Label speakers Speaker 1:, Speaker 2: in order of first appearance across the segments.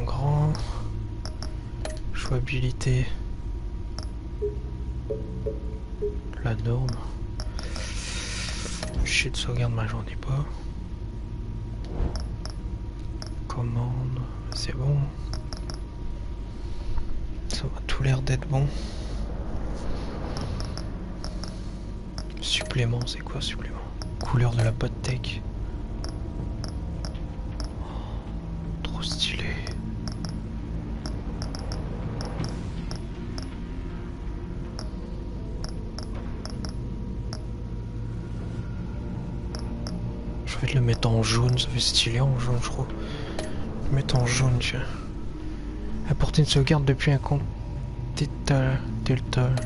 Speaker 1: grand. Jouabilité. La norme. Fichier de sauvegarde, mais j'en ai pas. Commande, c'est bon. Ça a tout l'air d'être bon. Supplément, c'est quoi supplément? Couleur de la boîte tech. Oh, trop stylé. Je vais le mettre en jaune, ça fait stylé en jaune, je crois. Le mettre en jaune, tiens. Apporter une sauvegarde depuis un compte Telltale.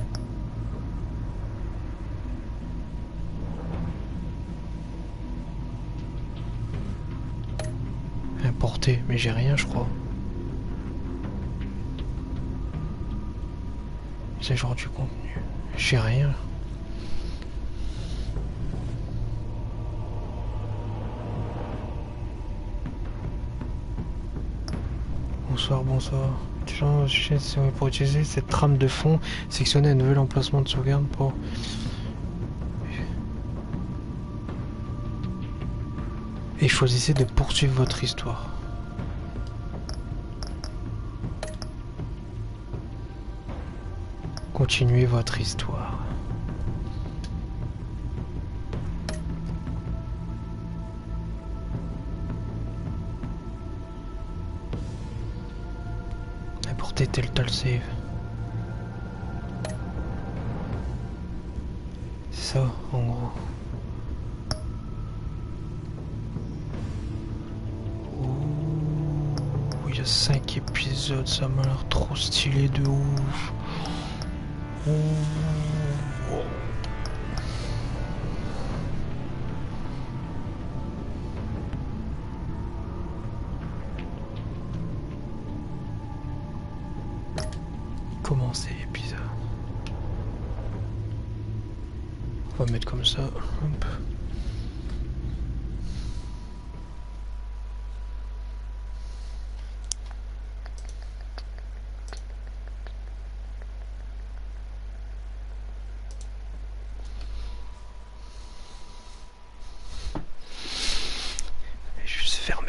Speaker 1: Importer, mais j'ai rien, je crois. C'est genre du contenu. J'ai rien. Bonsoir, bonsoir. Pour utiliser cette trame de fond, sélectionnez un nouvel emplacement de sauvegarde pour... Et choisissez de poursuivre votre histoire. Continuez votre histoire. Apportez Telltale Save. C'est ça, en gros. Il y a 5 épisodes, ça m'a l'air trop stylé de ouf. Commencer l'épisode. On va mettre comme ça. Hop.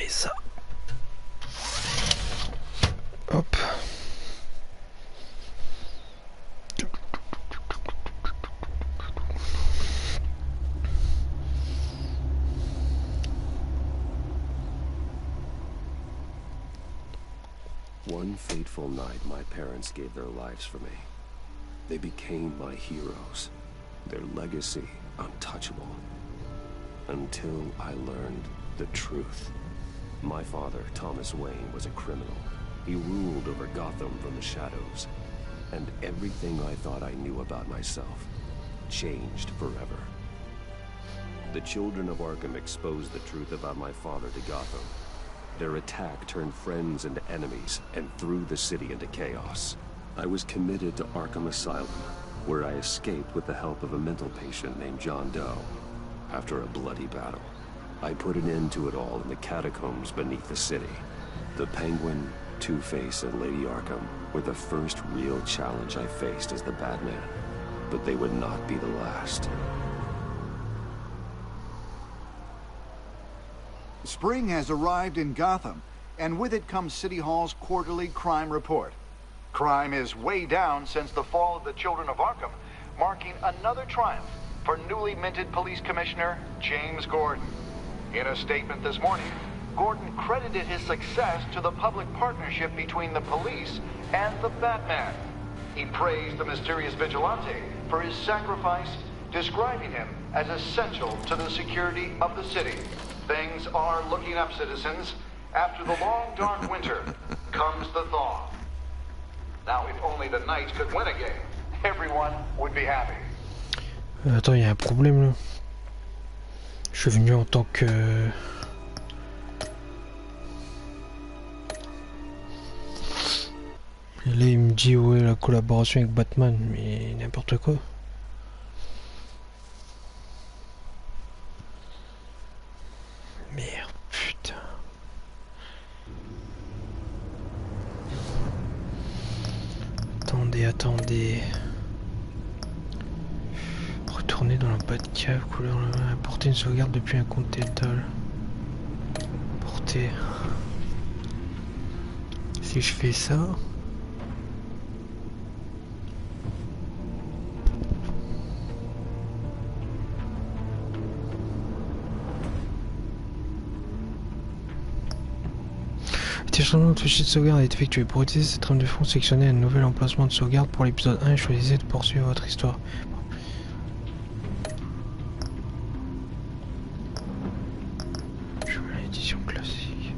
Speaker 1: Ça. Hop.
Speaker 2: One fateful night, my parents gave their lives for me. They became my heroes, their legacy untouchable. Until I learned the truth. My father, Thomas Wayne, was a criminal. He ruled over Gotham from the shadows. And everything I thought I knew about myself changed forever. The children of Arkham exposed the truth about my father to Gotham. Their attack turned friends into enemies and threw the city into chaos. I was committed to Arkham Asylum, where I escaped with the help of a mental patient named John Doe. After a bloody battle, I put an end to it all in the catacombs beneath the city. The Penguin, Two-Face, and Lady Arkham were the first real challenge I faced as the Batman. But they would not be the last.
Speaker 3: Spring has arrived in Gotham, and with it comes City Hall's quarterly crime report. Crime is way down since the fall of the Children of Arkham, marking another triumph for newly minted Police Commissioner James Gordon. In a statement this morning, Gordon credited his success to the public partnership between the police and the Batman. He praised the mysterious vigilante for his sacrifice, describing him as essential to the security of the city. Things are looking up, citizens. After the long, dark winter comes the thaw. Now, if only the Knights could win a game, everyone would be happy.
Speaker 1: Attends, il y a un problème là. Je suis venu en tant que... Et là il me dit ouais la collaboration avec Batman, mais n'importe quoi. Merde, putain. Attendez. Retourner dans la boîte de cave, couleur apporter une sauvegarde depuis un compte Telltale. Porter. Si je fais ça. Le téléchargement de fichier de sauvegarde est effectué. Pour utiliser cette trame de fond, sélectionnez un nouvel emplacement de sauvegarde pour l'épisode 1 et choisissez de poursuivre votre histoire. Je veux l'édition classique.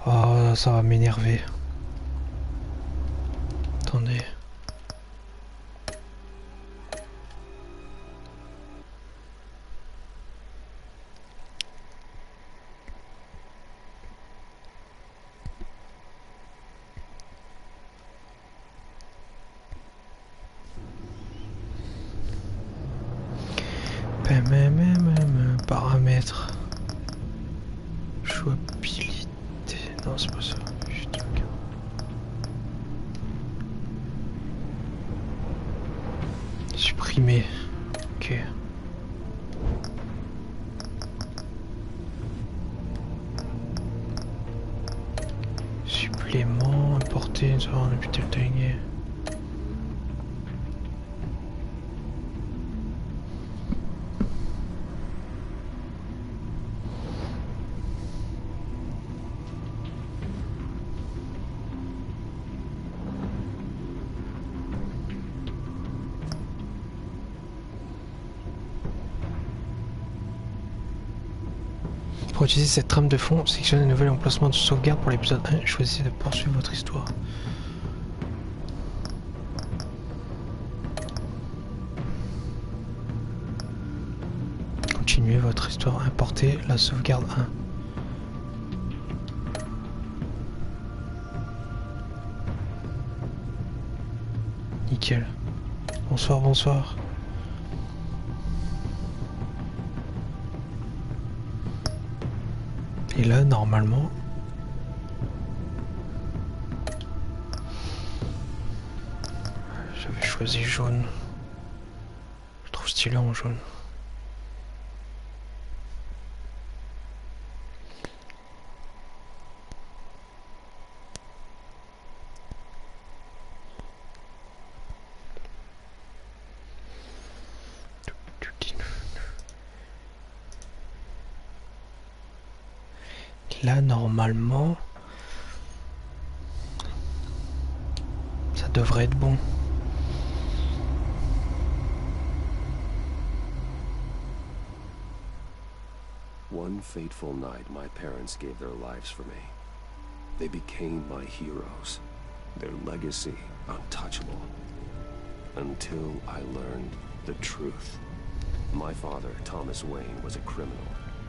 Speaker 1: Oh, ça va m'énerver. Attendez. Paramètres. Jouabilité. Non, c'est pas ça. Juste supprimer. Ok. Supplément, importer une sauvegarde depuis Telltale Games. Pour utiliser cette trame de fond, sélectionnez un nouvel emplacement de sauvegarde pour l'épisode 1 et choisissez de poursuivre votre histoire. Continuez votre histoire, importez la sauvegarde 1. Nickel. Bonsoir, bonsoir. Et là, normalement, j'avais choisi jaune. Je trouve stylé en jaune. Là, normalement, ça devrait être bon.
Speaker 2: One fateful night, my parents gave their lives for me. They became my heroes, their legacy untouchable. Until I learned the truth. My father, Thomas Wayne, was a criminal.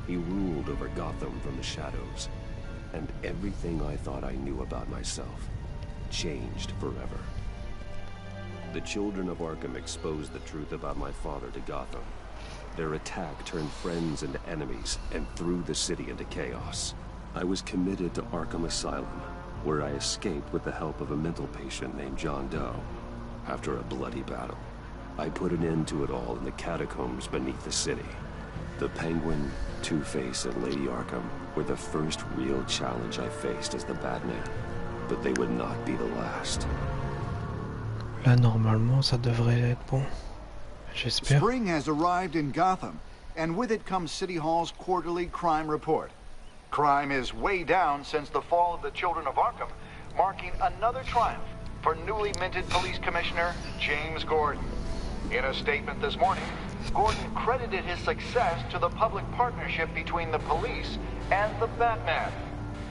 Speaker 2: He ruled over Gotham from the shadows, and everything I thought I knew about myself changed forever. The children of Arkham exposed the truth about my father to Gotham. Their attack turned friends into enemies and threw the city into chaos. I was committed to Arkham Asylum, where I escaped with the help of a mental patient named John Doe. After a bloody battle, I put an end to it all in the catacombs beneath the city. The Penguin, Two-Face, and Lady Arkham were the first real challenge I faced as the Batman, but they would not be the last.
Speaker 1: Là, normalement, ça devrait être bon. J'espère.
Speaker 3: Spring has arrived in Gotham, and with it comes City Hall's quarterly crime report. Crime is way down since the fall of the Children of Arkham, marking another triumph for newly minted Police Commissioner James Gordon. In a statement this morning, Gordon credited his success to the public partnership between the police and the Batman.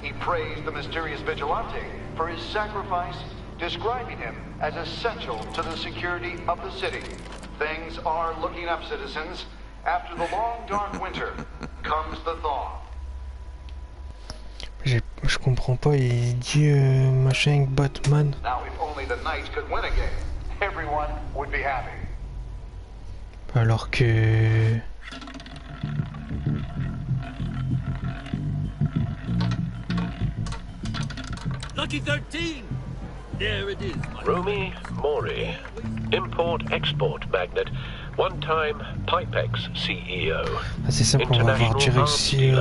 Speaker 3: He praised the mysterious vigilante for his sacrifice, describing him as essential to the security of the city. Things are looking up, citizens. After the long, dark winter comes the thaw.
Speaker 1: Je comprends pas, il dit machin avec Batman.
Speaker 3: Now, if only the Knights could win a game, everyone would be happy.
Speaker 1: Alors que...
Speaker 4: Lucky 13! There it is.
Speaker 5: Romy Mori, import-export magnate, one-time Pipex CEO.
Speaker 1: Ah, c'est simple, on va voir direct si...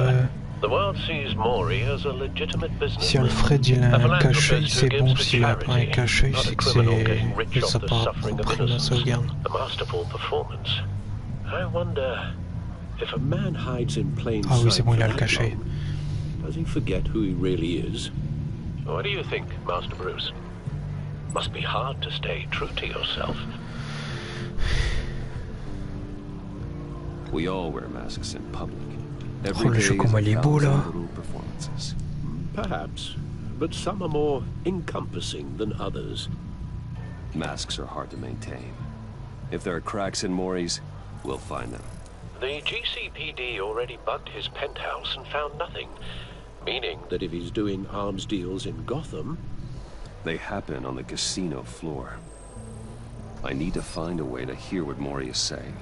Speaker 5: The world sees Mori as a legitimate businessman.
Speaker 1: Si Alfred il a un cache-œil, c'est bon. S'il a pas un cache-œil, c'est que c'est... ça part compris la sauvegarde.
Speaker 5: A masterful performance. I wonder if a man hides in plain sight.
Speaker 1: Ah oui, c'est bon, il a le cache-œil.
Speaker 5: Does he forget who he really is? What do you think, Master Bruce? Must be hard to stay true to yourself.
Speaker 2: We all wear masks in public.
Speaker 1: Oh, le jeu comme elle est beau là.
Speaker 5: Perhaps, but some are more encompassing than others.
Speaker 2: Masks are hard to maintain. If there are cracks in Mori's, we'll find them.
Speaker 5: The GCPD already bugged his penthouse and found nothing, meaning that if he's doing arms deals in Gotham...
Speaker 2: They happen on the casino floor. I need to find a way to hear what Mori is saying.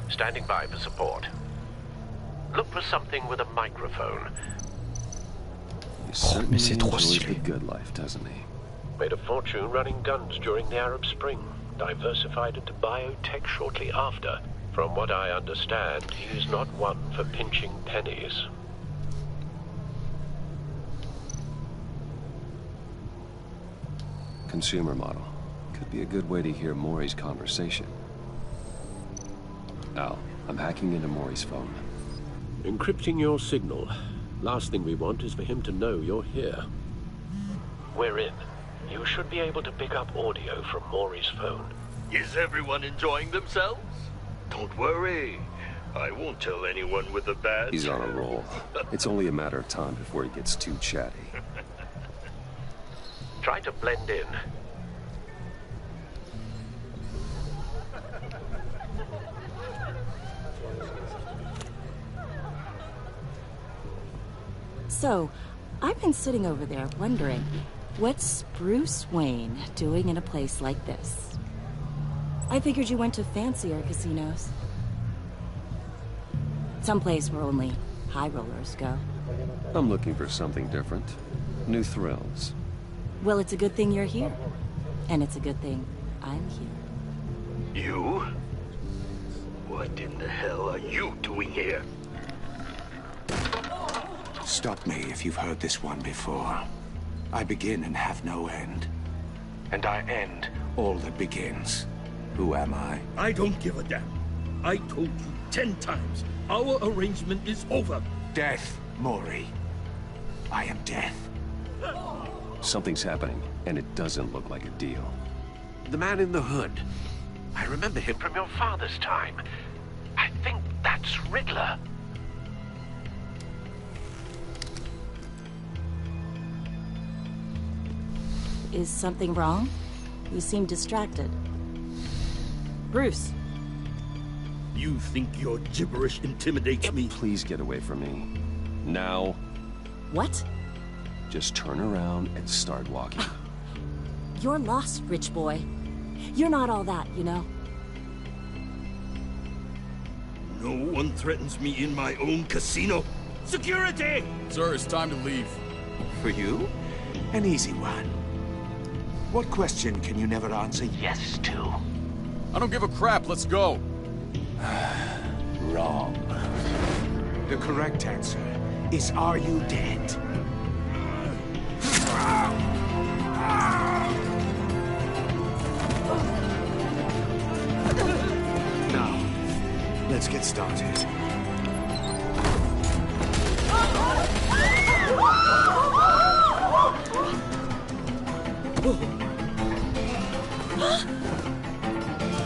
Speaker 5: Standing by for support. Look for something with a microphone.
Speaker 2: He certainly
Speaker 1: c'est trop
Speaker 2: enjoys
Speaker 1: stylé.
Speaker 2: the good life, doesn't he?
Speaker 5: Made a fortune running guns during the Arab Spring. Diversified into biotech shortly after. From what I understand, he is not one for pinching pennies.
Speaker 2: Consumer model. Could be a good way to hear Mori's conversation. Al, I'm hacking into Mori's phone.
Speaker 5: Encrypting your signal. Last thing we want is for him to know you're here. We're in. You should be able to pick up audio from Mori's phone.
Speaker 4: Is everyone enjoying themselves? Don't worry. I won't tell anyone with a badge.
Speaker 2: He's on a roll. It's only a matter of time before he gets too chatty.
Speaker 5: Try to blend in.
Speaker 6: So, I've been sitting over there wondering, what's Bruce Wayne doing in a place like this? I figured you went to fancier casinos. Someplace where only high rollers go.
Speaker 2: I'm looking for something different. New thrills.
Speaker 6: Well, it's a good thing you're here. And it's a good thing I'm here.
Speaker 4: You? What in the hell are you doing here?
Speaker 7: Stop me if you've heard this one before. I begin and have no end. And I end all that begins. Who am I?
Speaker 4: I don't give a damn. I told you 10 times. Our arrangement is over.
Speaker 7: Death, Mori. I am death.
Speaker 2: Something's happening, and it doesn't look like a deal.
Speaker 5: The man in the hood. I remember him from your father's time. I think that's Riddler.
Speaker 6: Is something wrong? You seem distracted. Bruce.
Speaker 4: You think your gibberish intimidates me?
Speaker 2: Please get away from me. Now.
Speaker 6: What?
Speaker 2: Just turn around and start walking.
Speaker 6: You're lost, rich boy. You're not all that, you know.
Speaker 4: No one threatens me in my own casino. Security!
Speaker 8: Sir, it's time to leave.
Speaker 7: For you? An easy one. What question can you never answer yes to?
Speaker 8: I don't give a crap, let's go.
Speaker 7: Wrong. The correct answer is, are you dead? Now, let's get started.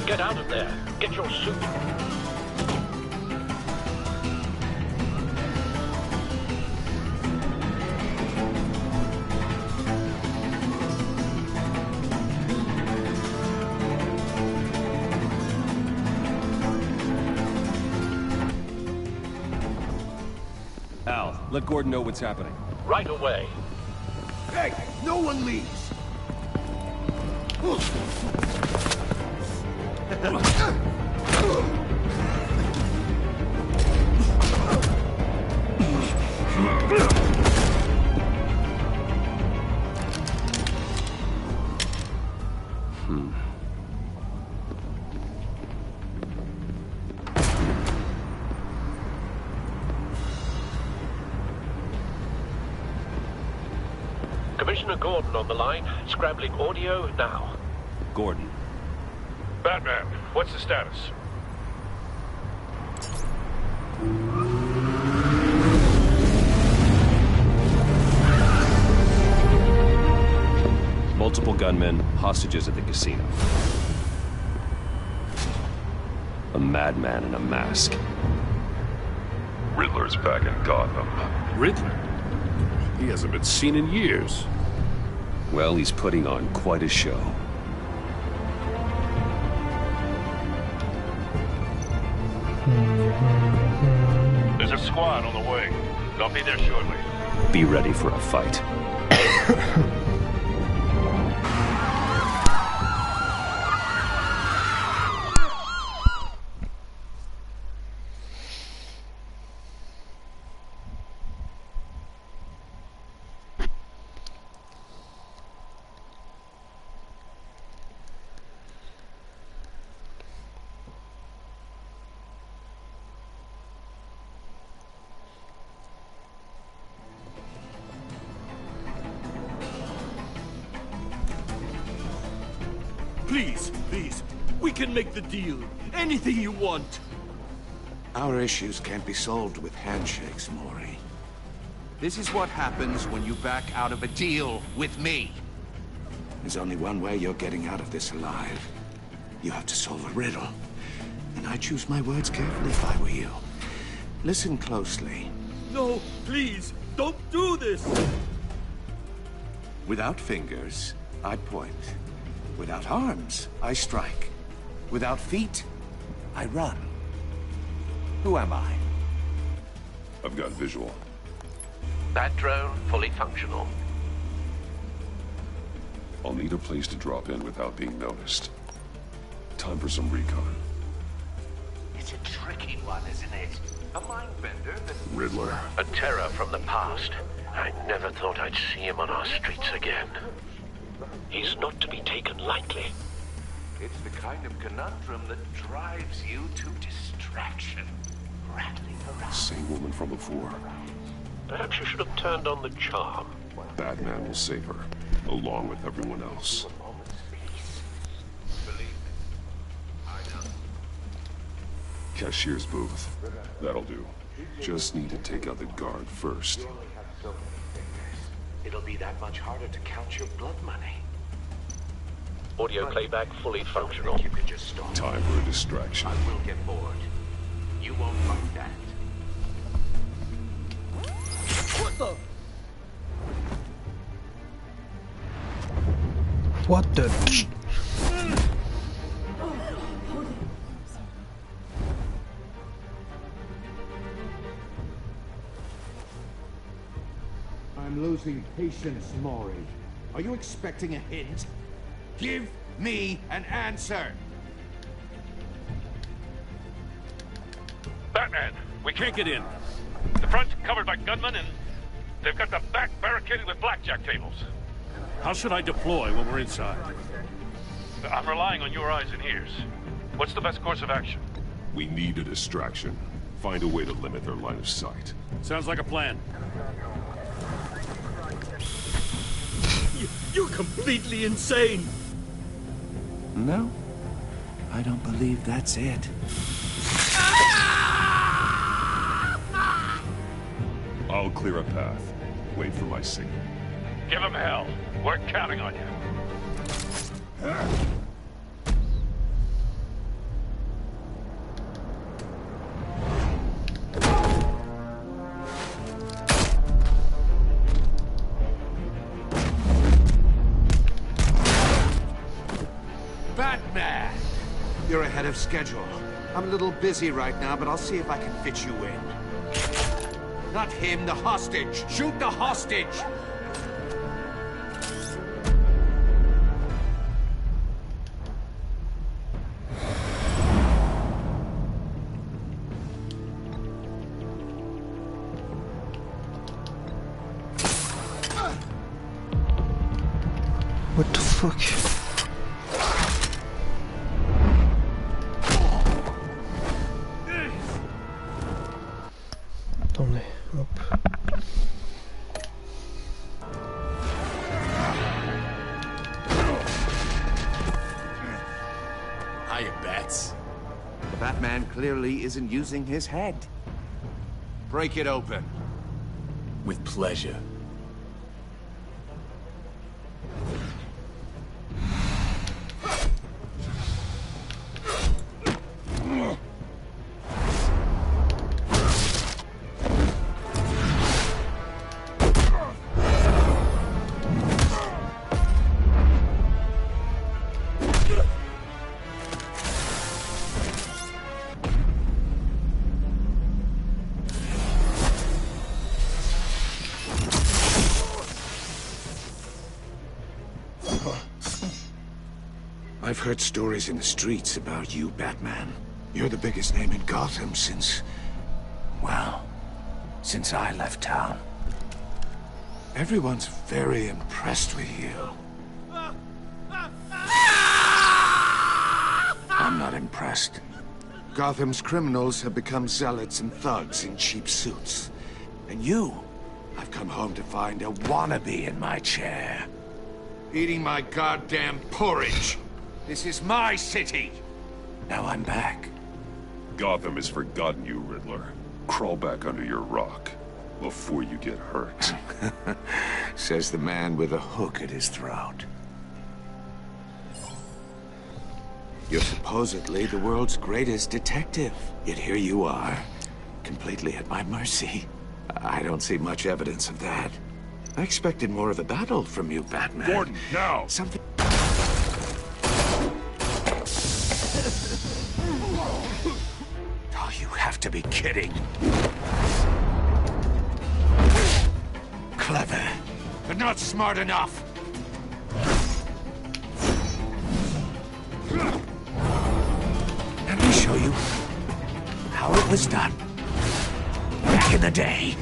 Speaker 5: Get out of there. Get your suit.
Speaker 2: Al, let Gordon know what's happening.
Speaker 5: Right away.
Speaker 7: Hey, no one leaves!
Speaker 5: Commissioner Gordon on the line, scrambling audio now.
Speaker 2: Gordon.
Speaker 4: Batman, what's the status?
Speaker 2: Multiple gunmen, hostages at the casino. A madman in a mask.
Speaker 4: Riddler's back in Gotham.
Speaker 5: Riddler? He hasn't been seen in years.
Speaker 2: Well, he's putting on quite a show.
Speaker 4: There's a squad on the way. They'll be there shortly.
Speaker 2: Be ready for a fight.
Speaker 9: Please, please, we can make the deal. Anything you want.
Speaker 7: Our issues can't be solved with handshakes, Maury.
Speaker 10: This is what happens when you back out of a deal with me.
Speaker 7: There's only one way you're getting out of this alive. You have to solve a riddle. And I choose my words carefully if I were you. Listen closely.
Speaker 9: No, please, don't do this.
Speaker 7: Without fingers, I point. Without arms, I strike. Without feet, I run. Who am I?
Speaker 4: I've got visual.
Speaker 5: That drone fully functional.
Speaker 4: I'll need a place to drop in without being noticed. Time for some recon.
Speaker 10: It's a tricky one, isn't it? A mind bender that...
Speaker 4: Riddler.
Speaker 5: A terror from the past. I never thought I'd see him on our streets again. He's not to be taken lightly.
Speaker 10: It's the kind of conundrum that drives you to distraction. Rattling around.
Speaker 4: Same woman from before.
Speaker 5: Perhaps you should have turned on the charm.
Speaker 4: Batman will save her, along with everyone else.
Speaker 10: Believe me, I know.
Speaker 4: Cashier's booth. That'll do. Just need to take out the guard first.
Speaker 10: It'll be that much harder to count your blood money.
Speaker 5: Audio playback fully functional.
Speaker 10: You could just stop.
Speaker 4: Time for a distraction.
Speaker 10: I will get bored. You won't like that.
Speaker 9: What the?
Speaker 1: What the?
Speaker 7: I'm losing patience, Maury. Are you expecting a hint? Give me an answer!
Speaker 4: Batman, we can't get in. The front's covered by gunmen and they've got the back barricaded with blackjack tables.
Speaker 9: How should I deploy when we're inside?
Speaker 4: I'm relying on your eyes and ears. What's the best course of action? We need a distraction. Find a way to limit their line of sight.
Speaker 9: Sounds like a plan. You're completely insane!
Speaker 7: No, I don't believe that's it.
Speaker 4: I'll clear a path. Wait for my signal. Give him hell. We're counting on you.
Speaker 7: of schedule. I'm a little busy right now, but I'll see if I can fit you in. Not him, the hostage! Shoot the hostage!
Speaker 1: What the fuck? Attendez, hop.
Speaker 8: Hiya, Bats.
Speaker 7: The Batman clearly isn't using his head. Break it open.
Speaker 8: With pleasure.
Speaker 7: I've heard stories in the streets about you, Batman. You're the biggest name in Gotham since... well, since I left town. Everyone's very impressed with you. I'm not impressed. Gotham's criminals have become zealots and thugs in cheap suits. And you, I've come home to find a wannabe in my chair. Eating my goddamn porridge. This is my city. Now I'm back.
Speaker 4: Gotham has forgotten you, Riddler. Crawl back under your rock before you get hurt.
Speaker 7: Says the man with a hook at his throat. You're supposedly the world's greatest detective. Yet here you are, completely at my mercy. I don't see much evidence of that. I expected more of a battle from you, Batman.
Speaker 4: Gordon, now!
Speaker 7: Something... Oh, you have to be kidding. Clever, but not smart enough. Let me show you how it was done back in the day.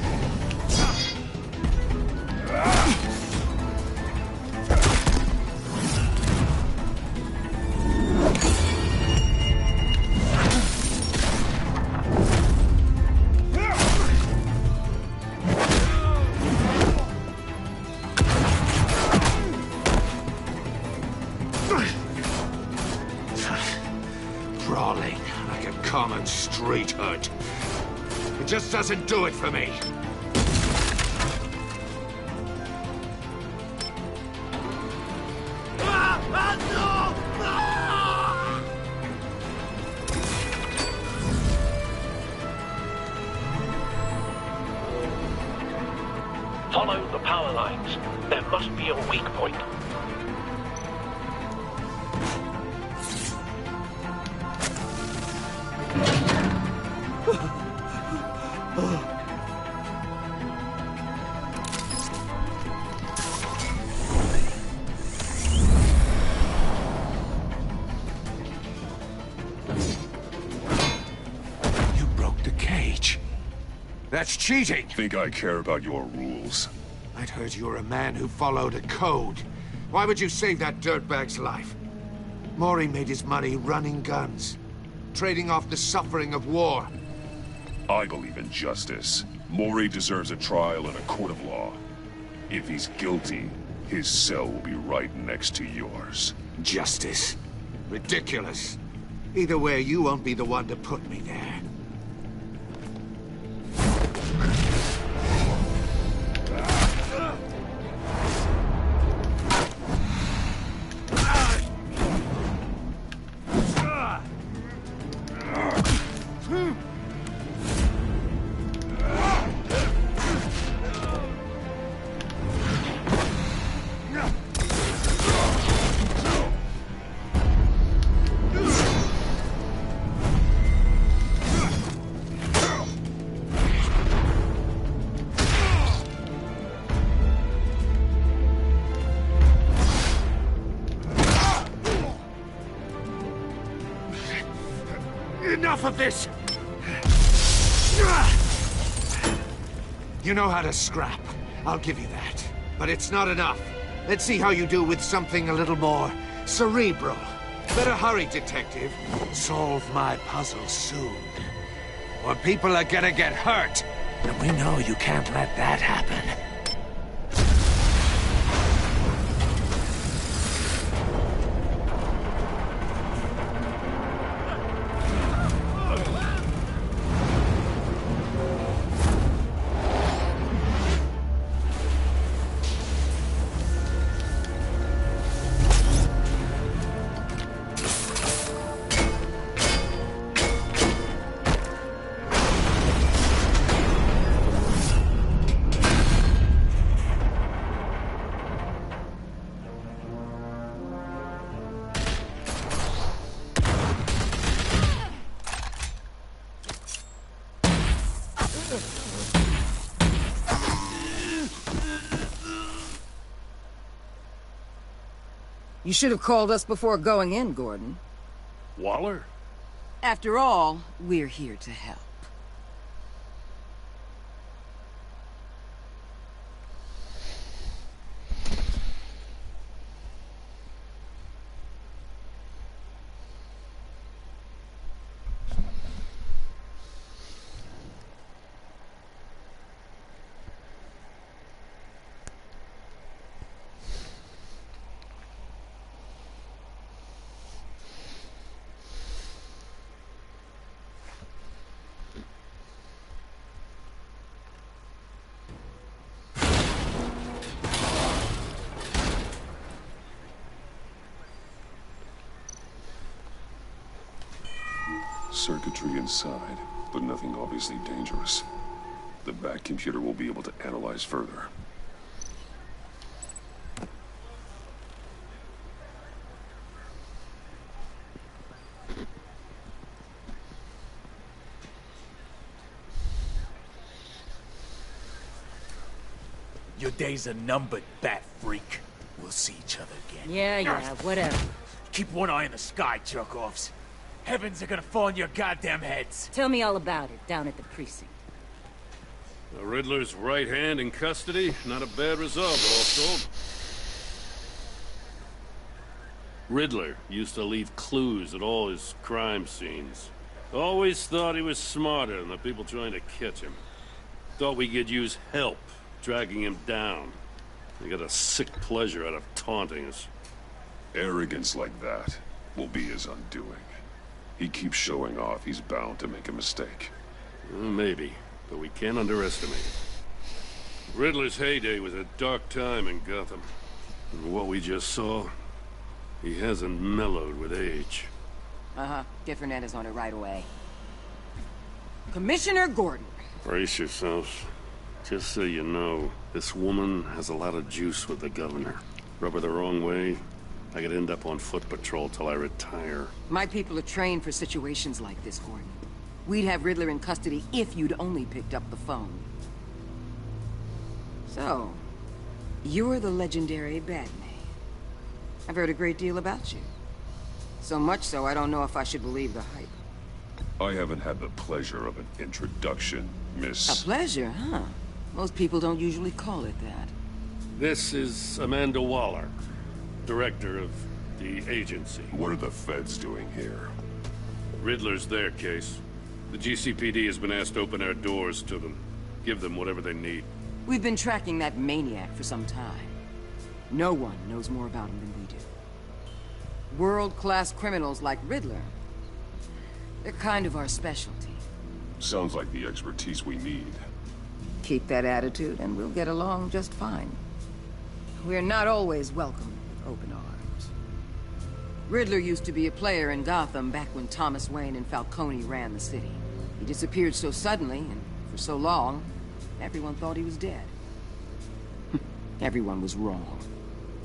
Speaker 7: Brawling like a common street hood. It just doesn't do it for me.
Speaker 5: Follow the power lines. There must be a weak point.
Speaker 7: You broke the cage. That's cheating.
Speaker 4: Think I care about your rules?
Speaker 7: I'd heard you were a man who followed a code. Why would you save that dirtbag's life? Maury made his money running guns, trading off the suffering of war.
Speaker 4: I believe in justice. Maury deserves a trial in a court of law. If he's guilty, his cell will be right next to yours.
Speaker 7: Justice? Ridiculous. Either way, you won't be the one to put me there. enough of this! You know how to scrap. I'll give you that. But it's not enough. Let's see how you do with something a little more cerebral. Better hurry, detective. Solve my puzzle soon. Or people are gonna get hurt. And we know you can't let that happen.
Speaker 11: You should have called us before going in, Gordon.
Speaker 9: Waller?
Speaker 11: After all, we're here to help.
Speaker 4: Circuitry inside, but nothing obviously dangerous. The back computer will be able to analyze further.
Speaker 8: Your days are numbered, bat freak. We'll see each other again.
Speaker 6: Yeah, whatever.
Speaker 8: Keep one eye in the sky, jerk-offs. Heavens are gonna fall on your goddamn heads.
Speaker 6: Tell me all about it down at the precinct.
Speaker 5: The Riddler's right hand in custody. Not a bad result, all told. Riddler used to leave clues at all his crime scenes. Always thought he was smarter than the people trying to catch him. Thought we could use help dragging him down. He got a sick pleasure out of taunting us.
Speaker 4: Arrogance like that will be his undoing. He keeps showing off, he's bound to make a mistake.
Speaker 5: Maybe, but we can't underestimate it. Riddler's heyday was a dark time in Gotham. And what we just saw, he hasn't mellowed with age.
Speaker 11: Get Fernandez on it right away. Commissioner Gordon.
Speaker 5: Brace yourselves. Just so you know, this woman has a lot of juice with the governor. Rub her the wrong way, I could end up on foot patrol till I retire.
Speaker 11: My people are trained for situations like this, Gordon. We'd have Riddler in custody if you'd only picked up the phone. So, you're the legendary Batman. I've heard a great deal about you. So much so, I don't know if I should believe the hype.
Speaker 4: I haven't had the pleasure of an introduction, Miss...
Speaker 11: A pleasure, huh? Most people don't usually call it that.
Speaker 5: This is Amanda Waller, director of the agency.
Speaker 4: What are the feds doing here?
Speaker 5: Riddler's their case. The GCPD has been asked to open our doors to them. Give them whatever they need.
Speaker 11: We've been tracking that maniac for some time. No one knows more about him than we do. World-class criminals like Riddler. They're kind of our specialty.
Speaker 4: Sounds like the expertise we need.
Speaker 11: Keep that attitude and we'll get along just fine. We're not always welcome with open arms. Riddler used to be a player in Gotham back when Thomas Wayne and Falcone ran the city. He disappeared so suddenly and for so long, everyone thought he was dead. Everyone was wrong.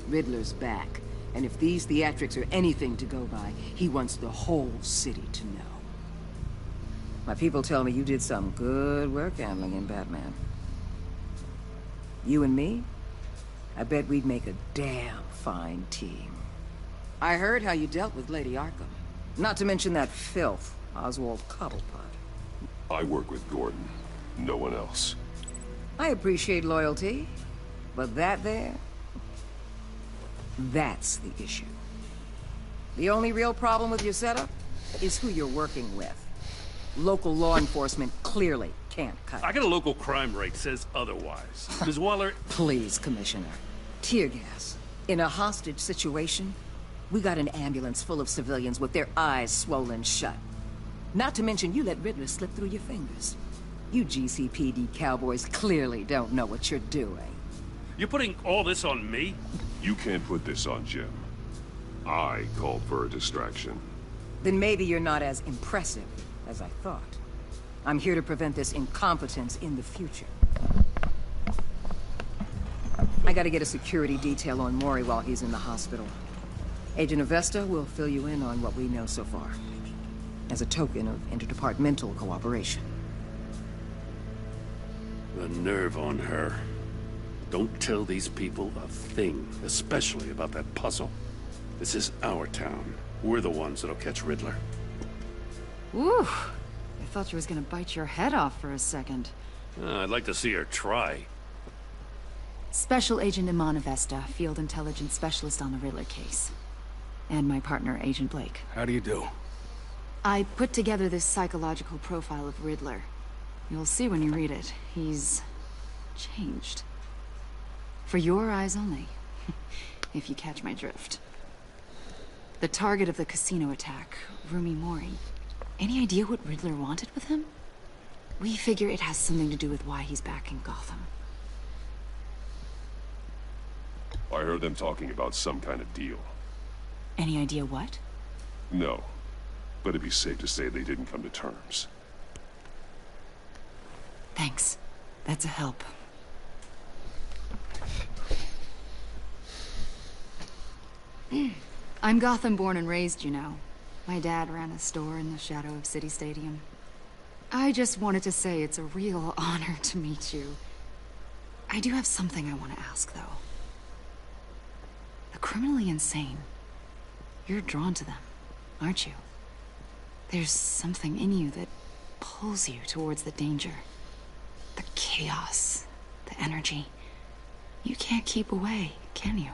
Speaker 11: Riddler's back, and if these theatrics are anything to go by, he wants the whole city to know. My people tell me you did some good work handling in Batman. You and me? I bet we'd make a damn fine team. I heard how you dealt with Lady Arkham. Not to mention that filth, Oswald Cobblepot.
Speaker 4: I work with Gordon. No one else.
Speaker 11: I appreciate loyalty, but that there... that's the issue. The only real problem with your setup is who you're working with. Local law enforcement clearly can't cut it.
Speaker 5: I got a local crime rate says otherwise. Ms. Waller...
Speaker 11: Please, Commissioner. Tear gas. In a hostage situation, we got an ambulance full of civilians with their eyes swollen shut. Not to mention you let Riddler slip through your fingers. You GCPD cowboys clearly don't know what you're doing.
Speaker 5: You're putting all this on me?
Speaker 4: You can't put this on Jim. I called for a distraction.
Speaker 11: Then maybe you're not as impressive as I thought. I'm here to prevent this incompetence in the future. I gotta get a security detail on Maury while he's in the hospital. Agent Avesta will fill you in on what we know so far, as a token of interdepartmental cooperation.
Speaker 5: The nerve on her. Don't tell these people a thing, especially about that puzzle. This is our town. We're the ones that'll catch Riddler.
Speaker 12: Woo! I thought you was gonna bite your head off for a second.
Speaker 5: I'd like to see her try.
Speaker 12: Special Agent Iman Avesta, Field Intelligence Specialist on the Riddler case. And my partner, Agent Blake.
Speaker 13: How do you do?
Speaker 12: I put together this psychological profile of Riddler. You'll see when you read it. He's... changed. For your eyes only. If you catch my drift. The target of the casino attack, Rumi Mori. Any idea what Riddler wanted with him? We figure it has something to do with why he's back in Gotham.
Speaker 4: I heard them talking about some kind of deal.
Speaker 12: Any idea what?
Speaker 4: No. But it'd be safe to say they didn't come to terms.
Speaker 12: Thanks. That's a help. I'm Gotham born and raised, you know. My dad ran a store in the shadow of City Stadium. I just wanted to say it's a real honor to meet you. I do have something I want to ask, though. The criminally insane. You're drawn to them, aren't you? There's something in you that pulls you towards the danger. The chaos, the energy. You can't keep away, can you?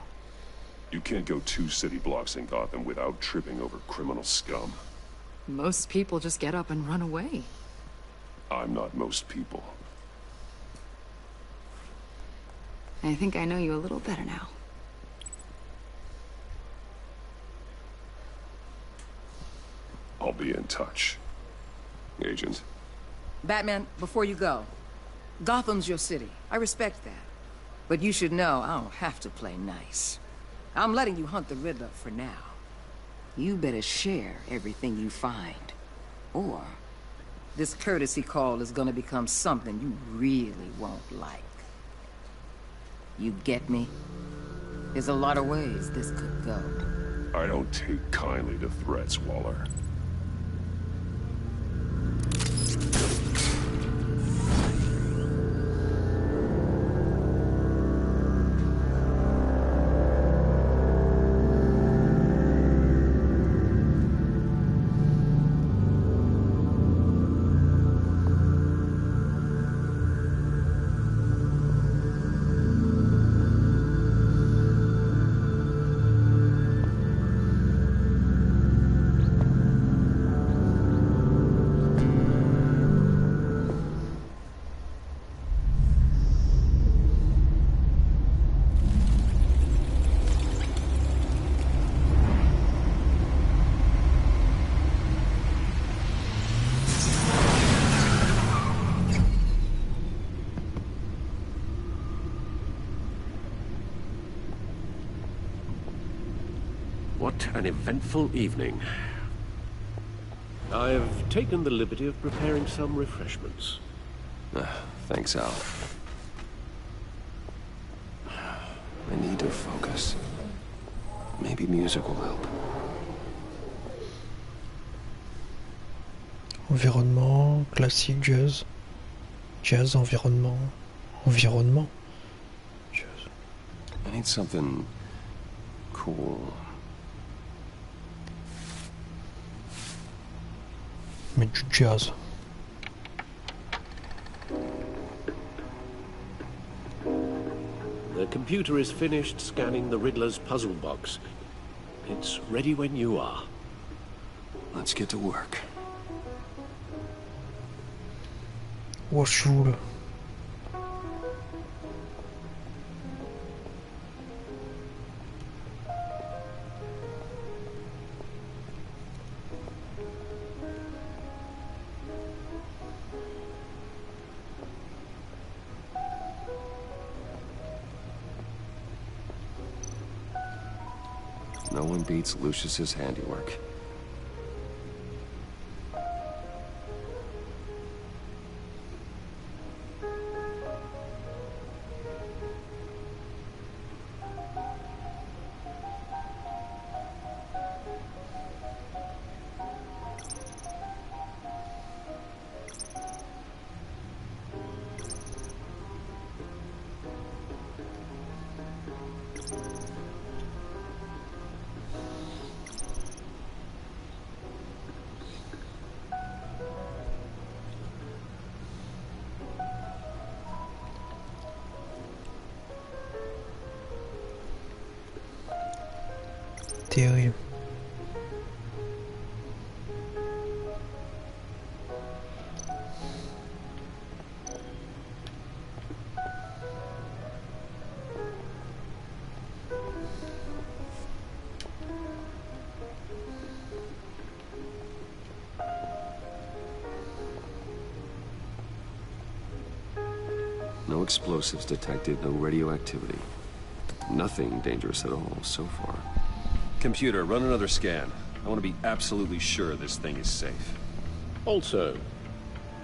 Speaker 4: You can't go 2 city blocks in Gotham without tripping over criminal scum.
Speaker 12: Most people just get up and run away.
Speaker 4: I'm not most people.
Speaker 12: I think I know you a little better now.
Speaker 4: I'll be in touch. Agent.
Speaker 11: Batman, before you go, Gotham's your city. I respect that. But you should know I don't have to play nice. I'm letting you hunt the Riddler for now. You better share everything you find. Or this courtesy call is gonna become something you really won't like. You get me? There's a lot of ways this could go.
Speaker 4: I don't take kindly to threats, Waller.
Speaker 14: What an eventful evening. I've taken the liberty of preparing some refreshments.
Speaker 2: Thanks, Al. I need to focus. Maybe music will help.
Speaker 1: Environnement, classique, jazz. Jazz, environnement. Environnement. Jazz.
Speaker 2: I need something cool.
Speaker 1: Mais du jazz.
Speaker 14: The computer is finished scanning the Riddler's puzzle box. It's ready when you are.
Speaker 2: Let's get to work.
Speaker 1: Oh, chou.
Speaker 2: No one beats Lucius's handiwork.
Speaker 1: Terrible.
Speaker 2: No explosives detected, no radioactivity. Nothing dangerous at all so far. Computer, run another scan. I want to be absolutely sure this thing is safe.
Speaker 14: Also,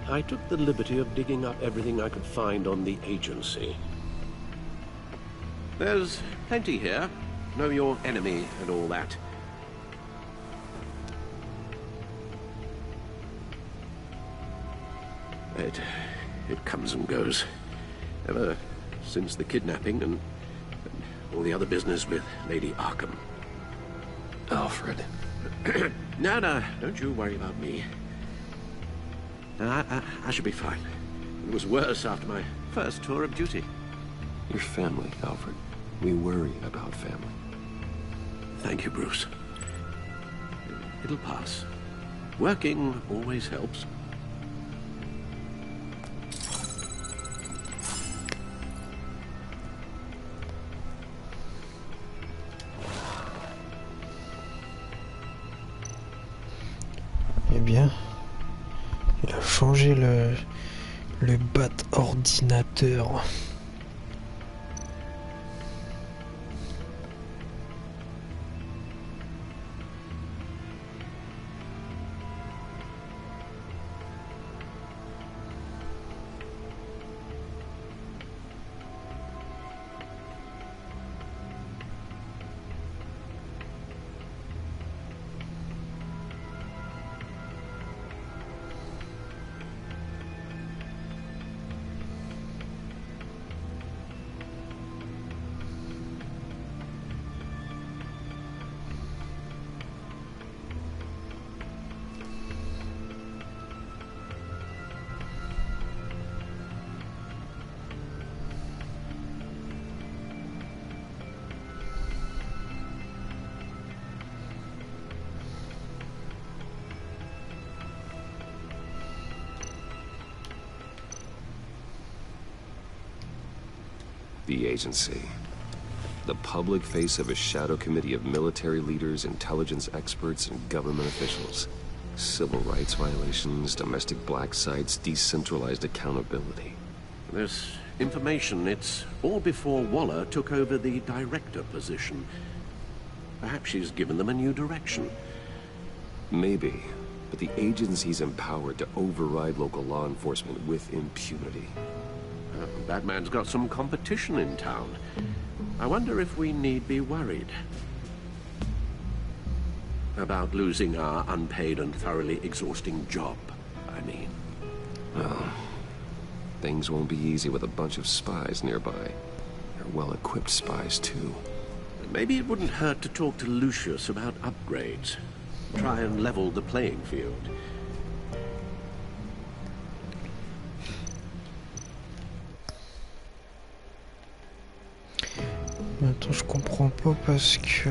Speaker 14: I took the liberty of digging up everything I could find on the agency. There's plenty here. Know your enemy and all that. It comes and goes. Ever since the kidnapping and all the other business with Lady Arkham.
Speaker 2: Alfred.
Speaker 14: No, don't you worry about me. I should be fine. It was worse after my first tour of duty.
Speaker 2: Your family, Alfred. We worry about family.
Speaker 14: Thank you, Bruce. It'll pass. Working always helps.
Speaker 1: Eh bien, il a changé le bat ordinateur.
Speaker 2: The agency. The public face of a shadow committee of military leaders, intelligence experts, and government officials. Civil rights violations, domestic black sites, decentralized accountability.
Speaker 14: This information, it's all before Waller took over the director position. Perhaps she's given them a new direction.
Speaker 2: Maybe, but the agency's empowered to override local law enforcement with impunity.
Speaker 14: Batman's got some competition in town. I wonder if we need be worried about losing our unpaid and thoroughly exhausting job, I mean.
Speaker 2: Well, things won't be easy with a bunch of spies nearby. They're well-equipped spies, too.
Speaker 14: Maybe it wouldn't hurt to talk to Lucius about upgrades. Try and level the playing field.
Speaker 1: Attends, je comprends pas parce que...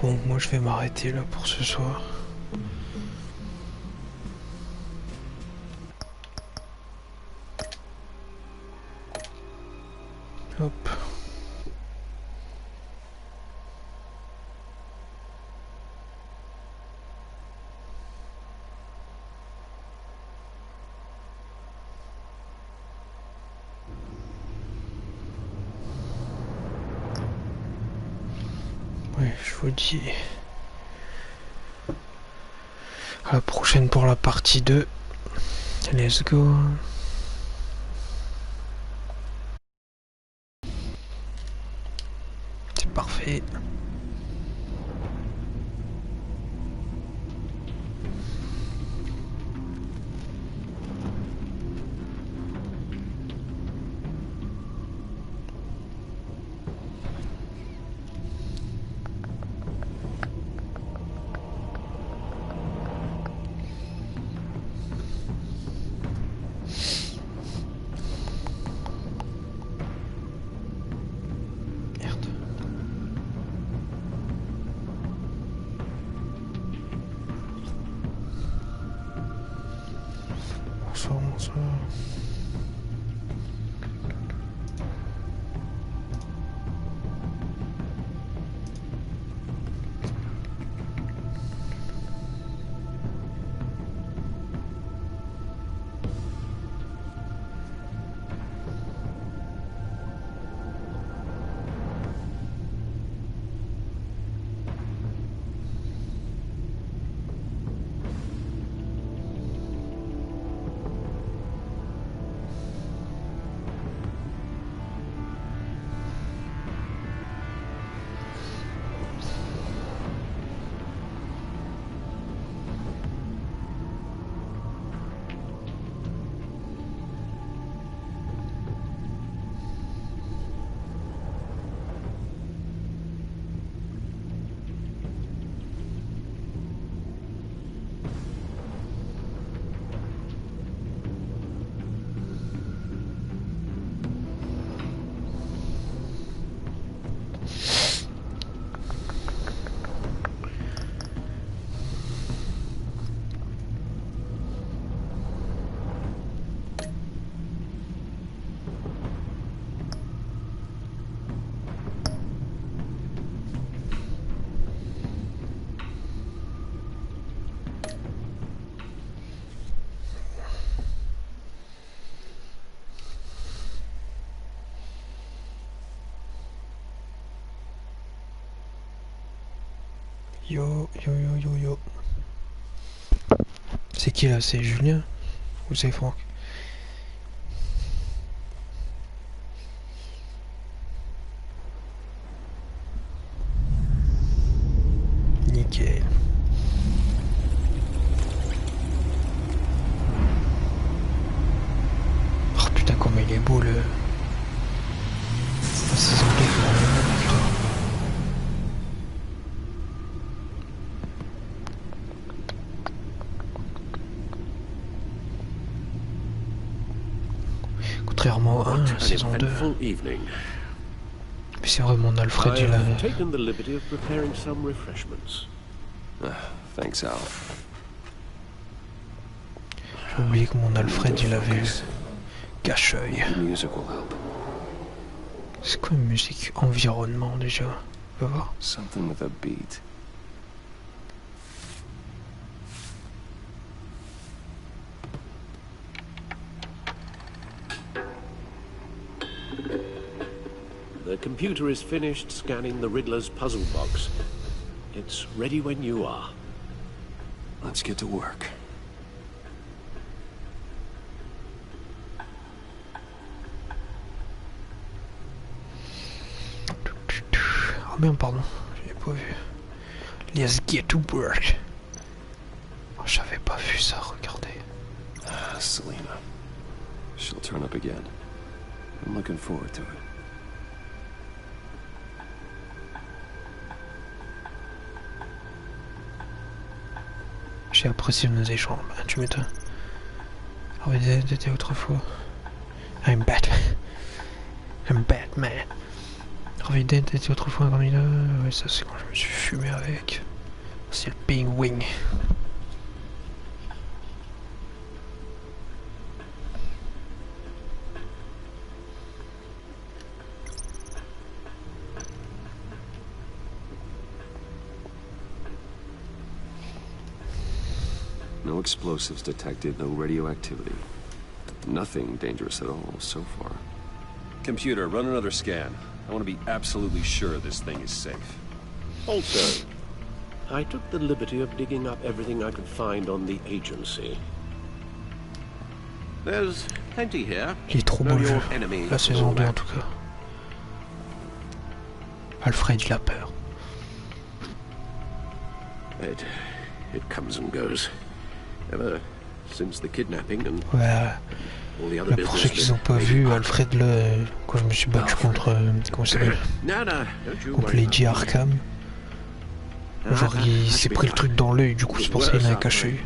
Speaker 1: Bon, moi je vais m'arrêter là pour ce soir. Hop. Ouais, je vous dis à la prochaine pour la partie 2. Let's go. C'est parfait. Bonsoir. Yo. C'est qui là? C'est Julien? Ou c'est Franck? Contrairement au 1, saison 2.
Speaker 14: Evening.
Speaker 1: Mais c'est vrai, mon Alfred, il a...
Speaker 14: taken the liberty of preparing some refreshments.
Speaker 2: Thanks, Al.
Speaker 1: J'ai oublié que mon Alfred, il avait cache-œil. C'est quoi une musique environnement déjà? On va voir.
Speaker 2: Something with a beat.
Speaker 14: The computer is finished scanning the Riddler's puzzle box. It's ready when you are.
Speaker 2: Let's get to work.
Speaker 1: Oh merde, pardon, j'avais pas vu. Let's get to work. Oh, j'avais pas vu ça, regardez.
Speaker 2: Selena. She'll turn up again. I'm looking forward to it.
Speaker 1: J'ai apprécié nos échanges, bah, tu m'étonnes. J'avais été autrefois. I'm Batman. I'm Batman. Harvey Dent était autrefois un candidat. Ouais, ça c'est quand je me suis fumé avec. C'est le pingouin.
Speaker 2: No explosives detected, no radioactivity. Nothing dangerous at all so far. Computer, run another scan. I want to be absolutely sure this thing is safe.
Speaker 14: Also, I took the liberty of digging up everything I could find on the agency. There's plenty here.
Speaker 1: Il est trop beau le jeu. La saison 2 en tout cas. Alfred, il a peur.
Speaker 14: It comes and goes. Ever since the kidnapping and
Speaker 1: ouais.
Speaker 14: all the other
Speaker 1: Là,
Speaker 14: business.
Speaker 1: pour ceux qui n'ont pas vu, Alfred, là, quand je me suis battu contre, comment ça s'appelle, contre Lady Arkham, genre il s'est pris le truc dans l'œil, du coup c'est pour ça qu'il l'a caché.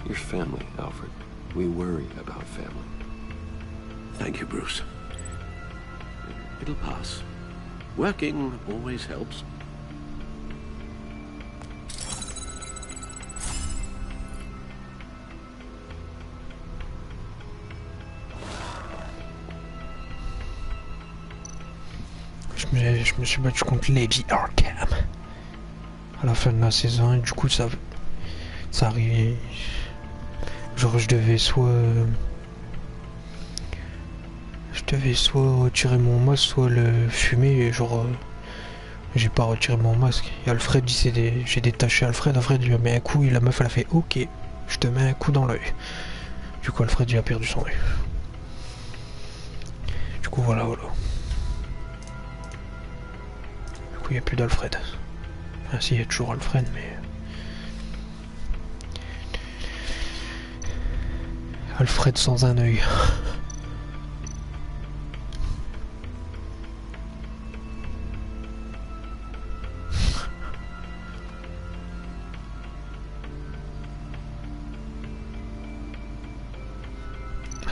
Speaker 2: Your family, Alfred. We worry about family.
Speaker 14: Thank you, Bruce. It'll pass. Working always helps.
Speaker 1: Je me suis battu contre Lady Arkham à la fin de la saison et du coup ça arrivait. Genre je devais soit retirer mon masque, soit le fumer et genre j'ai pas retiré mon masque. Et Alfred j'ai détaché Alfred il lui a mis un coup et la meuf elle a fait ok, je te mets un coup dans l'œil. Du coup Alfred il a perdu son œil. Du coup voilà. Il n'y a plus d'Alfred. Enfin, si, il y a toujours Alfred, mais... Alfred sans un œil.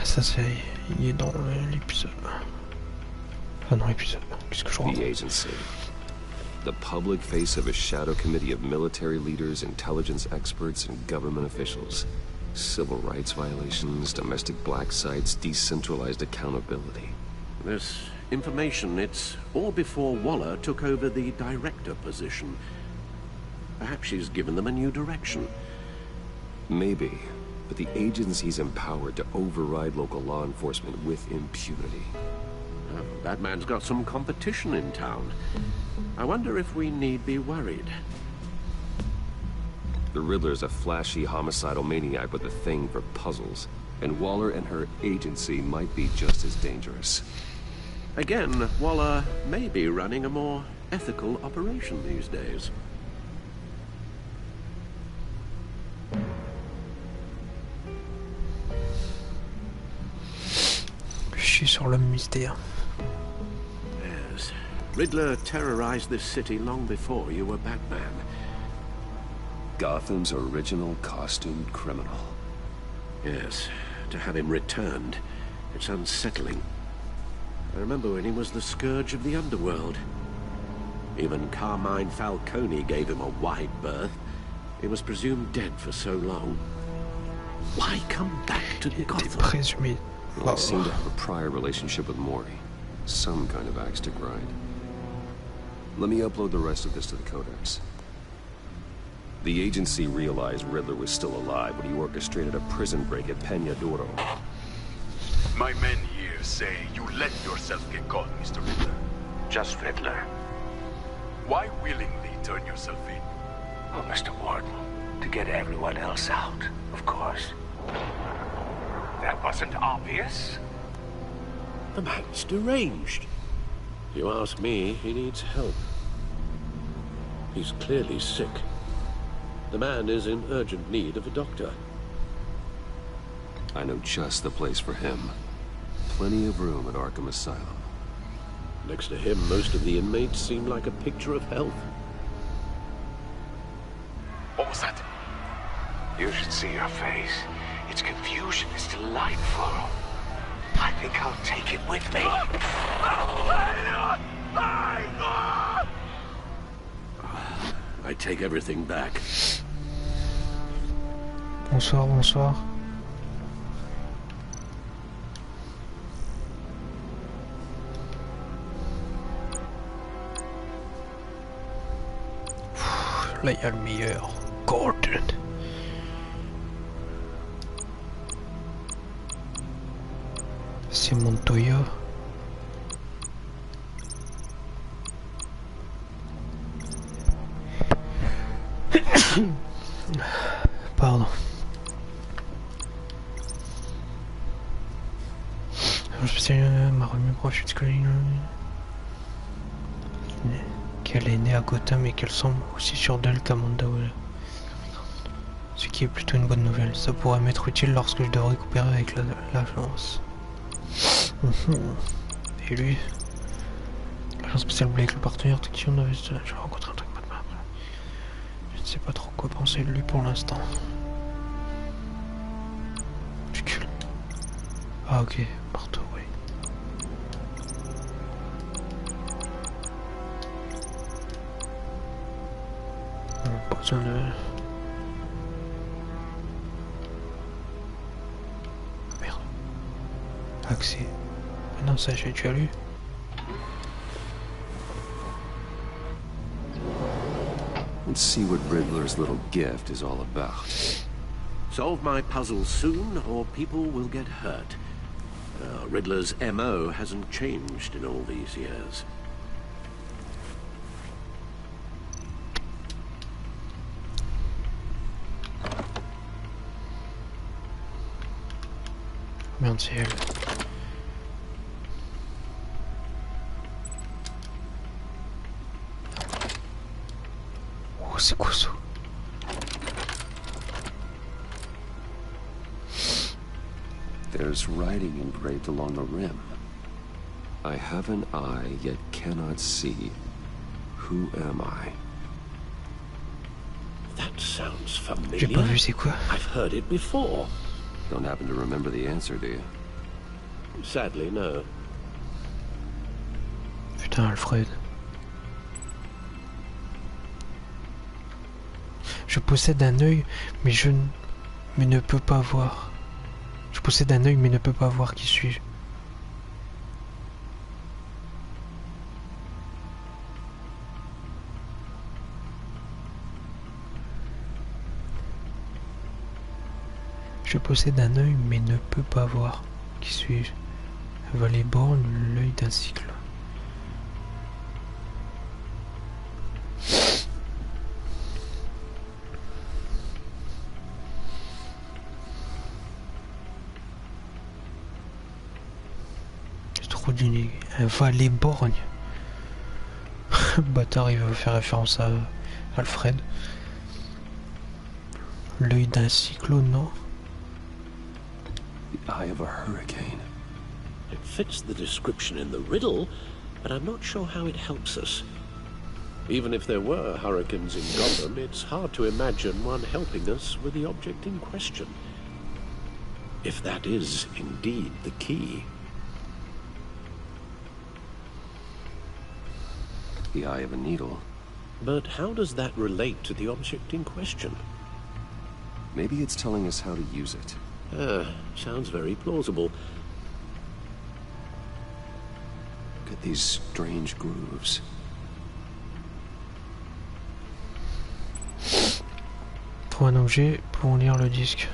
Speaker 1: Ça, c'est... Il est dans l'épisode. Ah non, l'épisode. Qu'est-ce que je vois?
Speaker 2: The agency. The public face of a shadow committee of military leaders, intelligence experts, and government officials. Civil rights violations, domestic black sites, decentralized accountability.
Speaker 14: This information, it's all before Waller took over the director position. Perhaps she's given them a new direction.
Speaker 2: Maybe, but the agency's empowered to override local law enforcement with impunity.
Speaker 14: Oh, Batman's got some competition in town. I wonder if we need be worried.
Speaker 2: The Riddler's a flashy, homicidal maniac with a thing for puzzles. And Waller and her agency might be just as dangerous.
Speaker 14: Again, Waller may be running a more ethical operation these days.
Speaker 1: Je suis sur le mystère.
Speaker 14: Yes. Riddler terrorized this city long before you were Batman.
Speaker 2: Gotham's original costumed criminal.
Speaker 14: Yes. to have him returned. It's unsettling. I remember when he was the scourge of the underworld. Even Carmine Falcone gave him a wide berth. He was presumed dead for so long. Why come back to Gotham?
Speaker 2: Well, I seem to have a prior relationship with Mori. Some kind of axe to grind. Let me upload the rest of this to the Codex. The agency realized Riddler was still alive when he orchestrated a prison break at Peñadoro.
Speaker 13: My men here say you let yourself get caught, Mr. Riddler.
Speaker 10: Just Riddler.
Speaker 13: Why willingly turn yourself in?
Speaker 10: Oh, Mr. Warden, to get everyone else out, of course. That wasn't obvious.
Speaker 14: The man's deranged. If you ask me, he needs help. He's clearly sick. The man is in urgent need of a doctor.
Speaker 2: I know just the place for him. Plenty of room at Arkham Asylum.
Speaker 14: Next to him, most of the inmates seem like a picture of health.
Speaker 13: What was that?
Speaker 10: You should see your face. Its confusion is delightful. I think I'll take it with me.
Speaker 14: I take everything back.
Speaker 1: Bonsoir, bonsoir. Là, il y a le meilleur. Gordon. C'est Montoya. Pardon. Je spécial ma remise proche de qu'elle est née à Gotham et qu'elle semble aussi sur Delta Mandawala. Ce qui est plutôt une bonne nouvelle. Ça pourrait m'être utile lorsque je devrais récupérer avec l'agence. Et lui, l'agence spéciale Blake, le partenaire d'action de visionnage. Je vais rencontrer un truc Batman. Je ne sais pas trop quoi penser de lui pour l'instant. Ridicule. Ah ok, marteau, oui. Pas besoin de... Merde. Accès. Non, ça j'ai déjà lu.
Speaker 2: Let's see what Riddler's little gift is all about.
Speaker 14: Solve my puzzle soon, or people will get hurt. Riddler's MO hasn't changed in all these years.
Speaker 1: Merde, c'est elle. Oh, c'est quoi ça?
Speaker 2: There's writing engraved along the rim. I have an eye, yet cannot see. Who am I?
Speaker 14: That sounds familiar.
Speaker 1: J'ai pas vu, c'est quoi?
Speaker 14: I've heard it before.
Speaker 2: Don't happen to remember the answer, do you?
Speaker 14: Sadly, no.
Speaker 1: Putain, Alfred. Je possède un œil, mais mais ne peux pas voir. Je possède un œil, mais ne peux pas voir qui suis-je. Je possède un œil, mais ne peux pas voir. Qui suis-je? Valet borgne, l'œil d'un cycle. C'est trop d'une... Un valet borgne. Bâtard, il va faire référence à Alfred. L'œil d'un cyclone, non?
Speaker 2: The eye of a hurricane.
Speaker 14: It fits the description in the riddle, but I'm not sure how it helps us. Even if there were hurricanes in Gotham, it's hard to imagine one helping us with the object in question. If that is indeed the key.
Speaker 2: The eye of a needle.
Speaker 14: But how does that relate to the object in question?
Speaker 2: Maybe it's telling us how to use it.
Speaker 14: Sounds very plausible.
Speaker 2: Look at these strange grooves.
Speaker 1: Pour un objet, pour lire le disque.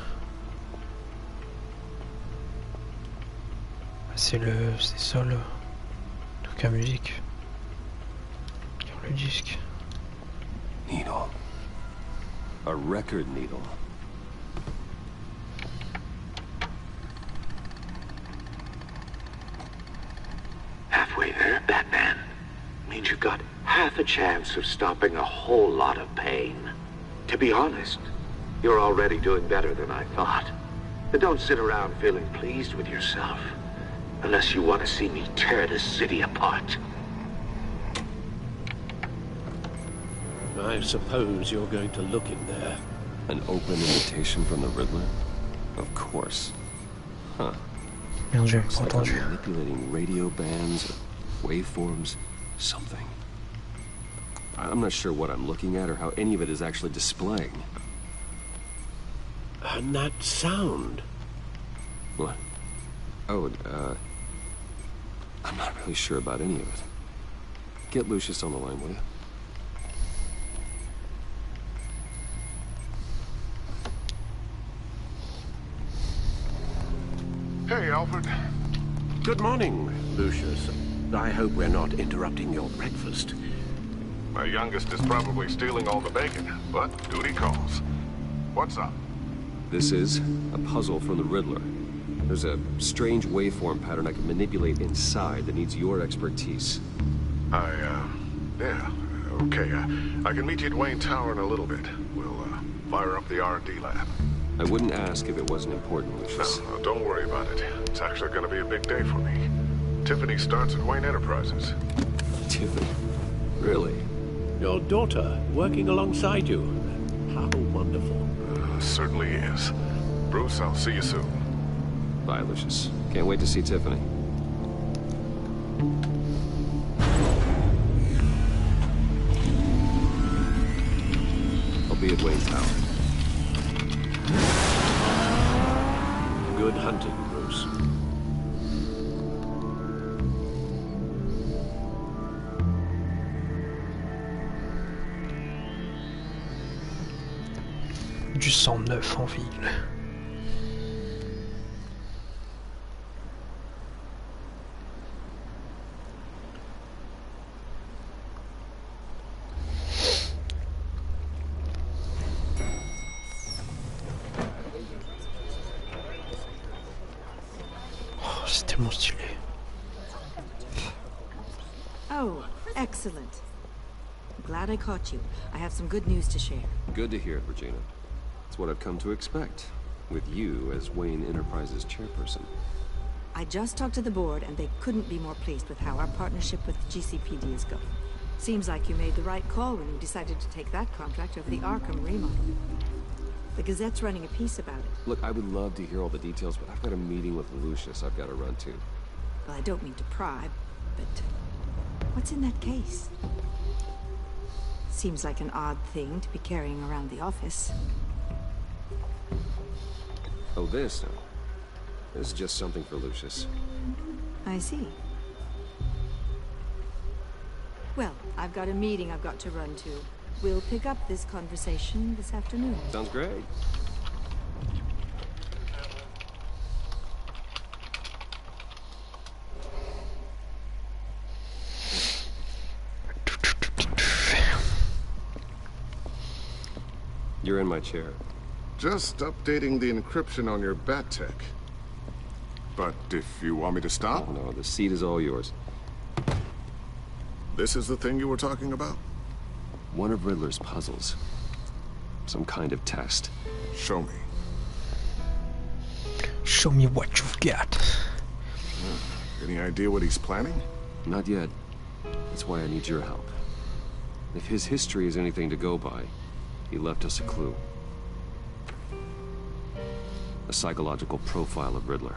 Speaker 1: C'est ça le truc à musique. Lire le disque.
Speaker 2: Needle. A record needle.
Speaker 10: Halfway there, Batman. Means you've got half a chance of stopping a whole lot of pain. To be honest, you're already doing better than I thought. But don't sit around feeling pleased with yourself. Unless you want to see me tear this city apart.
Speaker 14: I suppose you're going to look in there.
Speaker 2: An open invitation from the Riddler? Of course. Huh.
Speaker 1: Looks
Speaker 2: like I'm manipulating radio bands, or waveforms, something. I'm not sure what I'm looking at or how any of it is actually displaying.
Speaker 14: And that sound.
Speaker 2: What? Oh, I'm not really sure about any of it. Get Lucius on the line, will you?
Speaker 7: Hey, Alfred.
Speaker 14: Good morning, Lucius. I hope we're not interrupting your breakfast.
Speaker 7: My youngest is probably stealing all the bacon, but duty calls. What's up?
Speaker 2: This is a puzzle from the Riddler. There's a strange waveform pattern I can manipulate inside that needs your expertise.
Speaker 7: Yeah, okay. I can meet you at Wayne Tower in a little bit. We'll, fire up the R&D lab.
Speaker 2: I wouldn't ask if it wasn't important, Lucius.
Speaker 7: No, don't worry about it. It's actually gonna be a big day for me. Tiffany starts at Wayne Enterprises.
Speaker 2: Tiffany? Really?
Speaker 14: Your daughter working alongside you. How wonderful.
Speaker 7: Certainly is. Bruce, I'll see you soon.
Speaker 2: Bye, Lucius. Can't wait to see Tiffany. I'll be at Wayne Tower.
Speaker 14: Good hunting, Bruce.
Speaker 1: Du sang neuf en ville. Oh, c'est tellement stylé.
Speaker 15: Oh, excellent. Glad I caught you. I have some good news to share.
Speaker 2: Good to hear it, Regina. It's what I've come to expect, with you as Wayne Enterprises chairperson.
Speaker 15: I just talked to the board, and they couldn't be more pleased with how our partnership with the GCPD is going. Seems like you made the right call when you decided to take that contract over the Arkham remodel. The Gazette's running a piece about it.
Speaker 2: Look, I would love to hear all the details, but I've got a meeting with Lucius I've got to run to.
Speaker 15: Well, I don't mean to pry, but what's in that case? Seems like an odd thing to be carrying around the office.
Speaker 2: Oh, this? No. This is just something for Lucius.
Speaker 15: I see. Well, I've got a meeting I've got to run to. We'll pick up this conversation this afternoon.
Speaker 2: Sounds great. You're in my chair.
Speaker 7: Just updating the encryption on your bat tech. But if you want me to stop?
Speaker 2: Oh, no, the seat is all yours.
Speaker 7: This is the thing you were talking about?
Speaker 2: One of Riddler's puzzles. Some kind of test.
Speaker 7: Show me.
Speaker 1: Show me what you've got.
Speaker 7: Any idea what he's planning?
Speaker 2: Not yet. That's why I need your help. If his history is anything to go by, he left us a clue. A psychological profile of Riddler.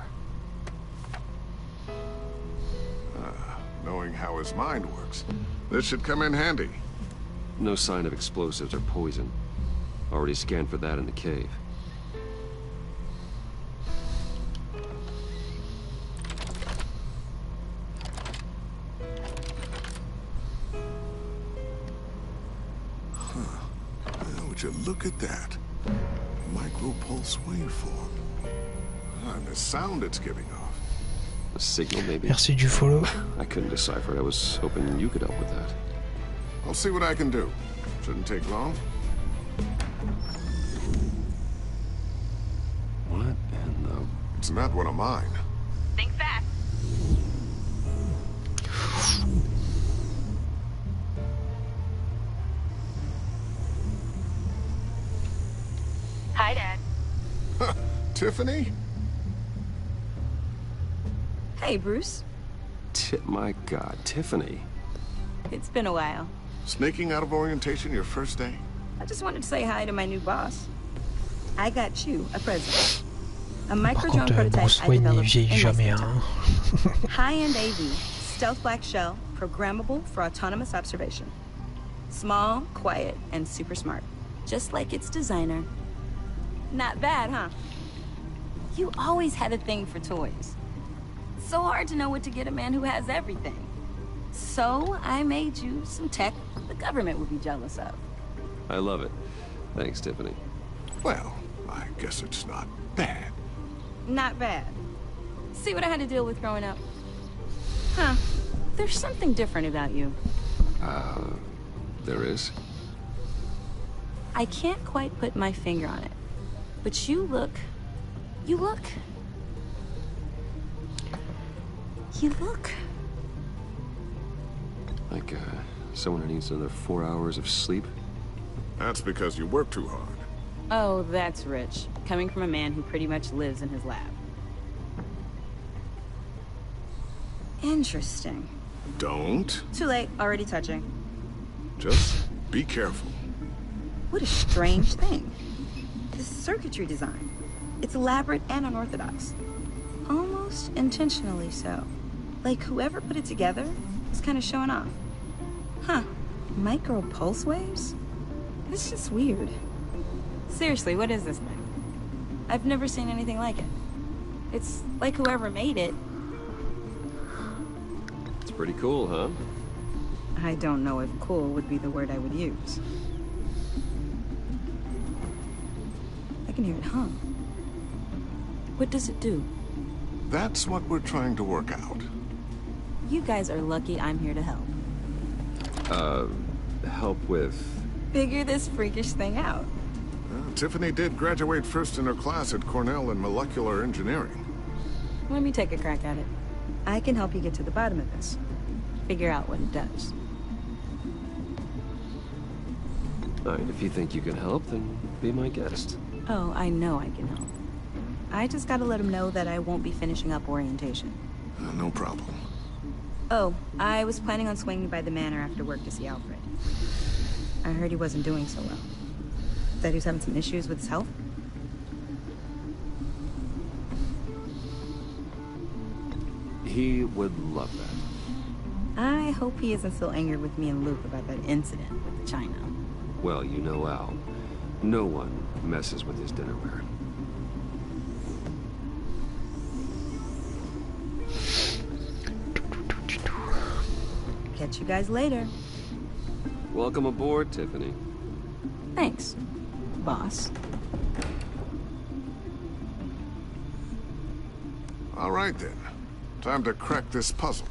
Speaker 16: Knowing how his mind works, this should come in handy.
Speaker 2: No sign of explosives or poison. Already scanned for that in the cave.
Speaker 16: Would you look at that? Micro-pulse waveform. And the sound it's giving off.
Speaker 2: A signal, maybe?
Speaker 1: Merci du follow.
Speaker 2: I couldn't decipher it. I was hoping you could help with that.
Speaker 16: I'll see what I can do. Shouldn't take long.
Speaker 2: What in the...
Speaker 16: It's not one of mine.
Speaker 17: Think fast. Hi, Dad.
Speaker 16: Tiffany?
Speaker 6: Hey, Bruce.
Speaker 2: My God, Tiffany.
Speaker 6: It's been a while.
Speaker 16: Sneaking out of orientation your first day?
Speaker 6: I just wanted to say hi to my new boss. I got you a present. A micro-drone prototype I developed in my time. High-end AV, stealth black shell, programmable for autonomous observation. Small, quiet, and super smart. Just like its designer. Not bad, huh? You always had a thing for toys. So hard to know what to get a man who has everything. So I made you some tech the government would be jealous of.
Speaker 2: I love it. Thanks, Tiffany.
Speaker 16: Well, I guess it's not bad.
Speaker 6: Not bad. See what I had to deal with growing up? Huh. There's something different about you.
Speaker 2: There is?
Speaker 6: I can't quite put my finger on it. But you look... You look...
Speaker 2: Like, someone who needs another 4 hours of sleep?
Speaker 16: That's because you work too hard.
Speaker 6: Oh, that's rich. Coming from a man who pretty much lives in his lab. Interesting.
Speaker 16: Don't.
Speaker 6: Too late. Already touching.
Speaker 16: Just be careful.
Speaker 6: What a strange thing. This circuitry design. It's elaborate and unorthodox. Almost intentionally so. Like whoever put it together was kind of showing off. Huh. Micro pulse waves? This is weird. Seriously, what is this thing? I've never seen anything like it. It's like whoever made it.
Speaker 2: It's pretty cool, huh?
Speaker 6: I don't know if cool would be the word I would use. I can hear it hum. What does it do?
Speaker 16: That's what we're trying to work out.
Speaker 6: You guys are lucky I'm here to help.
Speaker 2: Help with...
Speaker 6: Figure this freakish thing out.
Speaker 16: Tiffany did graduate first in her class at Cornell in molecular engineering.
Speaker 6: Let me take a crack at it. I can help you get to the bottom of this. Figure out what it does.
Speaker 2: All right, if you think you can help, then be my guest.
Speaker 6: Oh, I know I can help. I just gotta let him know that I won't be finishing up orientation.
Speaker 16: No problem.
Speaker 6: Oh, I was planning on swinging by the manor after work to see Alfred. I heard he wasn't doing so well. That he was having some issues with his health.
Speaker 2: He would love that.
Speaker 6: I hope he isn't still angered with me and Luke about that incident with the China.
Speaker 2: Well, you know Al. No one messes with his dinnerware.
Speaker 6: Catch you guys later.
Speaker 2: Welcome aboard, Tiffany.
Speaker 6: Thanks, boss.
Speaker 16: All right, then. Time to crack this puzzle.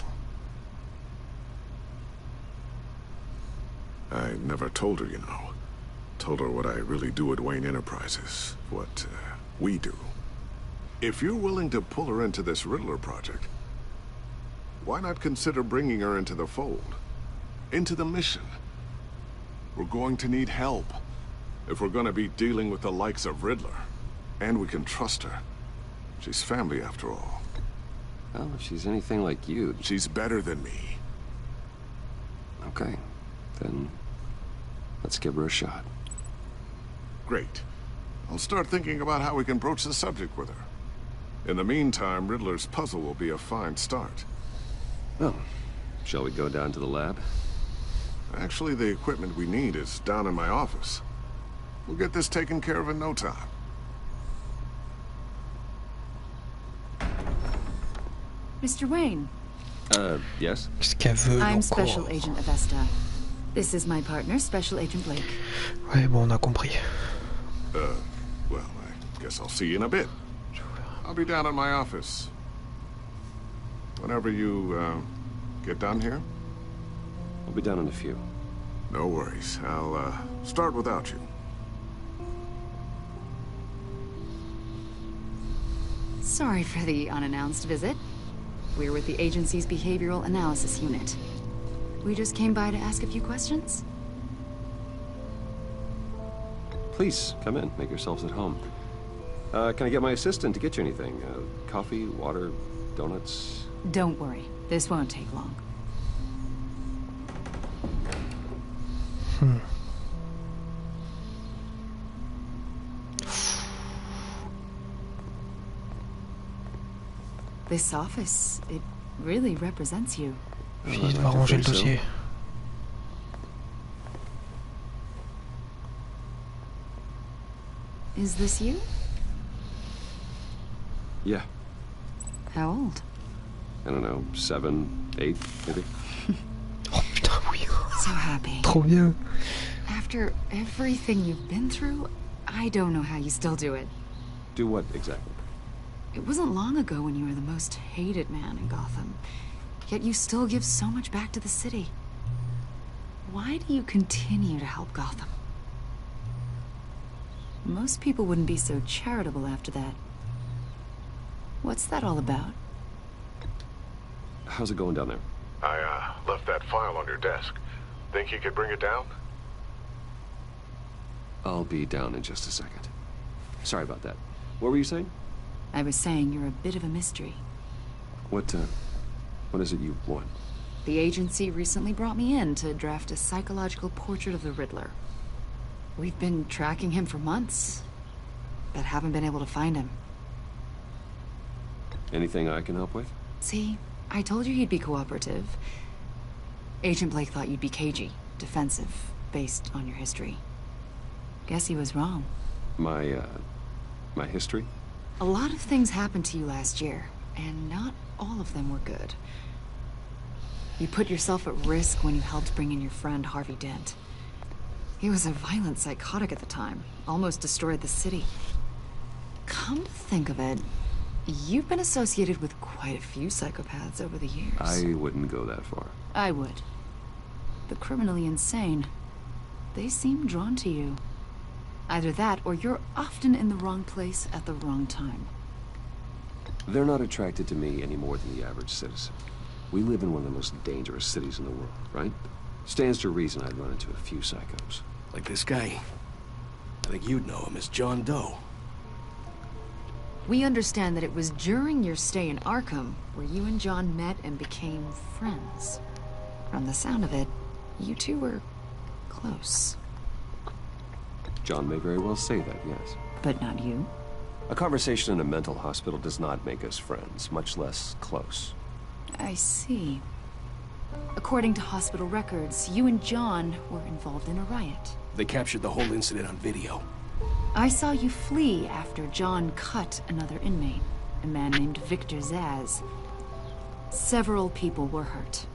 Speaker 16: I never told her, you know. Told her what I really do at Wayne Enterprises. What, we do. If you're willing to pull her into this Riddler project, why not consider bringing her into the fold? Into the mission? We're going to need help. If we're gonna be dealing with the likes of Riddler. And we can trust her. She's family after all.
Speaker 2: Well, if she's anything like you...
Speaker 16: She's better than me.
Speaker 2: Okay. Then... let's give her a shot.
Speaker 16: Great. I'll start thinking about how we can broach the subject with her. In the meantime, Riddler's puzzle will be a fine start.
Speaker 2: Well, shall we go down to the lab?
Speaker 16: Actually, the equipment we need is down in my office. We'll get this taken care of in no time.
Speaker 12: Mr. Wayne.
Speaker 2: Yes?
Speaker 12: I'm Special Agent Avesta. This is my partner, Special Agent Blake.
Speaker 1: Ouais, bon, on a compris.
Speaker 16: Well, I guess I'll see you in a bit. I'll be down at my office. Whenever you, get done here?
Speaker 2: We'll be down in a few.
Speaker 16: No worries. I'll, start without you.
Speaker 12: Sorry for the unannounced visit. We're with the agency's behavioral analysis unit. We just came by to ask a few questions.
Speaker 2: Please, come in. Make yourselves at home. Can I get my assistant to get you anything? Coffee, water, donuts?
Speaker 12: Don't worry. This won't take long. This office, it really represents you.
Speaker 1: Fini de ranger le dossier.
Speaker 12: Is this you?
Speaker 2: Yeah.
Speaker 12: How old?
Speaker 2: I don't know, 7, 8, maybe?
Speaker 1: Oh putain, oui.
Speaker 12: So happy.
Speaker 1: Trop bien.
Speaker 12: After everything you've been through, I don't know how you still do it.
Speaker 2: Do what exactly?
Speaker 12: It wasn't long ago when you were the most hated man in Gotham. Yet you still give so much back to the city. Why do you continue to help Gotham? Most people wouldn't be so charitable after that. What's that all about?
Speaker 2: How's it going down there?
Speaker 16: I, left that file on your desk. Think you could bring it down?
Speaker 2: I'll be down in just a second. Sorry about that. What were you saying?
Speaker 12: I was saying you're a bit of a mystery.
Speaker 2: What is it you want?
Speaker 12: The agency recently brought me in to draft a psychological portrait of the Riddler. We've been tracking him for months, but haven't been able to find him.
Speaker 2: Anything I can help with?
Speaker 12: See, I told you he'd be cooperative. Agent Blake thought you'd be cagey, defensive, based on your history. Guess he was wrong.
Speaker 2: My history?
Speaker 12: A lot of things happened to you last year, and not all of them were good. You put yourself at risk when you helped bring in your friend Harvey Dent. He was a violent psychotic at the time, almost destroyed the city. Come to think of it, you've been associated with quite a few psychopaths over the years.
Speaker 2: I wouldn't go that far.
Speaker 12: I would. The criminally insane. They seem drawn to you. Either that, or you're often in the wrong place at the wrong time.
Speaker 2: They're not attracted to me any more than the average citizen. We live in one of the most dangerous cities in the world, right? Stands to reason I'd run into a few psychos.
Speaker 9: Like this guy. I think you'd know him as John Doe.
Speaker 12: We understand that it was during your stay in Arkham where you and John met and became friends. From the sound of it, you two were close.
Speaker 2: John may very well say that, yes.
Speaker 12: But not you?
Speaker 2: A conversation in a mental hospital does not make us friends, much less close.
Speaker 12: I see. According to hospital records, you and John were involved in a riot.
Speaker 9: They captured the whole incident on video.
Speaker 12: I saw you flee after John cut another inmate, a man named Victor Zaz. Several people were hurt.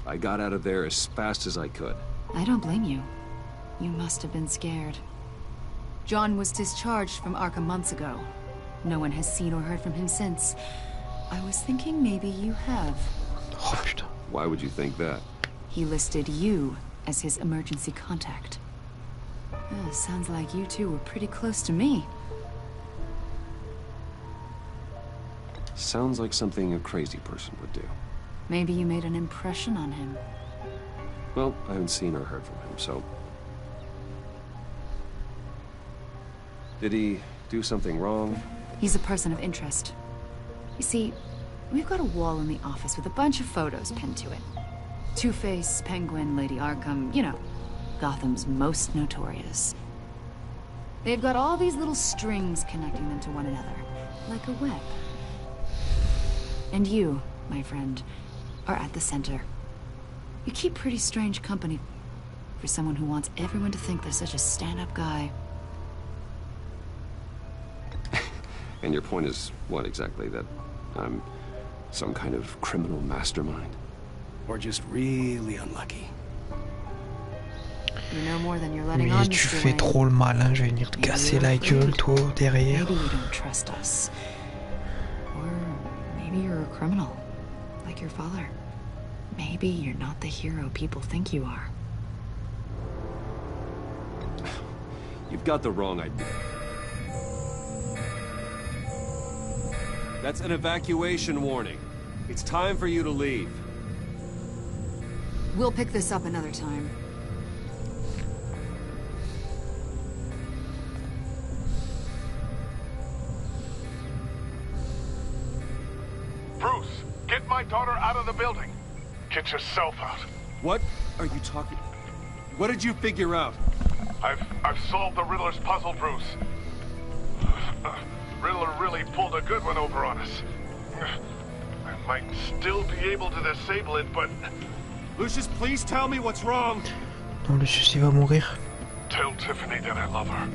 Speaker 2: I got out of there as fast as I could.
Speaker 12: I don't blame you. You must have been scared. John was discharged from Arkham months ago. No one has seen or heard from him since. I was thinking maybe you have.
Speaker 2: Why would you think that?
Speaker 12: He listed you as his emergency contact. Sounds like you two were pretty close to me.
Speaker 2: Sounds like something a crazy person would do.
Speaker 12: Maybe you made an impression on him.
Speaker 2: Well, I haven't seen or heard from him, so... Did he do something wrong?
Speaker 12: He's a person of interest. You see, we've got a wall in the office with a bunch of photos pinned to it. Two-Face, Penguin, Lady Arkham, you know. Gotham's most notorious. They've got all these little strings connecting them to one another, like a web. And you, my friend, are at the center. You keep pretty strange company for someone who wants everyone to think they're such a stand-up guy.
Speaker 2: And your point is what exactly? That I'm some kind of criminal mastermind?
Speaker 18: Or just really unlucky?
Speaker 12: You know more than you're letting
Speaker 1: Mais
Speaker 12: on,
Speaker 1: tu
Speaker 12: Mr.
Speaker 1: fais
Speaker 12: Wayne.
Speaker 1: trop le malin, je vais venir te casser la gueule, toi, derrière.
Speaker 12: Maybe you don't trust us. Or maybe you're a criminal, like your father. Maybe you're not the hero people think you are.
Speaker 2: You've got the wrong idea. That's an evacuation warning. It's time for you to leave.
Speaker 12: We'll pick this up another time.
Speaker 19: Bruce, get my daughter out of the building. Get yourself out.
Speaker 2: What are you talking? What did you figure out?
Speaker 19: I've solved the Riddler's puzzle, Bruce. Riddler really pulled a good one over on us. I might still be able to disable it, but...
Speaker 2: Lucius, please tell me what's wrong.
Speaker 1: Non, Lucius, il va mourir.
Speaker 19: Tell Tiffany that I love her.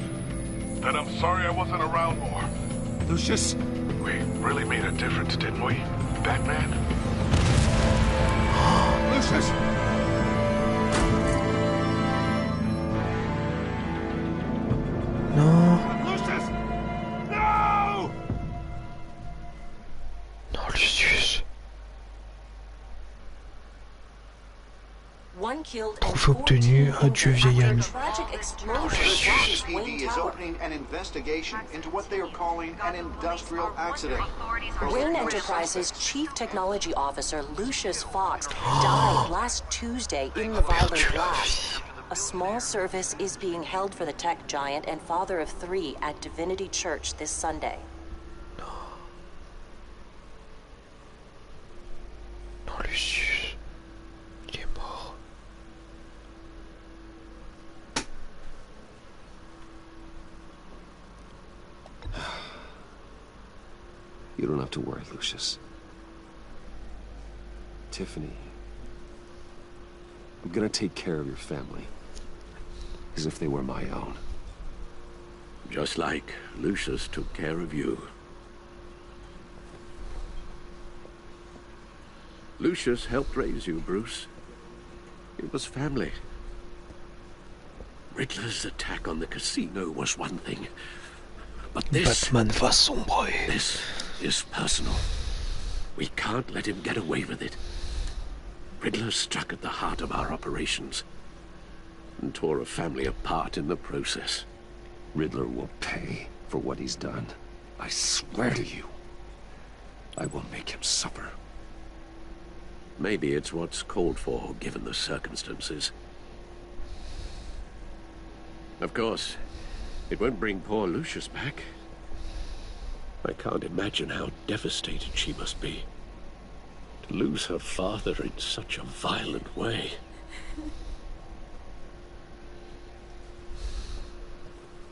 Speaker 19: That I'm sorry I wasn't around more.
Speaker 2: Lucius!
Speaker 19: We really made a difference, didn't we, Batman?
Speaker 2: Lucius!
Speaker 1: Non.
Speaker 19: Lucius! No!
Speaker 1: Non, Lucius.
Speaker 3: Trophée
Speaker 1: obtenu, adieu vieil ami.
Speaker 3: Oh, Lucius. GCPD is opening an investigation into what they are calling an industrial accident.
Speaker 20: Wayne Enterprises' Chief Technology Officer Lucius Fox died last Tuesday in the violent blast. A small service is being held for the tech giant and father of 3 at Divinity Church this Sunday.
Speaker 1: Non, Lucius. Il est mort.
Speaker 2: You don't have to worry, Lucius. Tiffany, I'm gonna take care of your family. As if they were my own.
Speaker 14: Just like Lucius took care of you. Lucius helped raise you, Bruce. It was family. Riddler's attack on the casino was one thing. But this...
Speaker 1: Batman va sombrer.
Speaker 14: This is personal. We can't let him get away with it. Riddler struck at the heart of our operations and tore a family apart in the process.
Speaker 2: Riddler will pay for what he's done. I swear to you. I will make him suffer.
Speaker 14: Maybe it's what's called for, given the circumstances. Of course, it won't bring poor Lucius back. I can't imagine how devastated she must be. To lose her father in such a violent way.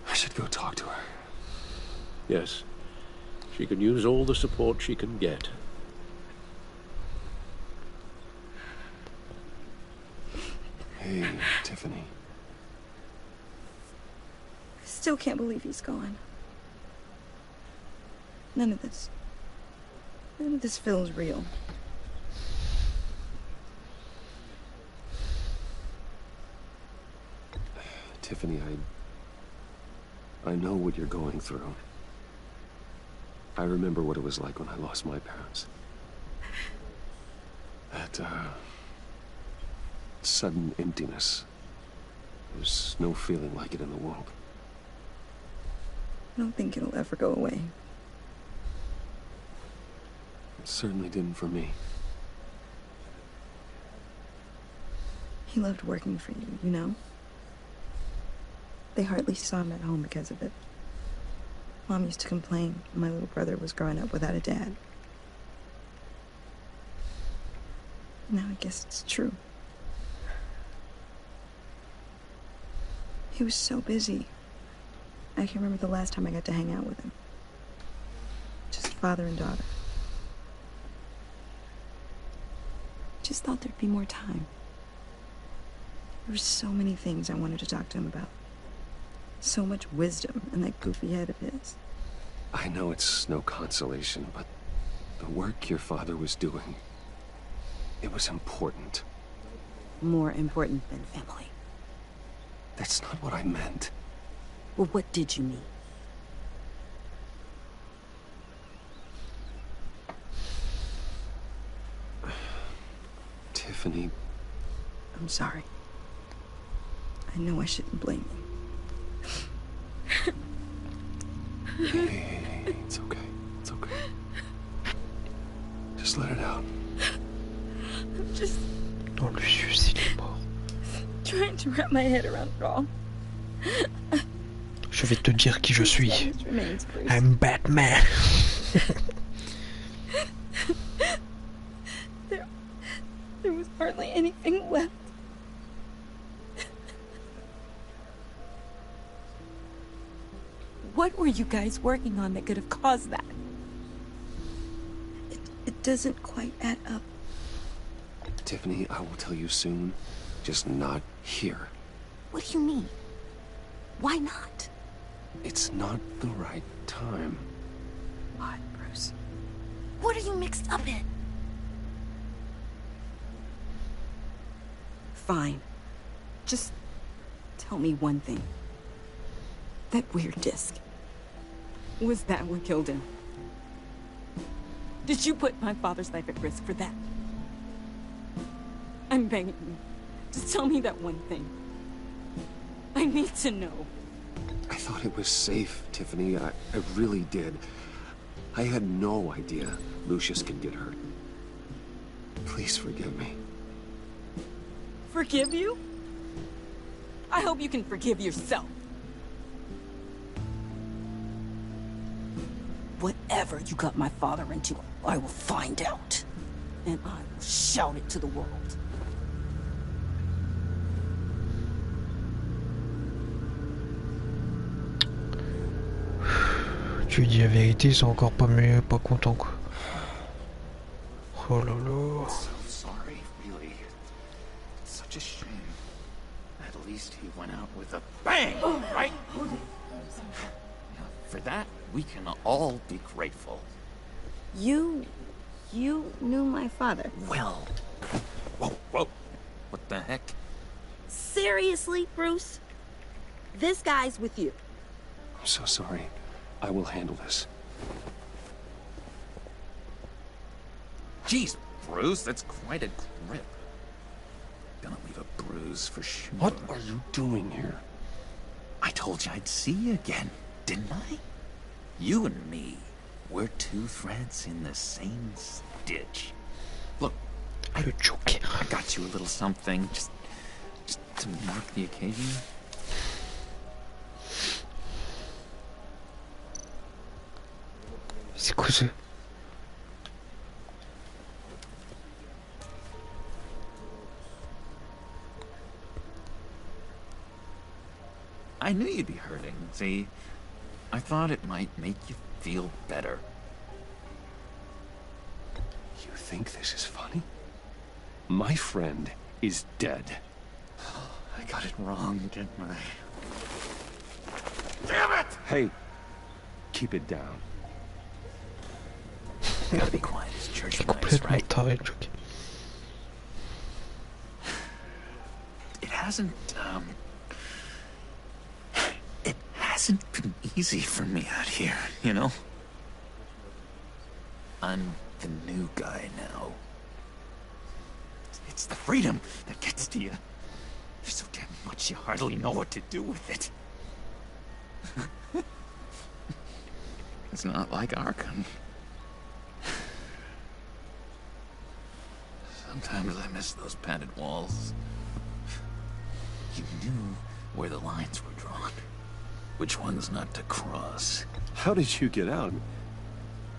Speaker 2: I should go talk to her.
Speaker 14: Yes, she can use all the support she can get.
Speaker 2: Hey, Tiffany.
Speaker 6: I still can't believe he's gone. None of this feels real.
Speaker 2: Tiffany, I know what you're going through. I remember what it was like when I lost my parents. That, sudden emptiness. There's no feeling like it in the world.
Speaker 6: I don't think it'll ever go away.
Speaker 2: It certainly didn't for me.
Speaker 6: He loved working for you, you know? They hardly saw him at home because of it. Mom used to complain my little brother was growing up without a dad. Now I guess it's true. He was so busy. I can't remember the last time I got to hang out with him. Just father and daughter. Just thought there'd be more time. There were so many things I wanted to talk to him about. So much wisdom in that goofy head of his.
Speaker 2: I know it's no consolation, but the work your father was doing, it was important.
Speaker 6: More important than family.
Speaker 2: That's not what I meant.
Speaker 6: Well, what did you mean?
Speaker 2: Tiffany.
Speaker 6: I'm sorry. I know I shouldn't blame you.
Speaker 2: Hey, it's okay. It's okay. Just let it out.
Speaker 6: I'm just...
Speaker 1: Oh, Lucius, il est mort.
Speaker 6: Trying to wrap my head around it all.
Speaker 1: Je vais te dire qui je suis. I'm Batman.
Speaker 6: There was hardly anything left. What were you guys working on that could have caused that? It doesn't quite add up.
Speaker 2: Tiffany, I will tell you soon. Just not here.
Speaker 6: What do you mean? Why not?
Speaker 2: It's not the right time.
Speaker 6: What, Bruce? What are you mixed up in? Fine. Just tell me one thing. That weird disc. Was that what killed him? Did you put my father's life at risk for that? I'm begging you. Just tell me that one thing. I need to know.
Speaker 2: I thought it was safe, Tiffany. I really did. I had no idea Lucius could get hurt. Please forgive me.
Speaker 6: Forgive you? I hope you can forgive yourself. Whatever you got my father into, I will find out. And I will shout it to the world.
Speaker 1: Tu dis la vérité, c'est encore pas mieux, pas content quoi. Oh là là.
Speaker 21: So sorry, really. Such a shame. At least he went out with a bang, right? For that, we can all be grateful.
Speaker 6: You knew my father.
Speaker 21: Well, whoa. What the heck?
Speaker 6: Seriously, Bruce? This guy's with you.
Speaker 2: I'm so sorry. I will handle this.
Speaker 21: Jeez, Bruce, that's quite a grip. Gonna leave a bruise for sure.
Speaker 2: What are you doing here?
Speaker 21: I told you I'd see you again, didn't I? You and me, we're two threads in the same stitch. Look, I got you a little something, just to mark the occasion.
Speaker 1: C'est quoi ça?
Speaker 21: I knew you'd be hurting, see? I thought it might make you feel better.
Speaker 2: You think this is funny? My friend is dead.
Speaker 21: I got it wrong, didn't I? Damn it!
Speaker 2: Hey, keep it down.
Speaker 21: Gotta be quiet, it's church nice, right? It hasn't been easy for me out here, you know? I'm the new guy now. It's the freedom that gets to you. There's so damn much you hardly know what to do with it. It's not like Arkham. Sometimes I miss those padded walls. You knew where the lines were drawn. Which ones not to cross.
Speaker 2: How did you get out?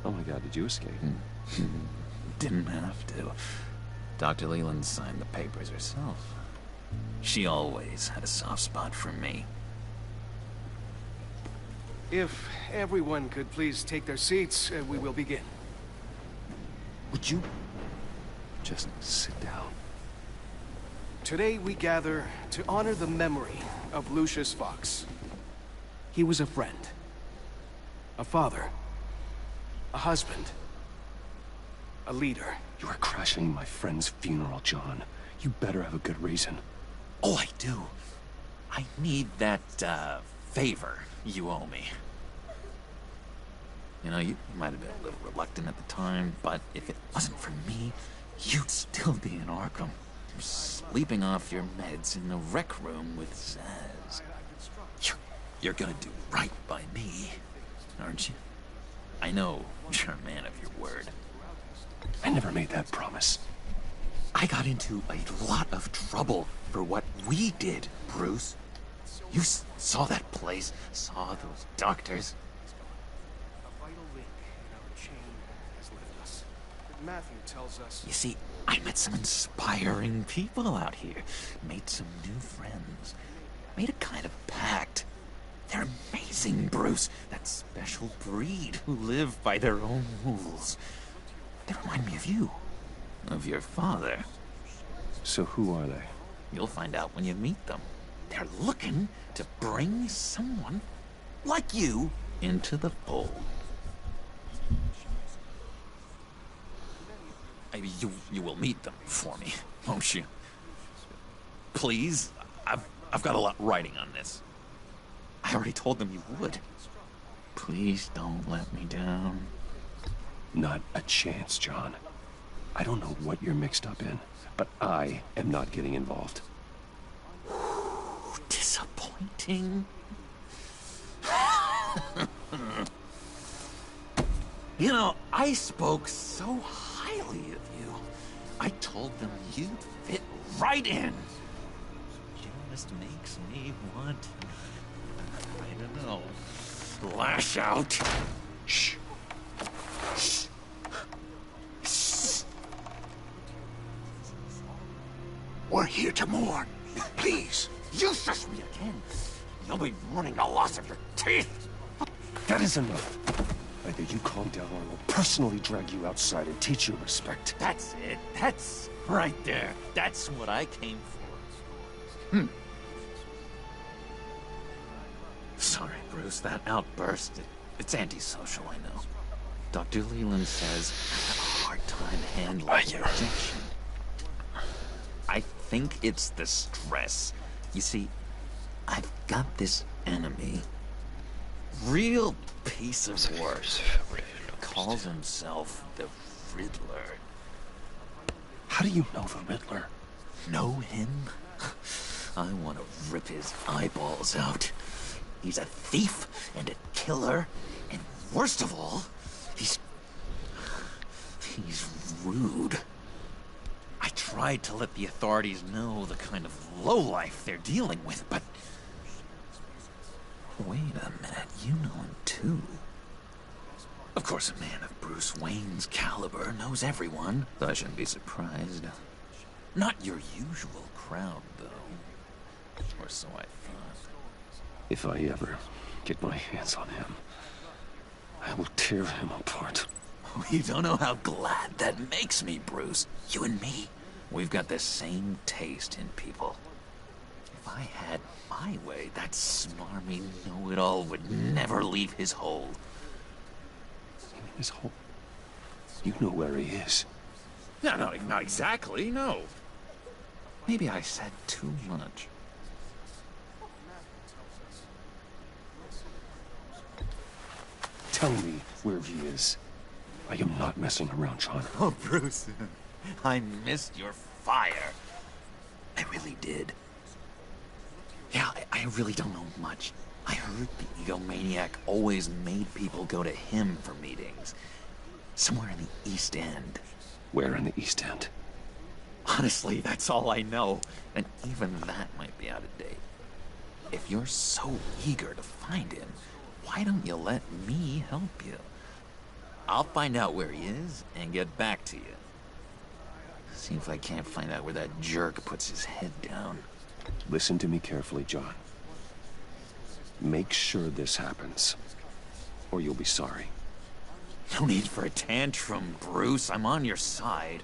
Speaker 2: Oh my god, did you escape?
Speaker 21: Didn't have to. Dr. Leland signed the papers herself. She always had a soft spot for me.
Speaker 18: If everyone could please take their seats, we will begin.
Speaker 21: Would you just sit down?
Speaker 18: Today we gather to honor the memory of Lucius Fox. He was a friend, a father, a husband, a leader.
Speaker 2: You are crashing my friend's funeral, John. You better have a good reason.
Speaker 21: Oh, I do. I need that, favor you owe me. You know, you might have been a little reluctant at the time, but if it wasn't for me, you'd still be in Arkham. You're sleeping off your meds in the rec room with Zaz. You're gonna do right by me, aren't you? I know you're a man of your word.
Speaker 2: I never made that promise.
Speaker 21: I got into a lot of trouble for what we did, Bruce. You saw that place, saw those doctors.
Speaker 18: A vital link in our chain has left us. But Matthew tells us...
Speaker 21: You see, I met some inspiring people out here. Made some new friends. Made a kind of pact. They're amazing, Bruce. That special breed who live by their own rules. They remind me of you. Of your father.
Speaker 2: So who are they?
Speaker 21: You'll find out when you meet them. They're looking to bring someone like you into the fold. Maybe you will meet them for me, won't you? Please? I've got a lot writing on this. I already told them you would. Please don't let me down.
Speaker 2: Not a chance, John. I don't know what you're mixed up in, but I am not getting involved.
Speaker 21: Disappointing. You know, I spoke so highly of you. I told them you'd fit right in. Just makes me want, I don't know, lash out. Shh. Shh. Shh.
Speaker 7: We're here to mourn. Please.
Speaker 21: You shush me again. You'll be mourning the loss of your teeth.
Speaker 2: That is enough. Either you calm down or I will personally drag you outside and teach you respect.
Speaker 21: That's it. That's right there. That's what I came for. Sorry, Bruce. That outburst, it's antisocial, I know. Dr. Leland says I have a hard time handling rejection. I think it's the stress. You see, I've got this enemy. Real piece of work. Calls himself the Riddler.
Speaker 2: How do you know the Riddler?
Speaker 21: Know him? I want to rip his eyeballs out. He's a thief and a killer, and worst of all, he's rude. I tried to let the authorities know the kind of lowlife they're dealing with, but... Wait a minute, you know him too. Of course, a man of Bruce Wayne's caliber knows everyone, so I shouldn't be surprised. Not your usual crowd, though. Or so I thought.
Speaker 2: If I ever get my hands on him, I will tear him apart.
Speaker 21: You don't know how glad that makes me, Bruce. You and me, we've got the same taste in people. If I had my way, that smarmy know-it-all would never leave his hole.
Speaker 2: His hole? You know where he is.
Speaker 21: No, not exactly, no. Maybe I said too much.
Speaker 2: Tell me where he is. I am not messing around, John.
Speaker 21: Oh, Bruce, I missed your fire. I really did. Yeah, I really don't know much. I heard the egomaniac always made people go to him for meetings. Somewhere in the East End.
Speaker 2: Where in the East End?
Speaker 21: Honestly, that's all I know. And even that might be out of date. If you're so eager to find him, why don't you let me help you? I'll find out where he is and get back to you. See if I can't find out where that jerk puts his head down.
Speaker 2: Listen to me carefully, John. Make sure this happens. or you'll be sorry.
Speaker 21: No need for a tantrum, Bruce. I'm on your side.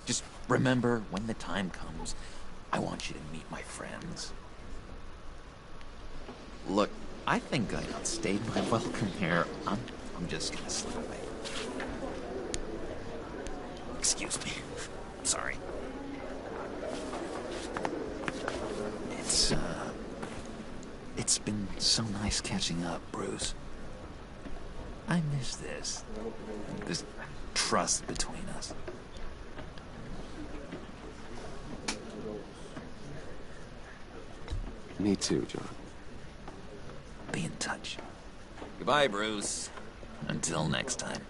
Speaker 21: Just remember, when the time comes, I want you to meet my friends. Look, I think I outstayed my welcome here. I'm just gonna slip away. Excuse me. Sorry. It's been so nice catching up, Bruce. I miss this trust between us.
Speaker 2: Me too, John.
Speaker 21: Be in touch. Goodbye, Bruce. Until next time.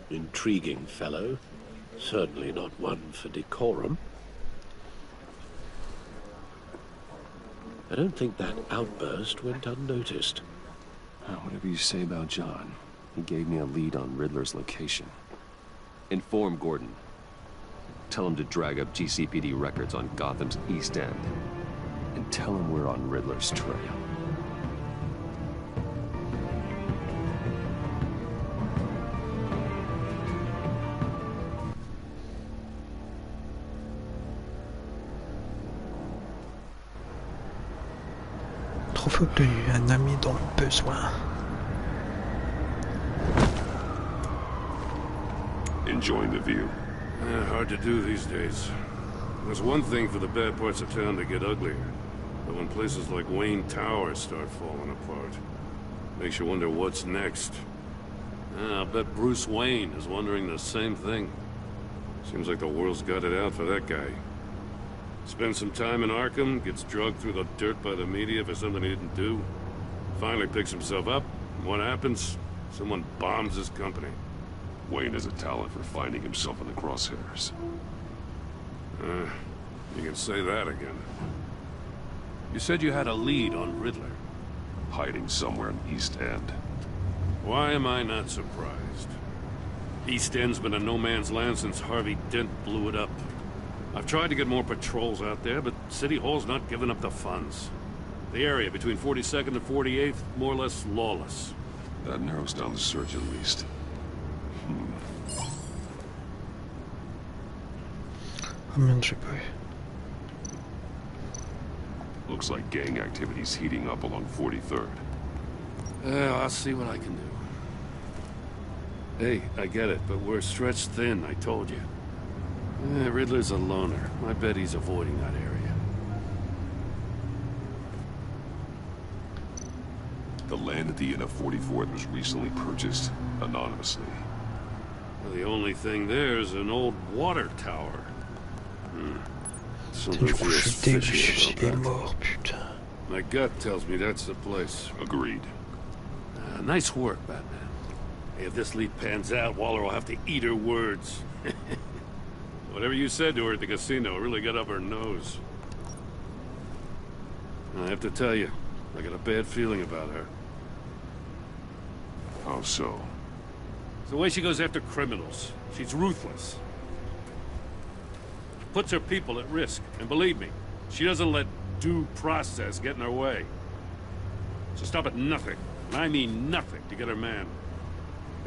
Speaker 14: Intriguing fellow. Certainly not one for decorum. I don't think that outburst went unnoticed.
Speaker 2: Whatever you say about John, he gave me a lead on Riddler's location. Inform Gordon. Tell him to drag up GCPD records on Gotham's East End. And tell him we're on Riddler's trail.
Speaker 1: Trophée obtenu, un ami dans le besoin.
Speaker 4: Enjoying the view.
Speaker 5: Hard to do these days. There's one thing for the bad parts of town to get uglier. But when places like Wayne Tower start falling apart, makes you wonder what's next. I'll bet Bruce Wayne is wondering the same thing. Seems like the world's got it out for that guy. Spends some time in Arkham, gets drugged through the dirt by the media for something he didn't do. Finally picks himself up, and what happens? Someone bombs his company.
Speaker 4: Wayne has a talent for finding himself in the crosshairs.
Speaker 5: You can say that again. You said you had a lead on Riddler.
Speaker 4: Hiding somewhere in East End.
Speaker 5: Why am I not surprised? East End's been a no-man's land since Harvey Dent blew it up. I've tried to get more patrols out there, but City Hall's not giving up the funds. The area between 42nd and 48th, more or less lawless.
Speaker 4: That narrows down the search at least. Looks like gang activity's heating up along 43rd.
Speaker 5: I'll see what I can do. Hey, I get it, but we're stretched thin, I told you. Riddler's a loner. I bet he's avoiding that area.
Speaker 4: The land at the end of 44th was recently purchased anonymously.
Speaker 5: Well, the only thing there is an old water tower. Something feels fishy about that. My gut tells me that's the place.
Speaker 4: Agreed.
Speaker 5: Nice work, Batman. Hey, if this lead pans out, Waller will have to eat her words. Whatever you said to her at the casino really got up her nose. I have to tell you, I got a bad feeling about her.
Speaker 4: How so?
Speaker 5: It's the way she goes after criminals. She's ruthless. Puts her people at risk. And believe me, she doesn't let due process get in her way. She'll stop at nothing, and I mean nothing, to get her man.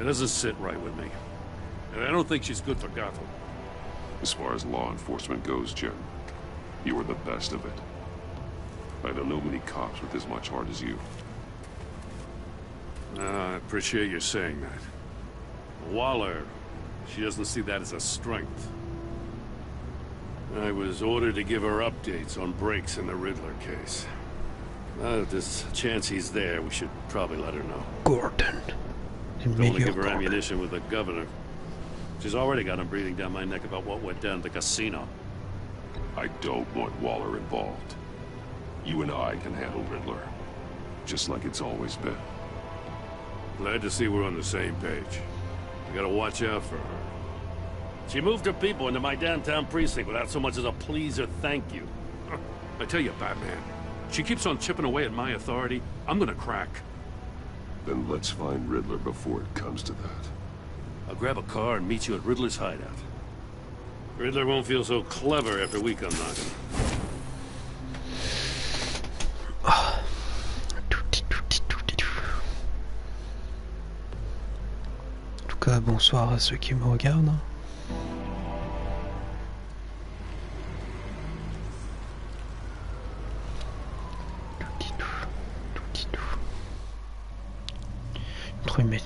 Speaker 5: It doesn't sit right with me. And I don't think she's good for Gotham.
Speaker 4: As far as law enforcement goes, Jim, you are the best of it. I don't know many cops with as much heart as you.
Speaker 5: I appreciate you saying that. Waller, she doesn't see that as a strength. I was ordered to give her updates on breaks in the Riddler case. If there's a chance he's there, we should probably let her know.
Speaker 1: Gordon.
Speaker 5: Don't want to give her ammunition with the governor. She's already got him breathing down my neck about what went down at the casino.
Speaker 4: I don't want Waller involved. You and I can handle Riddler. Just like it's always been.
Speaker 5: Glad to see we're on the same page. We gotta watch out for her. She moved her people into my downtown precinct without so much as a please or thank you. I tell you, Batman, she keeps on chipping away at my authority. I'm gonna crack.
Speaker 4: Then let's find Riddler before it comes to that.
Speaker 5: I'll grab a car and meet you at Riddler's hideout. Riddler won't feel so clever after we come knocking.
Speaker 1: bonsoir à ceux qui me regardent. Mais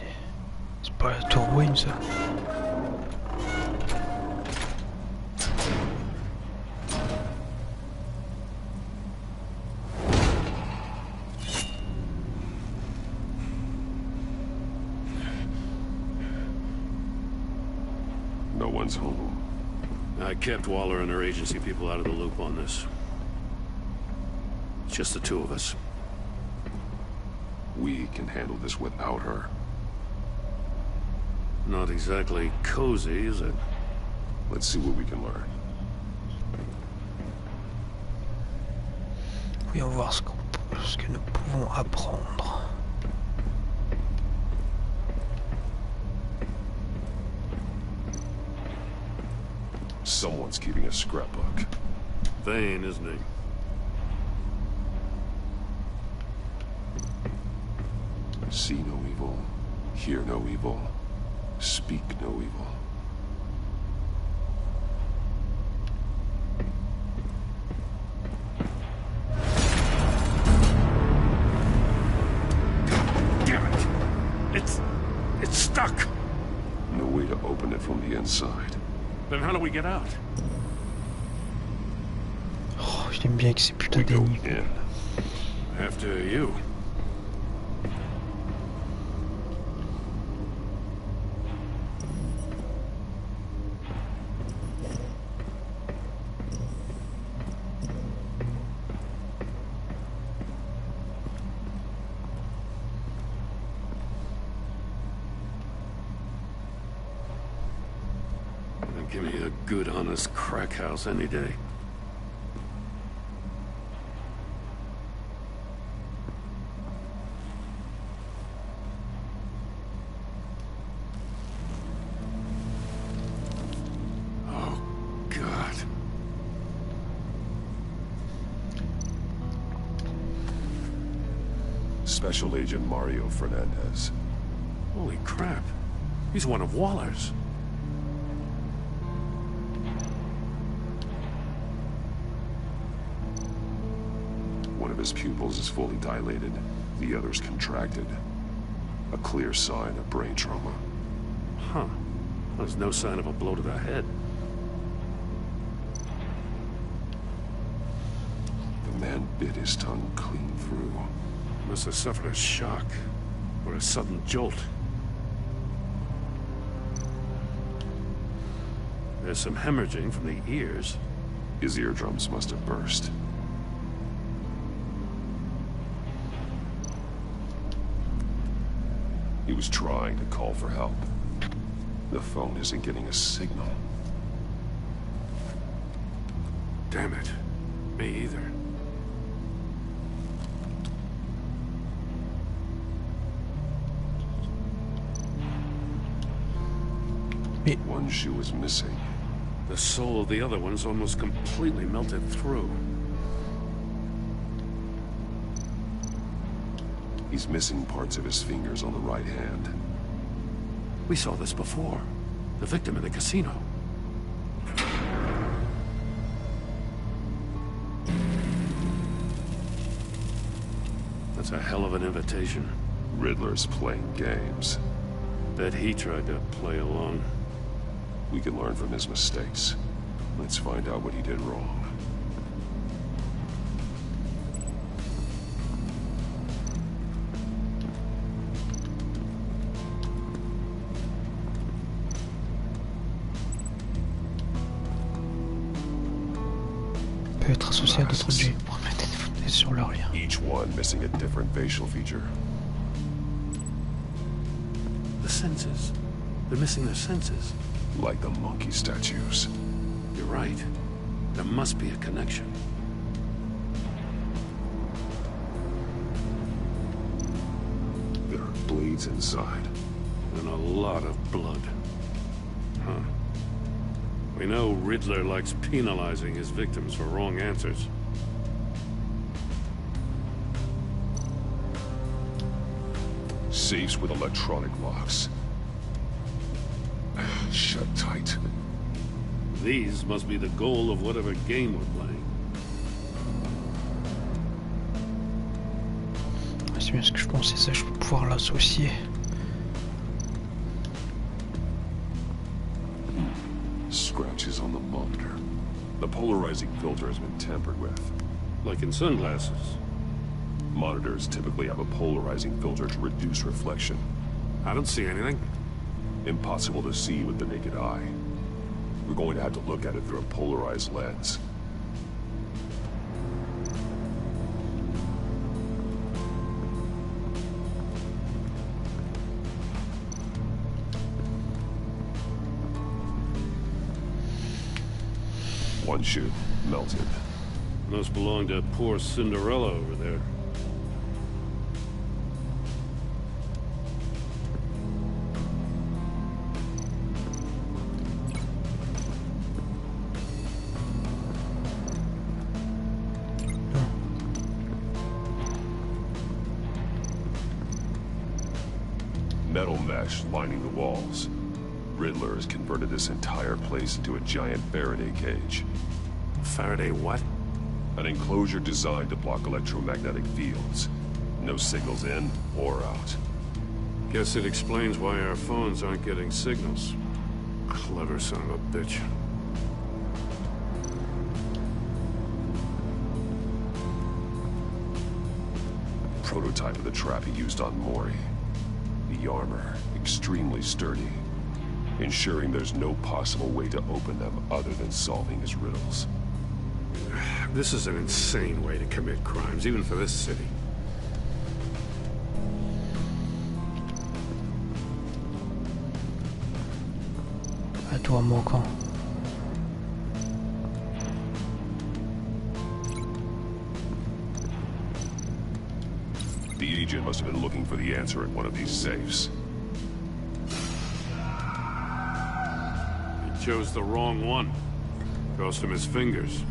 Speaker 1: c'est pas la tour Wayne ça.
Speaker 4: No one's home.
Speaker 5: I kept Waller and her agency people out of the loop on this. It's just the two of us.
Speaker 4: We can handle this without her.
Speaker 5: Not exactly cozy, is it?
Speaker 4: Let's see what we can learn.
Speaker 1: Voyons voir ce que nous pouvons apprendre.
Speaker 4: Someone's keeping a scrapbook.
Speaker 5: Vain, isn't he?
Speaker 4: See no evil, hear no evil, speak no evil.
Speaker 5: Damn it! It's stuck!
Speaker 4: No way to open it from the inside.
Speaker 5: Then how do we get out?
Speaker 1: Oh, j'aime bien que ces putains d'énigmes.
Speaker 5: After you. Give me a good, honest crack house any day. Oh, God.
Speaker 4: Special Agent Mario Fernandez.
Speaker 5: Holy crap. He's one of Waller's.
Speaker 4: One of his pupils is fully dilated, the other's contracted. A clear sign of brain trauma.
Speaker 5: Huh. There's no sign of a blow to the head.
Speaker 4: The man bit his tongue clean through.
Speaker 5: Must have suffered a shock, or a sudden jolt. There's some hemorrhaging from the ears.
Speaker 4: His eardrums must have burst. He was trying to call for help. The phone isn't getting a signal.
Speaker 5: Damn it. Me either.
Speaker 4: One shoe is missing.
Speaker 5: The sole of the other one's almost completely melted through.
Speaker 4: He's missing parts of his fingers on the right hand.
Speaker 5: We saw this before. The victim in the casino. That's a hell of an invitation.
Speaker 4: Riddler's playing games.
Speaker 5: Bet he tried to play along.
Speaker 4: We can learn from his mistakes. Let's find out what he did wrong.
Speaker 1: Peut être associé à d'autres objets pour mettre sur leur lien.
Speaker 4: Each one missing a different facial feature.
Speaker 5: The senses. They're missing their senses.
Speaker 4: Like the monkey statues.
Speaker 5: You're right. There must be a connection.
Speaker 4: There are bleeds inside.
Speaker 5: And a lot of blood. Huh. We know Riddler likes penalizing his victims for wrong answers.
Speaker 4: Safes with electronic locks. Shut tight.
Speaker 5: These must be the goal of whatever game we're playing.
Speaker 1: C'est bien ce que je pensais, ça je vais pouvoir l'associer.
Speaker 4: Scratches on the monitor. The polarizing filter has been tampered with.
Speaker 5: Like in sunglasses.
Speaker 4: Monitors typically have a polarizing filter to reduce reflection.
Speaker 14: I don't see anything.
Speaker 4: Impossible to see with the naked eye. We're going to have to look at it through a polarized lens. One shoe, melted.
Speaker 5: Must belong to poor Cinderella over there.
Speaker 4: Metal mesh lining the walls. Riddler has converted this entire place into a giant Faraday cage.
Speaker 14: Faraday what?
Speaker 4: An enclosure designed to block electromagnetic fields. No signals in or out.
Speaker 5: Guess it explains why our phones aren't getting signals. Clever son of a bitch.
Speaker 4: Prototype of the trap he used on Mori. The armor, extremely sturdy, ensuring there's no possible way to open them other than solving his riddles.
Speaker 5: This is an insane way to commit crimes, even for this city.
Speaker 1: À toi, mon camp.
Speaker 4: The agent must have been looking for the answer in one of these safes.
Speaker 5: He chose the wrong one. Cost him his fingers.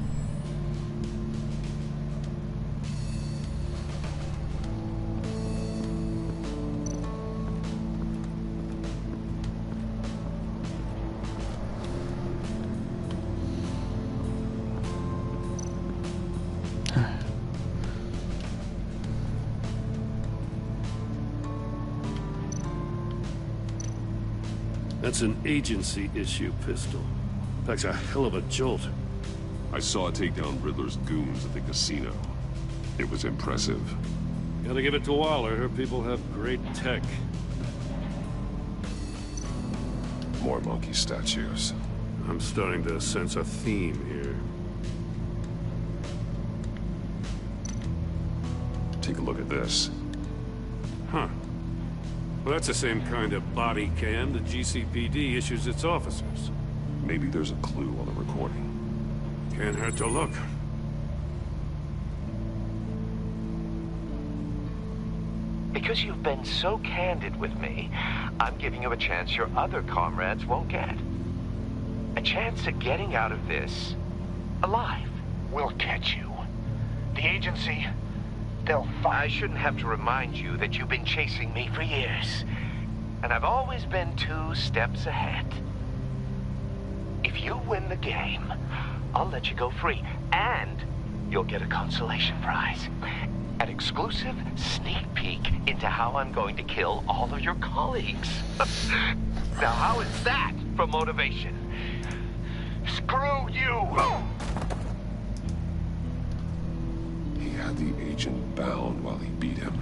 Speaker 5: That's an agency-issue pistol. Packs a hell of a jolt.
Speaker 4: I saw it take down Riddler's goons at the casino. It was impressive.
Speaker 5: Gotta give it to Waller. Her people have great tech.
Speaker 4: More monkey statues.
Speaker 5: I'm starting to sense a theme here.
Speaker 4: Take a look at this.
Speaker 5: Huh. Well, that's the same kind of body cam the GCPD issues its officers.
Speaker 4: Maybe there's a clue on the recording.
Speaker 5: Can't hurt to look.
Speaker 8: Because you've been so candid with me, I'm giving you a chance your other comrades won't get. A chance at getting out of this alive.
Speaker 3: We'll catch you. The agency, they'll find...
Speaker 8: I shouldn't have to remind you that you've been chasing me for years. And I've always been 2 steps ahead. If you win the game, I'll let you go free. And you'll get a consolation prize. An exclusive sneak peek into how I'm going to kill all of your colleagues. Now, how is that for motivation? Screw you!
Speaker 4: He had the agent bound while he beat him.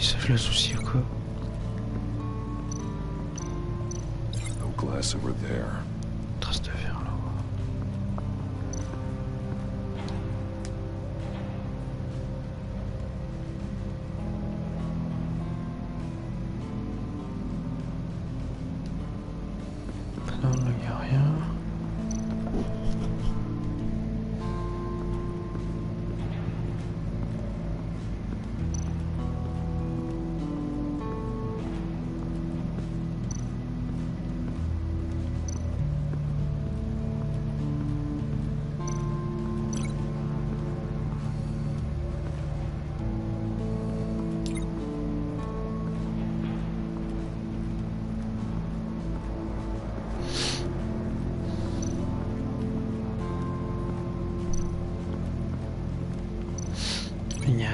Speaker 1: Ça, je l'associe ou quoi?
Speaker 4: No glass over there.
Speaker 1: Trace de verre là. Non, là, y a rien.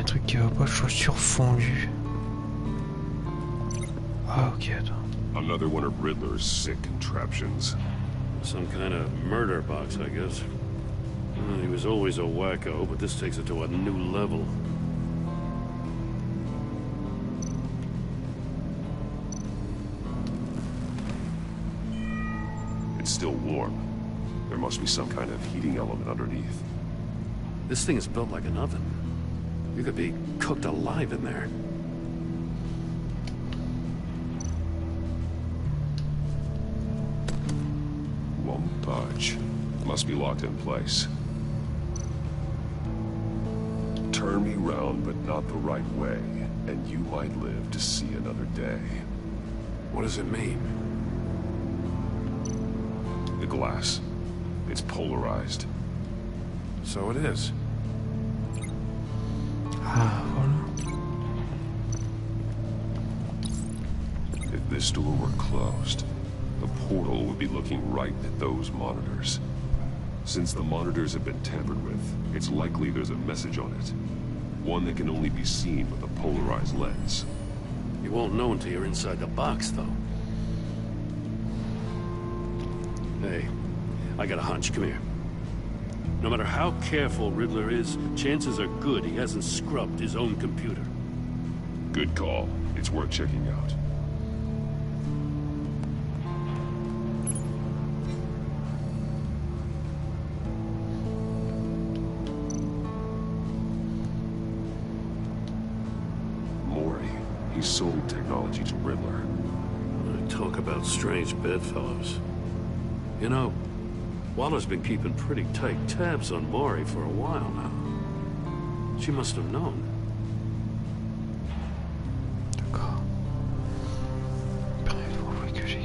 Speaker 1: un truc qui va pas, chaussures fondues. Ah ok, attends.
Speaker 4: Another one of Riddler's sick contraptions.
Speaker 5: Some kind of murder box, I guess. Well, he was always a wacko, but this takes it to a new level.
Speaker 4: It's still warm. There must be some kind of heating element underneath.
Speaker 5: This thing is built like an oven. You could be cooked alive in there.
Speaker 4: Won't budge. Must be locked in place. Turn me round, but not the right way, and you might live to see another day.
Speaker 5: What does it mean?
Speaker 4: The glass. It's polarized.
Speaker 5: So it is.
Speaker 1: Ah, voilà.
Speaker 4: If this door were closed, the portal would be looking right at those monitors. Since the monitors have been tampered with, it's likely there's a message on it. One that can only be seen with a polarized lens.
Speaker 5: You won't know until you're inside the box, though. Hey, I got a hunch. Come here. No matter how careful Riddler is, chances are good he hasn't scrubbed his own computer.
Speaker 4: Good call. It's worth checking out. He sold technology to Riddler.
Speaker 5: Talk about strange bedfellows. You know, Waller's been keeping pretty tight tabs on Maury for a while now. She must have known.
Speaker 1: D'accord. Bref, on voit que j'ai...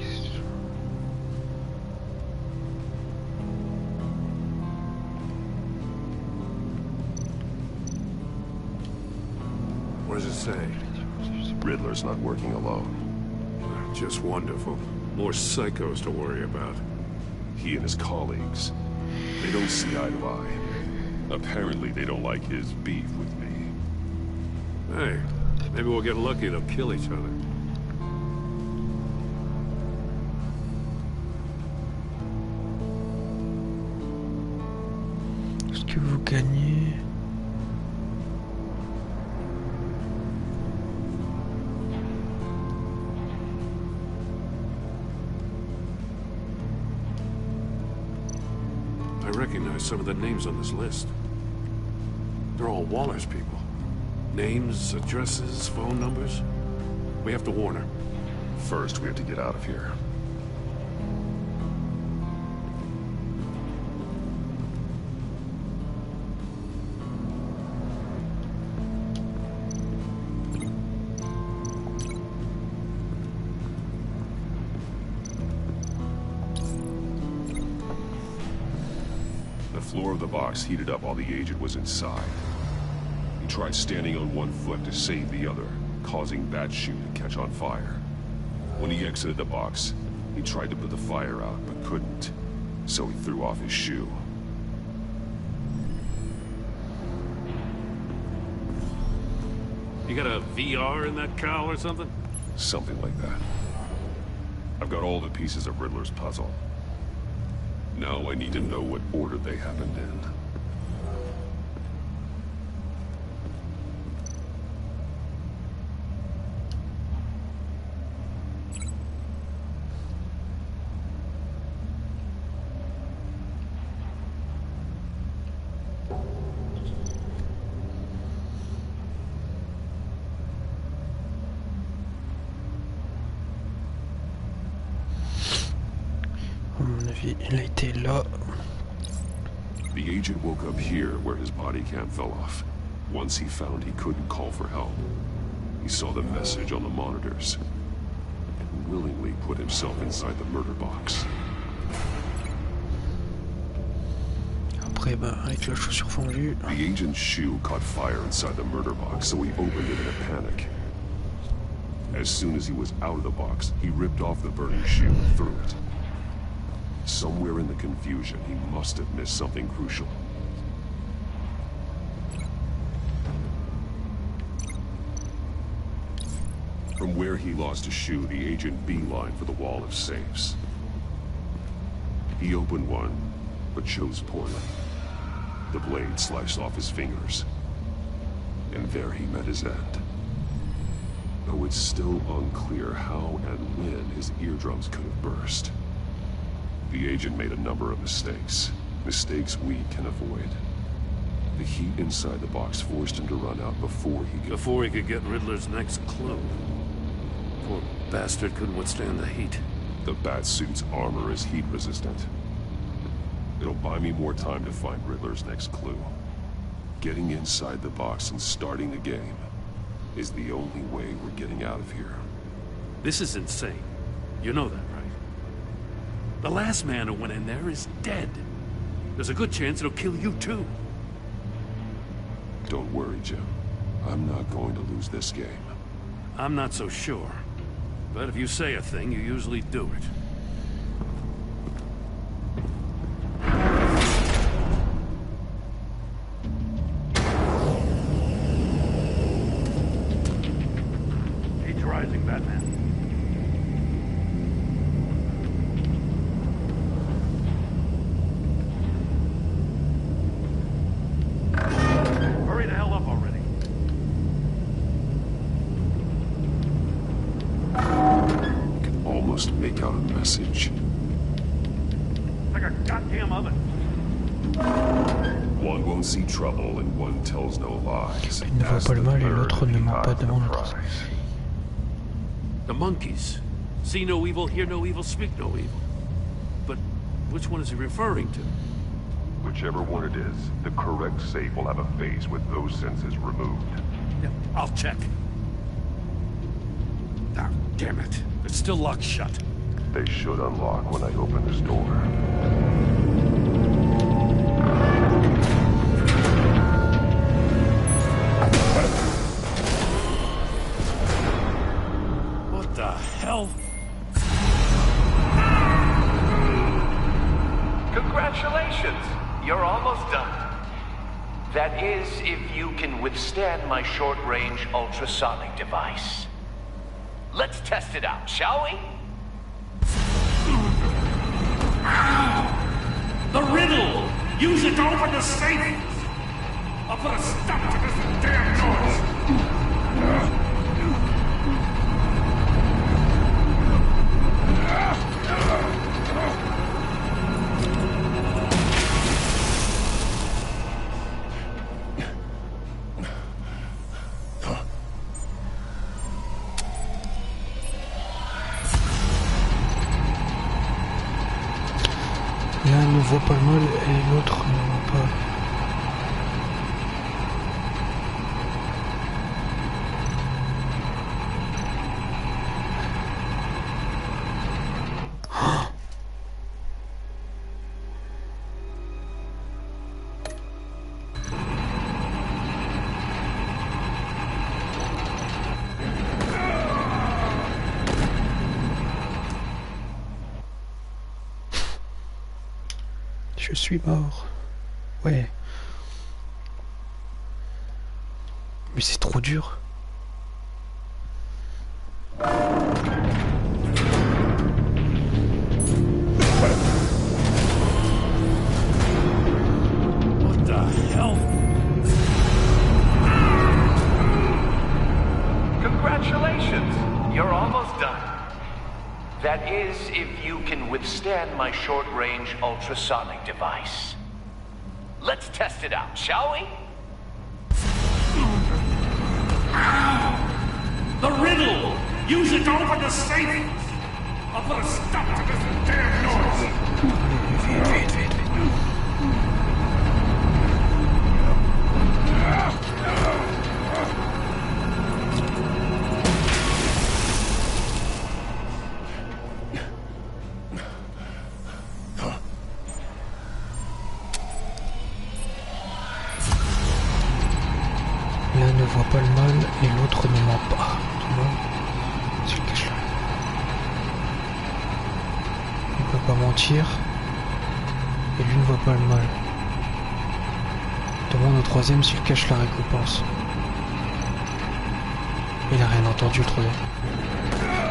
Speaker 5: What does it say?
Speaker 4: Riddler's not working alone.
Speaker 5: Just wonderful. More psychos to worry about.
Speaker 4: He and his colleagues, they don't see eye to eye. Apparently they don't like his beef with me.
Speaker 5: Hey, maybe we'll get lucky they'll kill each other.
Speaker 1: Est-ce que vous gagnez?
Speaker 5: I recognize some of the names on this list. They're all Waller's people. Names, addresses, phone numbers. We have to warn her.
Speaker 4: First, we have to get out of here. The floor of the box heated up while the agent was inside. He tried standing on one foot to save the other, causing that shoe to catch on fire. When he exited the box, he tried to put the fire out, but couldn't, so he threw off his shoe.
Speaker 5: You got a VR in that cowl or something?
Speaker 4: Something like that. I've got all the pieces of Riddler's puzzle. Now I need to know what order they happened in.
Speaker 1: Il a été là.
Speaker 4: The agent woke up here where his body cam fell off. Once he found he couldn't call for help, he saw the message on the monitors and willingly put himself inside the murder box.
Speaker 1: Après, bah, avec la chaussure fondue.
Speaker 4: The agent's shoe caught fire inside the murder box, so he opened it in a panic. As soon as he was out of the box, he ripped off the burning shoe and threw it. Somewhere in the confusion, he must have missed something crucial. From where he lost a shoe, the agent beelined for the wall of safes. He opened one, but chose poorly. The blade sliced off his fingers. And there he met his end. Though it's still unclear how and when his eardrums could have burst. The agent made a number of mistakes. Mistakes we can avoid. The heat inside the box forced him to run out before he could get Riddler's next clue. Poor bastard couldn't withstand the heat. The Batsuit's armor is heat resistant. It'll buy me more time to find Riddler's next clue. Getting inside the box and starting the game is the only way we're getting out of here.
Speaker 5: This is insane. You know that, right? The last man who went in there is dead. There's a good chance it'll kill you too.
Speaker 4: Don't worry, Jim. I'm not going to lose this game.
Speaker 5: I'm not so sure. But if you say a thing, you usually do it. Heat's rising, Batman. Hurry the hell up already.
Speaker 4: I can almost make out a message.
Speaker 5: Like a goddamn oven.
Speaker 4: One won't see trouble and one tells no lies.
Speaker 1: Il ne voit pas le mal et l'autre ne ment pas devant notre.
Speaker 5: The monkeys. See no evil, hear no evil, speak no evil. But which one is he referring to?
Speaker 4: Whichever one it is, the correct safe will have a phase with those senses removed.
Speaker 5: Yeah, I'll check. Ah, damn it. It's still locked shut.
Speaker 4: They should unlock when I open this door.
Speaker 5: What the hell?
Speaker 8: Congratulations! You're almost done. That is, if you can withstand my short-range ultrasonic device. Let's test it out, shall we?
Speaker 5: The riddle! Use it to open the safe! I'll put a stop to this damn noise!
Speaker 1: L'un ne voit pas le mal et l'autre ne ment pas. Je suis mort. Ouais. Mais c'est trop dur.
Speaker 5: What the hell?
Speaker 8: Congratulations! You're almost done. That is, if you can withstand my short-range ultrasonic device. Let's test it out, shall we?
Speaker 5: The riddle! Use it to open the safe! I'll put a stop to this damn noise!
Speaker 1: L'un ne voit pas le mal et l'autre ne ment pas. Tu vois? C'est le cache là. Il ne peut pas mentir et lui ne voit pas le mal. Demande au troisième s'il cache la récompense. Il a rien entendu, trop bien.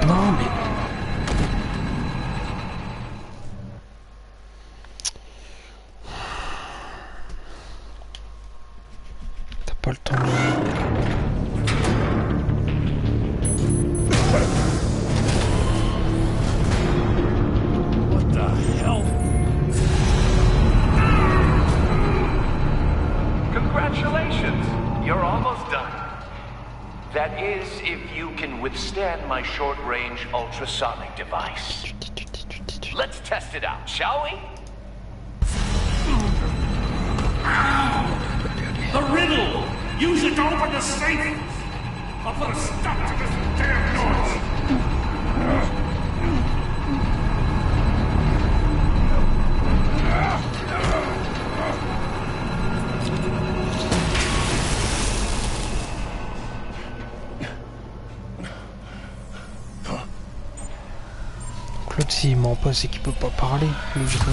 Speaker 1: Non, mais... T'as pas le temps de...
Speaker 9: What the hell?
Speaker 8: Congratulations! You're almost done. That is, if you can withstand my short-range ultrasonic device. Let's test it out, shall we?
Speaker 9: The riddle! Use it to open the safe! I'll put a stop to this damn noise!
Speaker 1: L'autre, s'il ment pas, c'est qu'il peut pas parler, logiquement.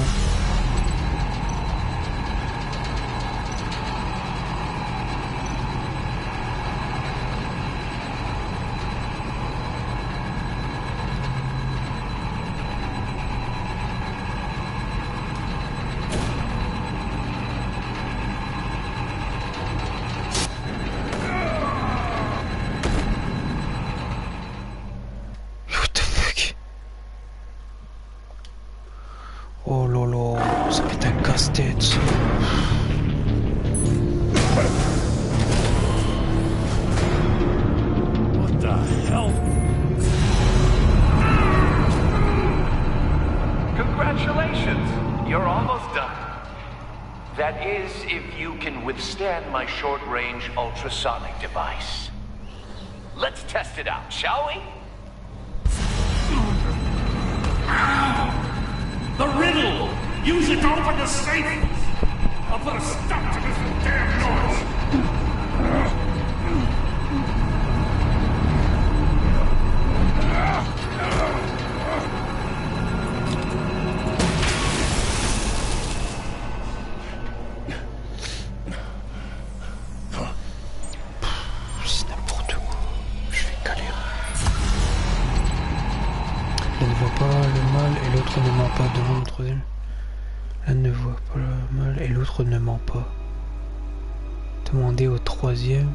Speaker 1: Oh lolo, ça fait un casse-tête ça.
Speaker 9: What the hell?
Speaker 8: Congratulations! You're almost done. That is, if you can withstand my short-range ultrasonic device. Let's test it out, shall we?
Speaker 9: The riddle! Use it to open the safe! I'll put a stop to this damn noise!
Speaker 1: C'est n'importe quoi. Je vais galérer. L'un ne voit pas le mal et l'autre ne ment pas. Demande le troisième. L'un ne voit pas le mal et l'autre ne ment pas. Demandez au troisième.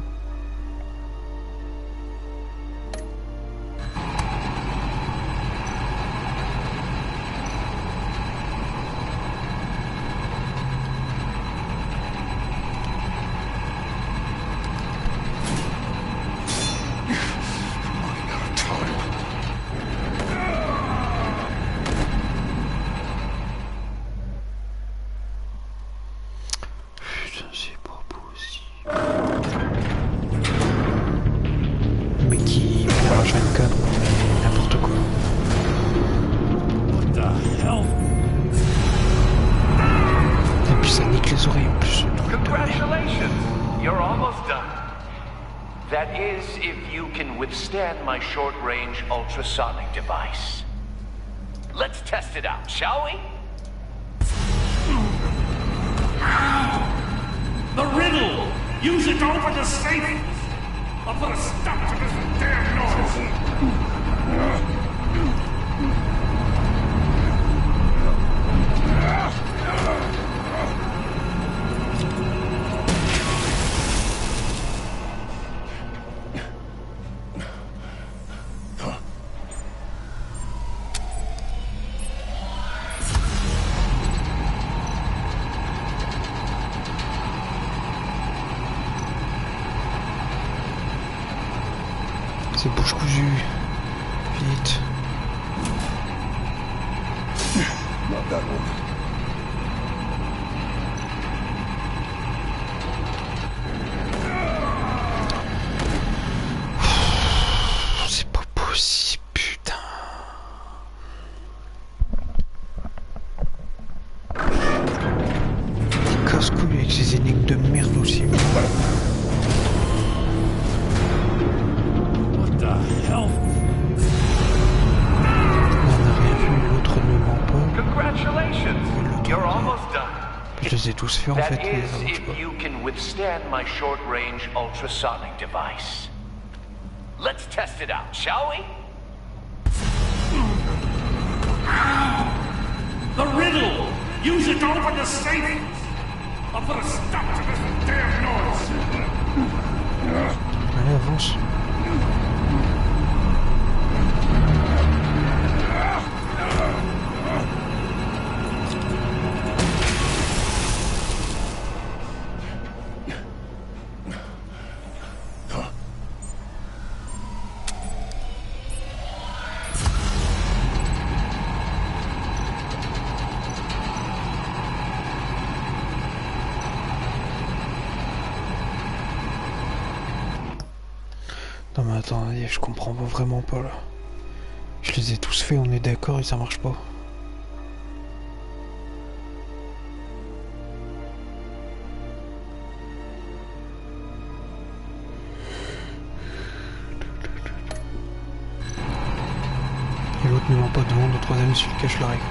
Speaker 8: My short-range ultrasonic device. Let's test it out, shall we?
Speaker 9: The riddle! Use it to open the safe! I'll put a stop to this damn noise!
Speaker 1: C'est bouche cousue. Vite.
Speaker 16: Not that one.
Speaker 1: C'est pas possible, putain. Il casse-couille avec ces énigmes de merde aussi. Je les ai tous fait en fait.
Speaker 8: That is, if you can withstand my short-range ultrasonic device. Let's test it out, shall we?
Speaker 9: The riddle! Use it to open the safe! I'll put a stop to this damn noise!
Speaker 1: Allez, avance. Non mais attends, je comprends vraiment pas là. Je les ai tous faits, on est d'accord et ça marche pas. Et l'autre ne ment pas devant, le troisième celui qui cache la règle.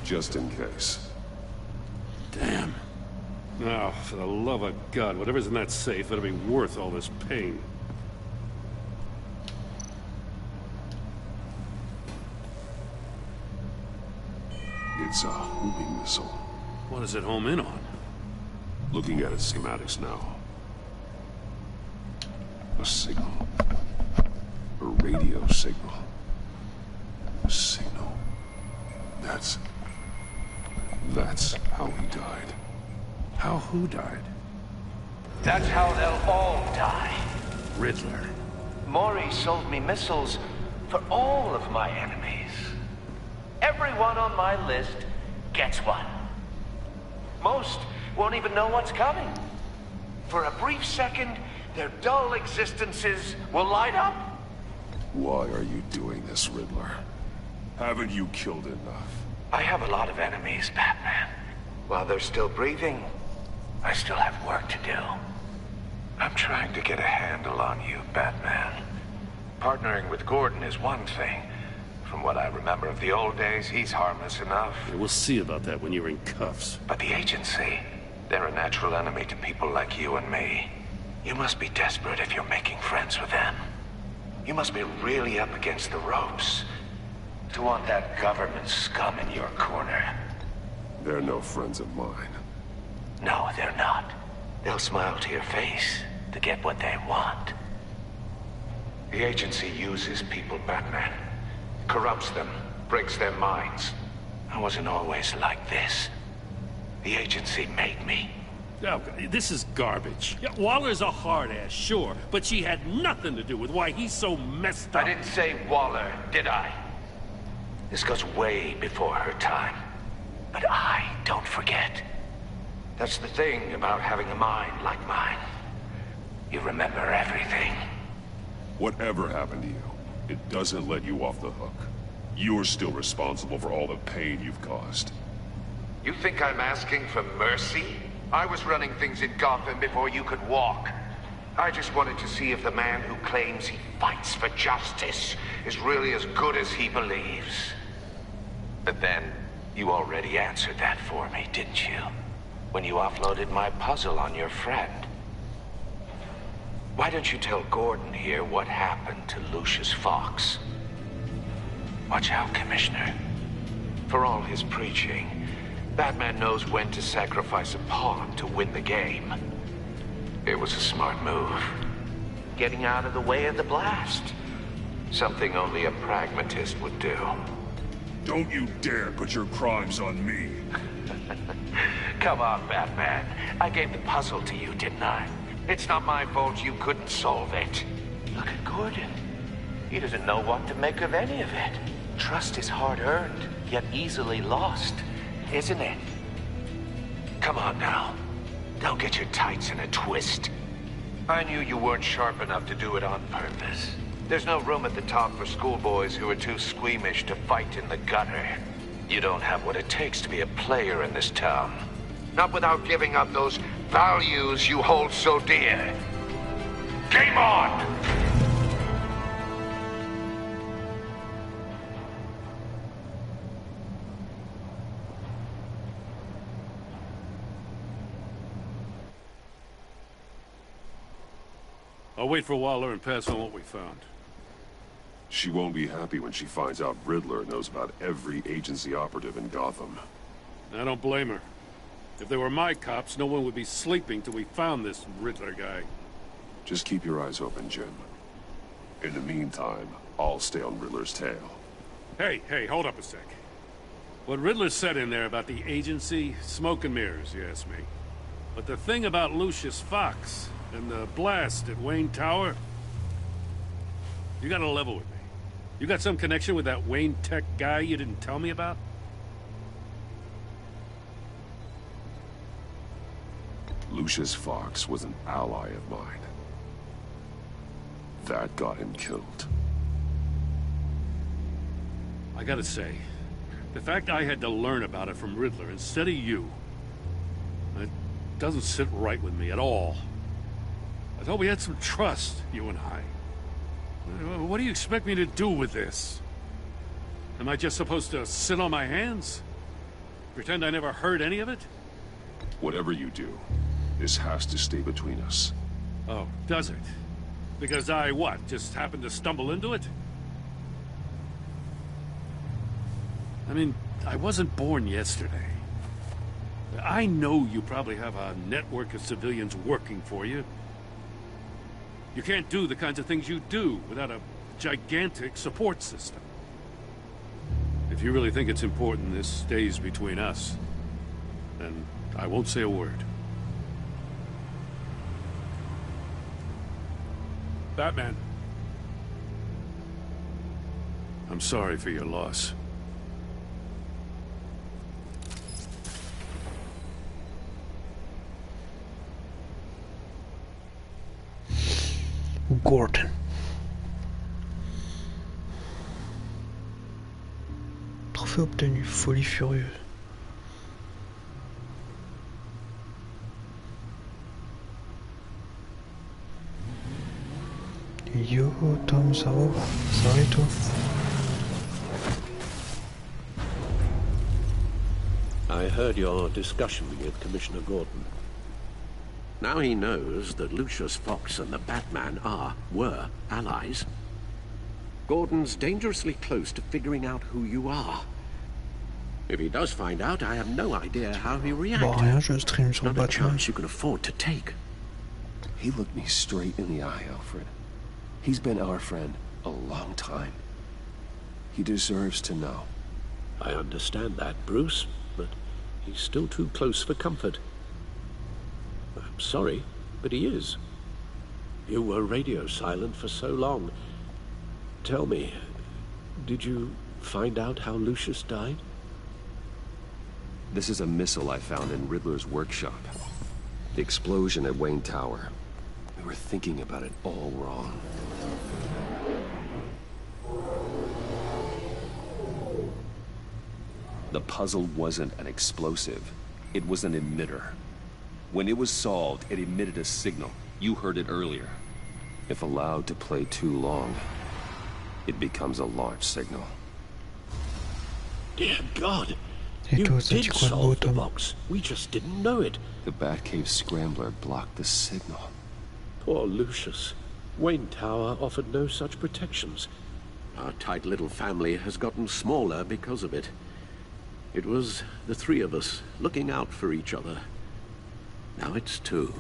Speaker 4: Just in case.
Speaker 5: Damn. Oh, for the love of God, whatever's in that safe better be worth all this pain.
Speaker 4: It's a homing missile.
Speaker 5: What does it home in on?
Speaker 4: Looking at its schematics now. A signal. A radio signal. A signal. That's how he died.
Speaker 5: How who died?
Speaker 8: That's how they'll all die.
Speaker 5: Riddler.
Speaker 8: Maury sold me missiles for all of my enemies. Everyone on my list gets one. Most won't even know what's coming. For a brief second, their dull existences will light up.
Speaker 4: Why are you doing this, Riddler? Haven't you killed enough?
Speaker 8: I have a lot of enemies, Batman. While they're still breathing, I still have work to do. I'm trying to get a handle on you, Batman. Partnering with Gordon is one thing. From what I remember of the old days, he's harmless enough.
Speaker 5: Yeah, we'll see about that when you're in cuffs.
Speaker 8: But the agency, they're a natural enemy to people like you and me. You must be desperate if you're making friends with them. You must be really up against the ropes to want that government scum in your corner.
Speaker 4: They're no friends of mine.
Speaker 8: No, they're not. They'll smile to your face to get what they want. The agency uses people, Batman. Corrupts them, breaks their minds. I wasn't always like this. The agency made me.
Speaker 5: Oh, this is garbage. Yeah, Waller's a hard-ass, sure, but she had nothing to do with why he's so messed up.
Speaker 8: I didn't say Waller, did I? This goes way before her time. But I don't forget. That's the thing about having a mind like mine. You remember everything.
Speaker 4: Whatever happened to you, it doesn't let you off the hook. You're still responsible for all the pain you've caused.
Speaker 8: You think I'm asking for mercy? I was running things in Gotham before you could walk. I just wanted to see if the man who claims he fights for justice is really as good as he believes. But then, you already answered that for me, didn't you? When you offloaded my puzzle on your friend. Why don't you tell Gordon here what happened to Lucius Fox? Watch out, Commissioner. For all his preaching, Batman knows when to sacrifice a pawn to win the game. It was a smart move. Getting out of the way of the blast. Something only a pragmatist would do.
Speaker 4: Don't you dare put your crimes on me.
Speaker 8: Come on, Batman. I gave the puzzle to you, didn't I? It's not my fault you couldn't solve it. Look at Gordon. He doesn't know what to make of any of it. Trust is hard-earned, yet easily lost, isn't it? Come on now. Don't get your tights in a twist. I knew you weren't sharp enough to do it on purpose. There's no room at the top for schoolboys who are too squeamish to fight in the gutter. You don't have what it takes to be a player in this town.
Speaker 10: Not without giving up those values you hold so dear. Game on!
Speaker 5: I'll wait for Waller and pass on what we found.
Speaker 4: She won't be happy when she finds out Riddler knows about every agency operative in Gotham.
Speaker 5: I don't blame her. If they were my cops, no one would be sleeping till we found this Riddler guy.
Speaker 4: Just keep your eyes open, Jim. In the meantime, I'll stay on Riddler's tail.
Speaker 5: Hey, hold up a sec. What Riddler said in there about the agency, smoke and mirrors, you ask me. But the thing about Lucius Fox and the blast at Wayne Tower, you gotta level with me. You got some connection with that Wayne Tech guy you didn't tell me about?
Speaker 4: Lucius Fox was an ally of mine. That got him killed.
Speaker 5: I gotta say, the fact I had to learn about it from Riddler instead of you, it doesn't sit right with me at all. I thought we had some trust, you and I. What do you expect me to do with this? Am I just supposed to sit on my hands? Pretend I never heard any of it?
Speaker 4: Whatever you do, this has to stay between us.
Speaker 5: Oh, does it? Because I, what, just happened to stumble into it? I mean, I wasn't born yesterday. I know you probably have a network of civilians working for you. You can't do the kinds of things you do without a gigantic support system. If you really think it's important this stays between us, then I won't say a word. Batman. I'm sorry for your loss.
Speaker 1: Gordon. Trophée obtenu, folie furieuse. Yo, Tom, ça va? Ça va et toi?
Speaker 14: I heard your discussion with Commissioner Gordon. Now he knows that Lucius Fox and the Batman were allies. Gordon's dangerously close to figuring out who you are. If he does find out, I have no idea how he reacts.
Speaker 1: Bon, rien, je stream sur
Speaker 14: Not a
Speaker 1: Batman.
Speaker 14: chance you can afford to take.
Speaker 2: He looked me straight in the eye, Alfred. He's been our friend a long time. He deserves to know.
Speaker 14: I understand that, Bruce, but he's still too close for comfort. I'm sorry, but he is. You were radio silent for so long. Tell me, did you find out how Lucius died?
Speaker 2: This is a missile I found in Riddler's workshop. The explosion at Wayne Tower. We were thinking about it all wrong. The puzzle wasn't an explosive. It was an emitter. When it was solved, it emitted a signal. You heard it earlier. If allowed to play too long, it becomes a launch signal.
Speaker 14: Dear God! You did solve the box. We just didn't know it.
Speaker 2: The Batcave Scrambler blocked the signal.
Speaker 14: Poor Lucius. Wayne Tower offered no such protections. Our tight little family has gotten smaller because of it. It was the three of us looking out for each other. Now it's two.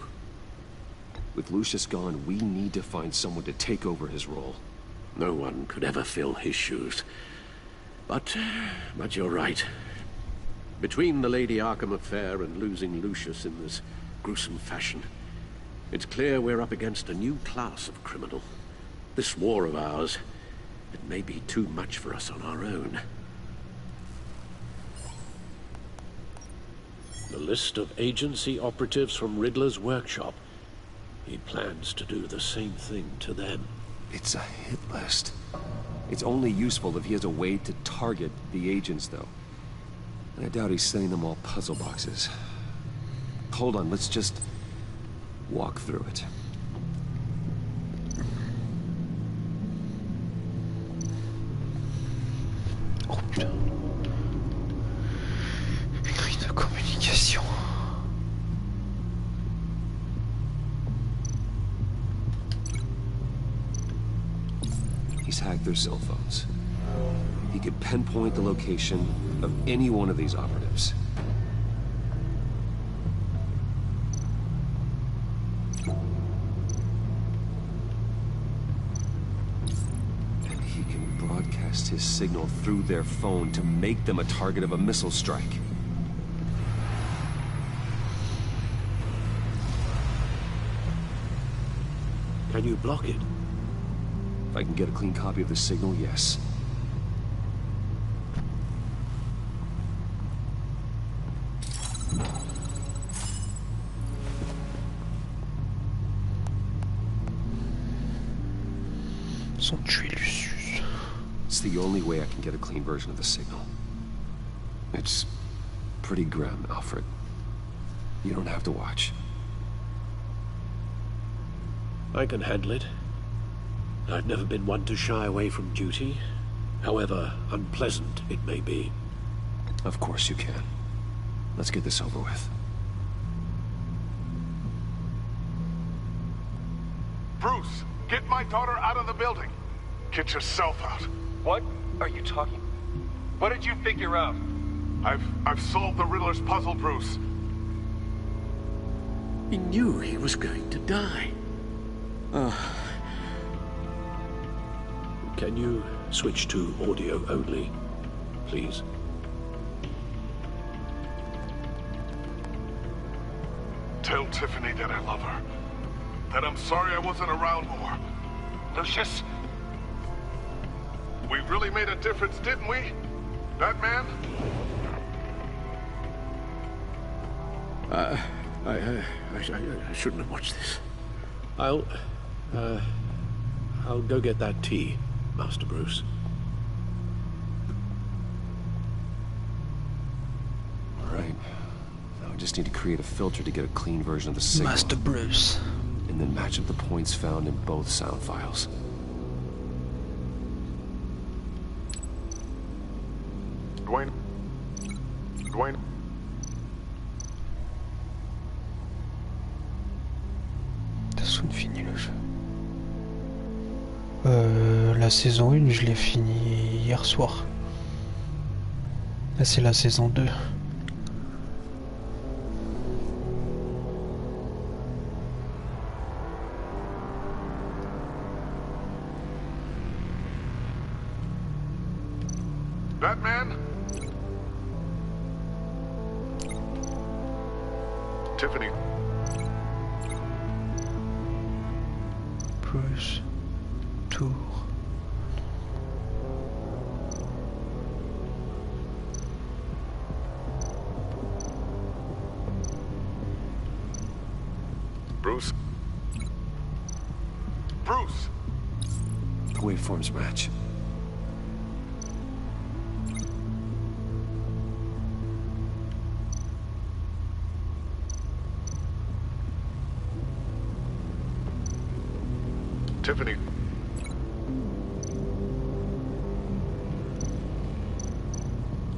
Speaker 2: With Lucius gone, we need to find someone to take over his role.
Speaker 14: No one could ever fill his shoes. But you're right. Between the Lady Arkham affair and losing Lucius in this gruesome fashion, it's clear we're up against a new class of criminal. This war of ours, it may be too much for us on our own. The list of agency operatives from Riddler's workshop. He plans to do the same thing to them.
Speaker 2: It's a hit list. It's only useful if he has a way to target the agents, though. And I doubt he's sending them all puzzle boxes. Hold on, let's just walk through it.
Speaker 1: Oh putain. Écrit de communication.
Speaker 2: He's hacked their cell phones. He could pinpoint the location of any one of these operatives. And he can broadcast his signal through their phone to make them a target of a missile strike.
Speaker 14: Can you block it?
Speaker 2: If I can get a clean copy of the signal, yes. It's the only way I can get a clean version of the signal. It's pretty grim, Alfred. You don't have to watch.
Speaker 14: I can handle it. I've never been one to shy away from duty, however unpleasant it may be.
Speaker 2: Of course you can. Let's get this over with.
Speaker 19: Bruce, get my daughter out of the building. Get yourself out.
Speaker 11: What are you talking? What did you figure out?
Speaker 19: I've solved the Riddler's puzzle, Bruce.
Speaker 14: He knew he was going to die. Can you switch to audio only, please?
Speaker 19: Tell Tiffany that I love her. That I'm sorry I wasn't around more.
Speaker 11: Lucius?
Speaker 19: We really made a difference, didn't we? Batman?
Speaker 14: I shouldn't have watched this. I'll go get that tea, Master Bruce.
Speaker 2: All right. Now I just need to create a filter to get a clean version of the signal.
Speaker 1: Master Bruce.
Speaker 2: And then match up the points found in both sound files.
Speaker 19: Dwayne.
Speaker 1: T'as fini le jeu. La saison 1, je l'ai fini hier soir. Là, c'est la saison 2.
Speaker 19: Batman? Tiffany.
Speaker 1: Bruce. Tour.
Speaker 19: Bruce? Bruce!
Speaker 2: The waveforms match.
Speaker 19: Tiffany.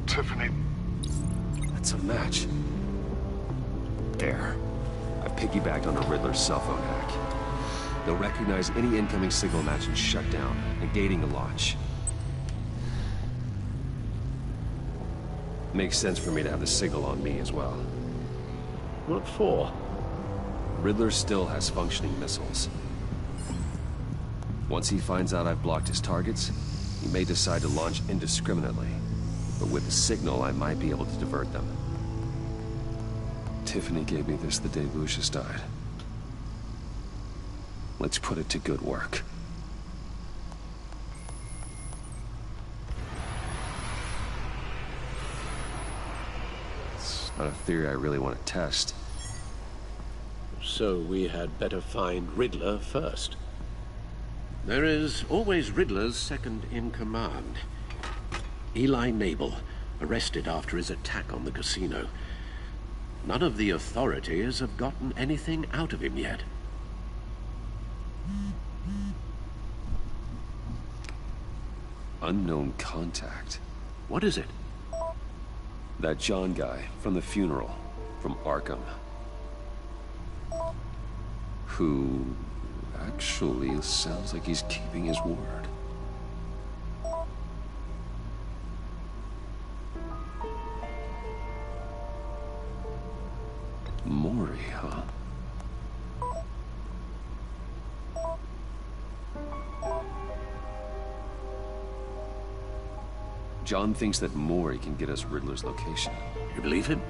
Speaker 19: Tiffany.
Speaker 2: That's a match. There. I've piggybacked on the Riddler's cell phone hack. They'll recognize any incoming signal match and shut down, negating the launch. Makes sense for me to have the signal on me as well.
Speaker 14: What for?
Speaker 2: Riddler still has functioning missiles. Once he finds out I've blocked his targets, he may decide to launch indiscriminately. But with the signal, I might be able to divert them. Tiffany gave me this the day Lucius died. Let's put it to good work. It's not a theory I really want to test.
Speaker 14: So we had better find Riddler first. There is always Riddler's second in command. Eli Nabel, arrested after his attack on the casino. None of the authorities have gotten anything out of him yet.
Speaker 2: Unknown contact.
Speaker 14: What is it?
Speaker 2: That John guy from the funeral, from Arkham. Who actually sounds like he's keeping his word. Mori, huh? John thinks that Mori can get us Riddler's location.
Speaker 14: You believe him?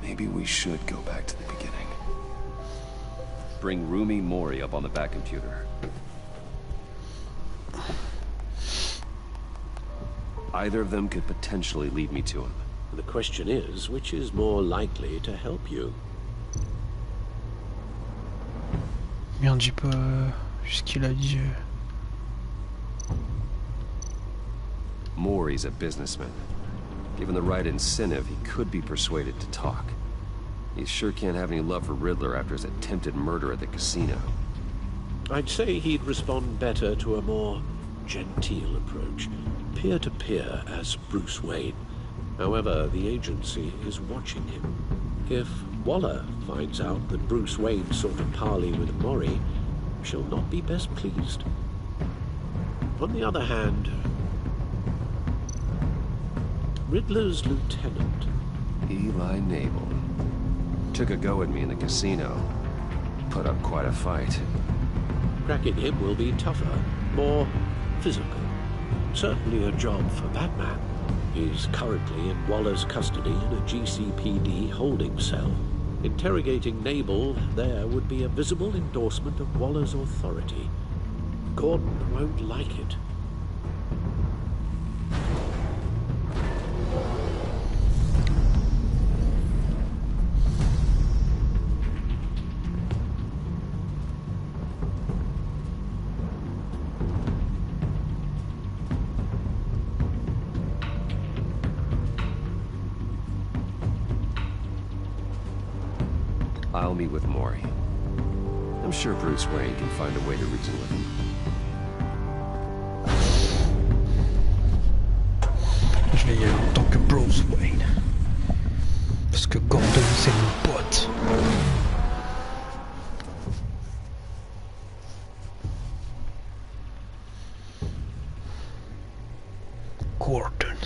Speaker 2: Maybe we should go back to the beginning. Bring Rumi Mori up on the back computer. Either of them could potentially lead me to him.
Speaker 14: The question is, which is more likely to help you?
Speaker 1: Mais on dit pas ce qu'il a dit.
Speaker 2: Mori's a businessman. Given the right incentive, he could be persuaded to talk. He sure can't have any love for Riddler after his attempted murder at the casino.
Speaker 14: I'd say he'd respond better to a more genteel approach, peer-to-peer as Bruce Wayne. However, the agency is watching him. If Waller finds out that Bruce Wayne sought a parley with Mori, she'll not be best pleased. On the other hand, Riddler's lieutenant,
Speaker 2: Eli Nabel, took a go at me in the casino. Put up quite a fight.
Speaker 14: Cracking him will be tougher, more physical. Certainly a job for Batman. He's currently in Waller's custody in a GCPD holding cell. Interrogating Nabel there would be a visible endorsement of Waller's authority. Gordon won't like it.
Speaker 2: I'll meet with Mori. I'm sure Bruce Wayne can find a way to reason with him.
Speaker 1: Je vais y aller en tant que Bruce Wayne. Parce que Gordon c'est mon pote. Gordon.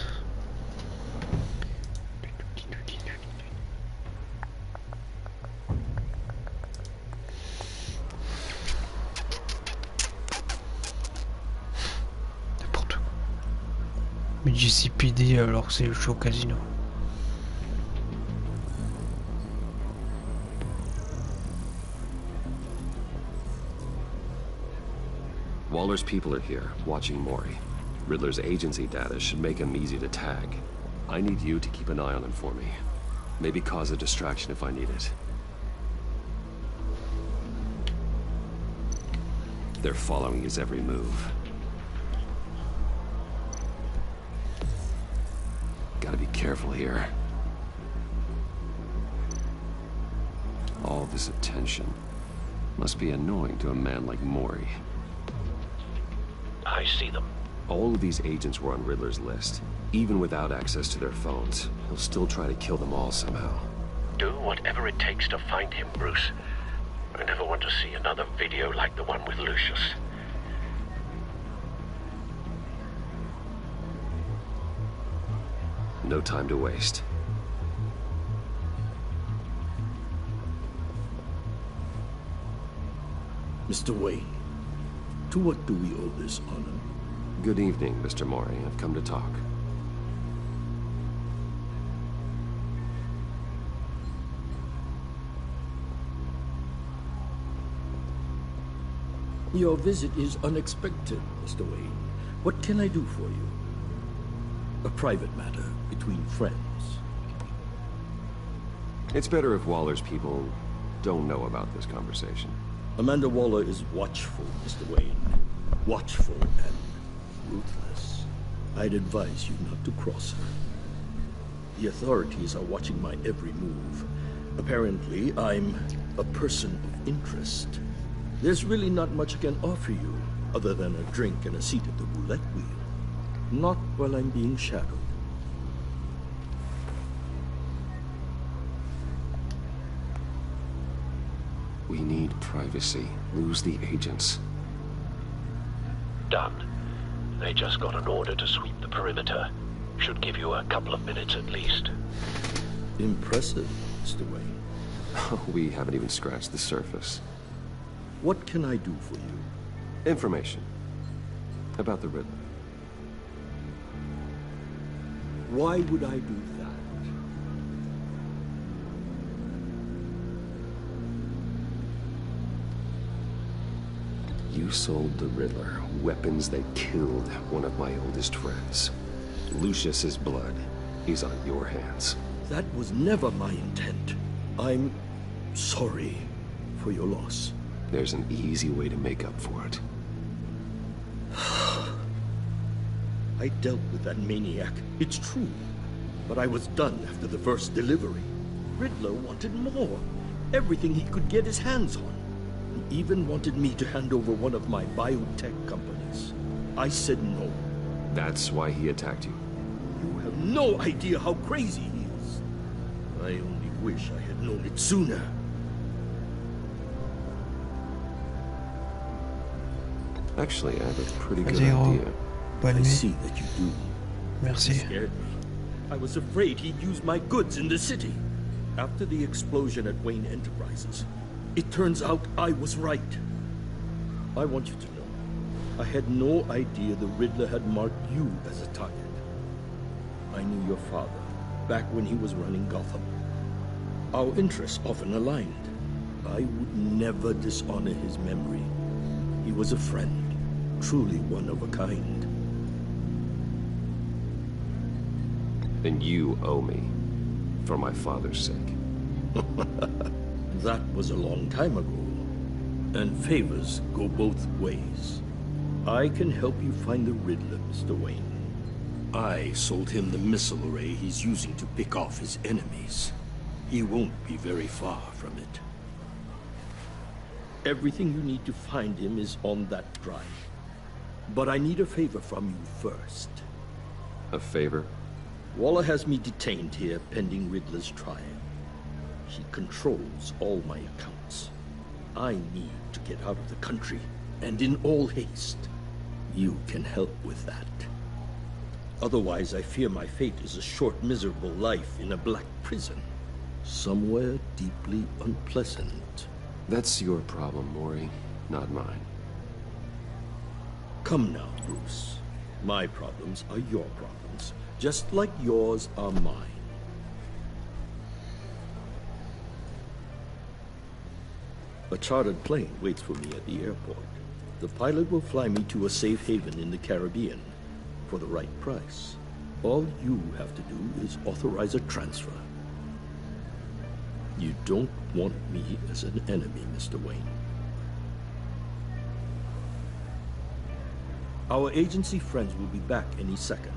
Speaker 1: Mais GCPD alors que c'est le show casino.
Speaker 2: Waller's people are here, watching Mori. Riddler's agency data should make him easy to tag. I need you to keep an eye on him for me. Maybe cause a distraction if I need it. They're following his every move. Gotta be careful here. All this attention must be annoying to a man like Mori.
Speaker 14: I see them.
Speaker 2: All of these agents were on Riddler's list. Even without access to their phones, he'll still try to kill them all somehow.
Speaker 14: Do whatever it takes to find him, Bruce. I never want to see another video like the one with Lucius.
Speaker 2: No time to waste.
Speaker 13: Mr. Wayne, to what do we owe this honor?
Speaker 2: Good evening, Mr. Mori. I've come to talk.
Speaker 13: Your visit is unexpected, Mr. Wayne. What can I do for you? A private matter between friends.
Speaker 2: It's better if Waller's people don't know about this conversation.
Speaker 13: Amanda Waller is watchful, Mr. Wayne. Watchful and ruthless. I'd advise you not to cross her. The authorities are watching my every move. Apparently, I'm a person of interest. There's really not much I can offer you, other than a drink and a seat at the roulette wheel. Not while I'm being shadowed.
Speaker 2: We need privacy. Lose the agents.
Speaker 10: Done. They just got an order to sweep the perimeter. Should give you a couple of minutes at least.
Speaker 13: Impressive, Mr. Wayne.
Speaker 2: We haven't even scratched the surface.
Speaker 13: What can I do for you?
Speaker 2: Information. About the Riddler.
Speaker 13: Why would I do that?
Speaker 2: You sold the Riddler weapons that killed one of my oldest friends. Lucius's blood is on your hands.
Speaker 13: That was never my intent. I'm sorry for your loss.
Speaker 2: There's an easy way to make up for it.
Speaker 13: I dealt with that maniac, it's true. But I was done after the first delivery. Riddler wanted more. Everything he could get his hands on. He even wanted me to hand over one of my biotech companies. I said no.
Speaker 2: That's why he attacked you?
Speaker 13: You have no idea how crazy he is. I only wish I had known it sooner.
Speaker 2: Actually, I have a pretty good idea.
Speaker 13: I see that you do.
Speaker 1: Merci.
Speaker 13: It scared me. I was afraid he'd use my goods in the city. After the explosion at Wayne Enterprises, it turns out I was right. I want you to know, I had no idea the Riddler had marked you as a target. I knew your father back when he was running Gotham. Our interests often aligned. I would never dishonor his memory. He was a friend, truly one of a kind.
Speaker 2: Then you owe me, for my father's sake.
Speaker 13: That was a long time ago, and favors go both ways. I can help you find the Riddler, Mr. Wayne. I sold him the missile array he's using to pick off his enemies. He won't be very far from it. Everything you need to find him is on that drive. But I need a favor from you first.
Speaker 2: A favor?
Speaker 13: Waller has me detained here pending Riddler's trial. She controls all my accounts. I need to get out of the country, and in all haste. You can help with that. Otherwise, I fear my fate is a short, miserable life in a black prison. Somewhere deeply unpleasant.
Speaker 2: That's your problem, Maury, not mine.
Speaker 13: Come now, Bruce. My problems are your problems, just like yours are mine. A chartered plane waits for me at the airport. The pilot will fly me to a safe haven in the Caribbean for the right price. All you have to do is authorize a transfer. You don't want me as an enemy, Mr. Wayne. Our agency friends will be back any second.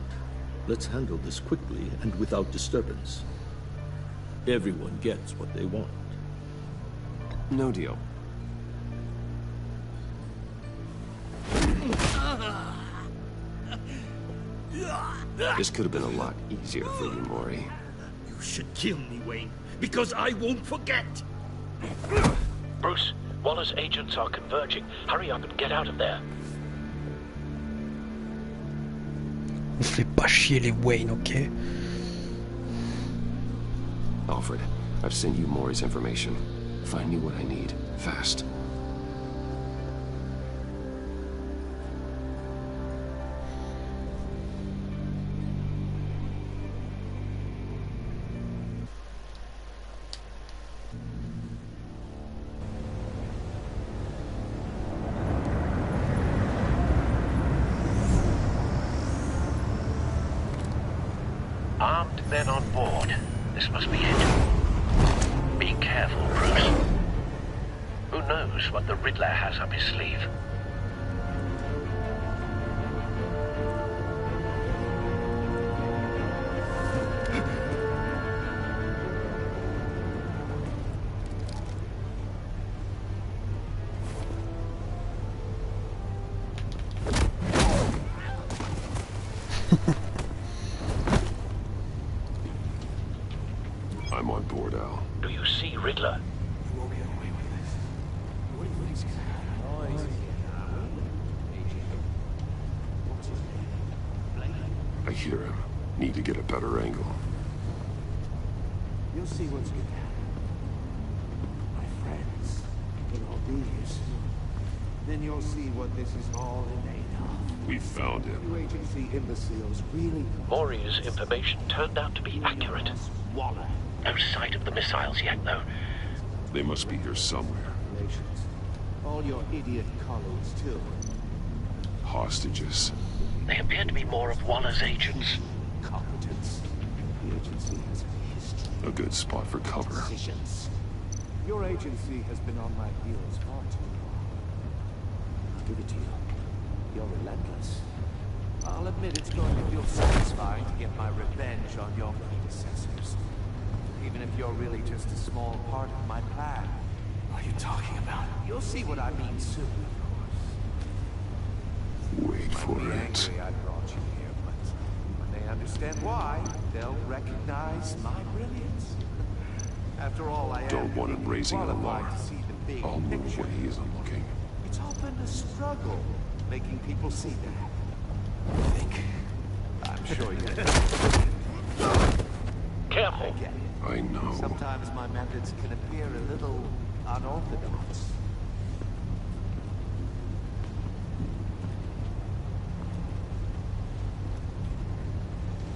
Speaker 13: Let's handle this quickly and without disturbance. Everyone gets what they want.
Speaker 2: No deal. This could have been a lot easier for you, Maury.
Speaker 13: You should kill me, Wayne, because I won't forget.
Speaker 10: Bruce, Waller's agents are converging. Hurry up and get out of there.
Speaker 1: On fait pas chier les Wayne, ok?
Speaker 2: Alfred, I've sent you Maury's information. Find me what I need, fast.
Speaker 10: Armed men on board. This must be it. Be careful, Bruce. Who knows what the Riddler has up his sleeve?
Speaker 4: I'm on board, Al.
Speaker 10: Do you see Riddler?
Speaker 18: You won't get away with this. What do you think?
Speaker 4: I hear him. Need to get a better angle.
Speaker 7: You'll see what's good happen. My friends, will all be here soon. Then you'll see what this is all made of.
Speaker 4: We found him.
Speaker 7: You agency imbeciles really...
Speaker 10: Maury's information turned out to be accurate.
Speaker 7: Waller.
Speaker 10: No sight of the missiles yet, though.
Speaker 4: They must be here somewhere.
Speaker 7: All your idiot colleagues, too.
Speaker 4: Hostages.
Speaker 10: They appear to be more of Waller's agents.
Speaker 7: Competence. The agency has a history.
Speaker 4: A good spot for cover.
Speaker 7: Decisions. Your agency has been on my heels far too long. I'll give it to you. You're relentless. I'll admit it's going to feel satisfying to get my revenge on your predecessors. Even if you're really just a small part of my plan.
Speaker 18: What are you talking about?
Speaker 7: You'll see what I mean soon, of course.
Speaker 4: Wait for it.
Speaker 7: Angry I brought you here, but when they understand why, they'll recognize my brilliance. After all, I
Speaker 4: Don't want him raising an alarm. I'll move when he isn't looking.
Speaker 7: It's often a struggle making people see that.
Speaker 18: I think.
Speaker 7: I'm sure you
Speaker 10: Careful.
Speaker 7: I get it.
Speaker 4: I know.
Speaker 7: Sometimes my methods can appear a little unorthodox.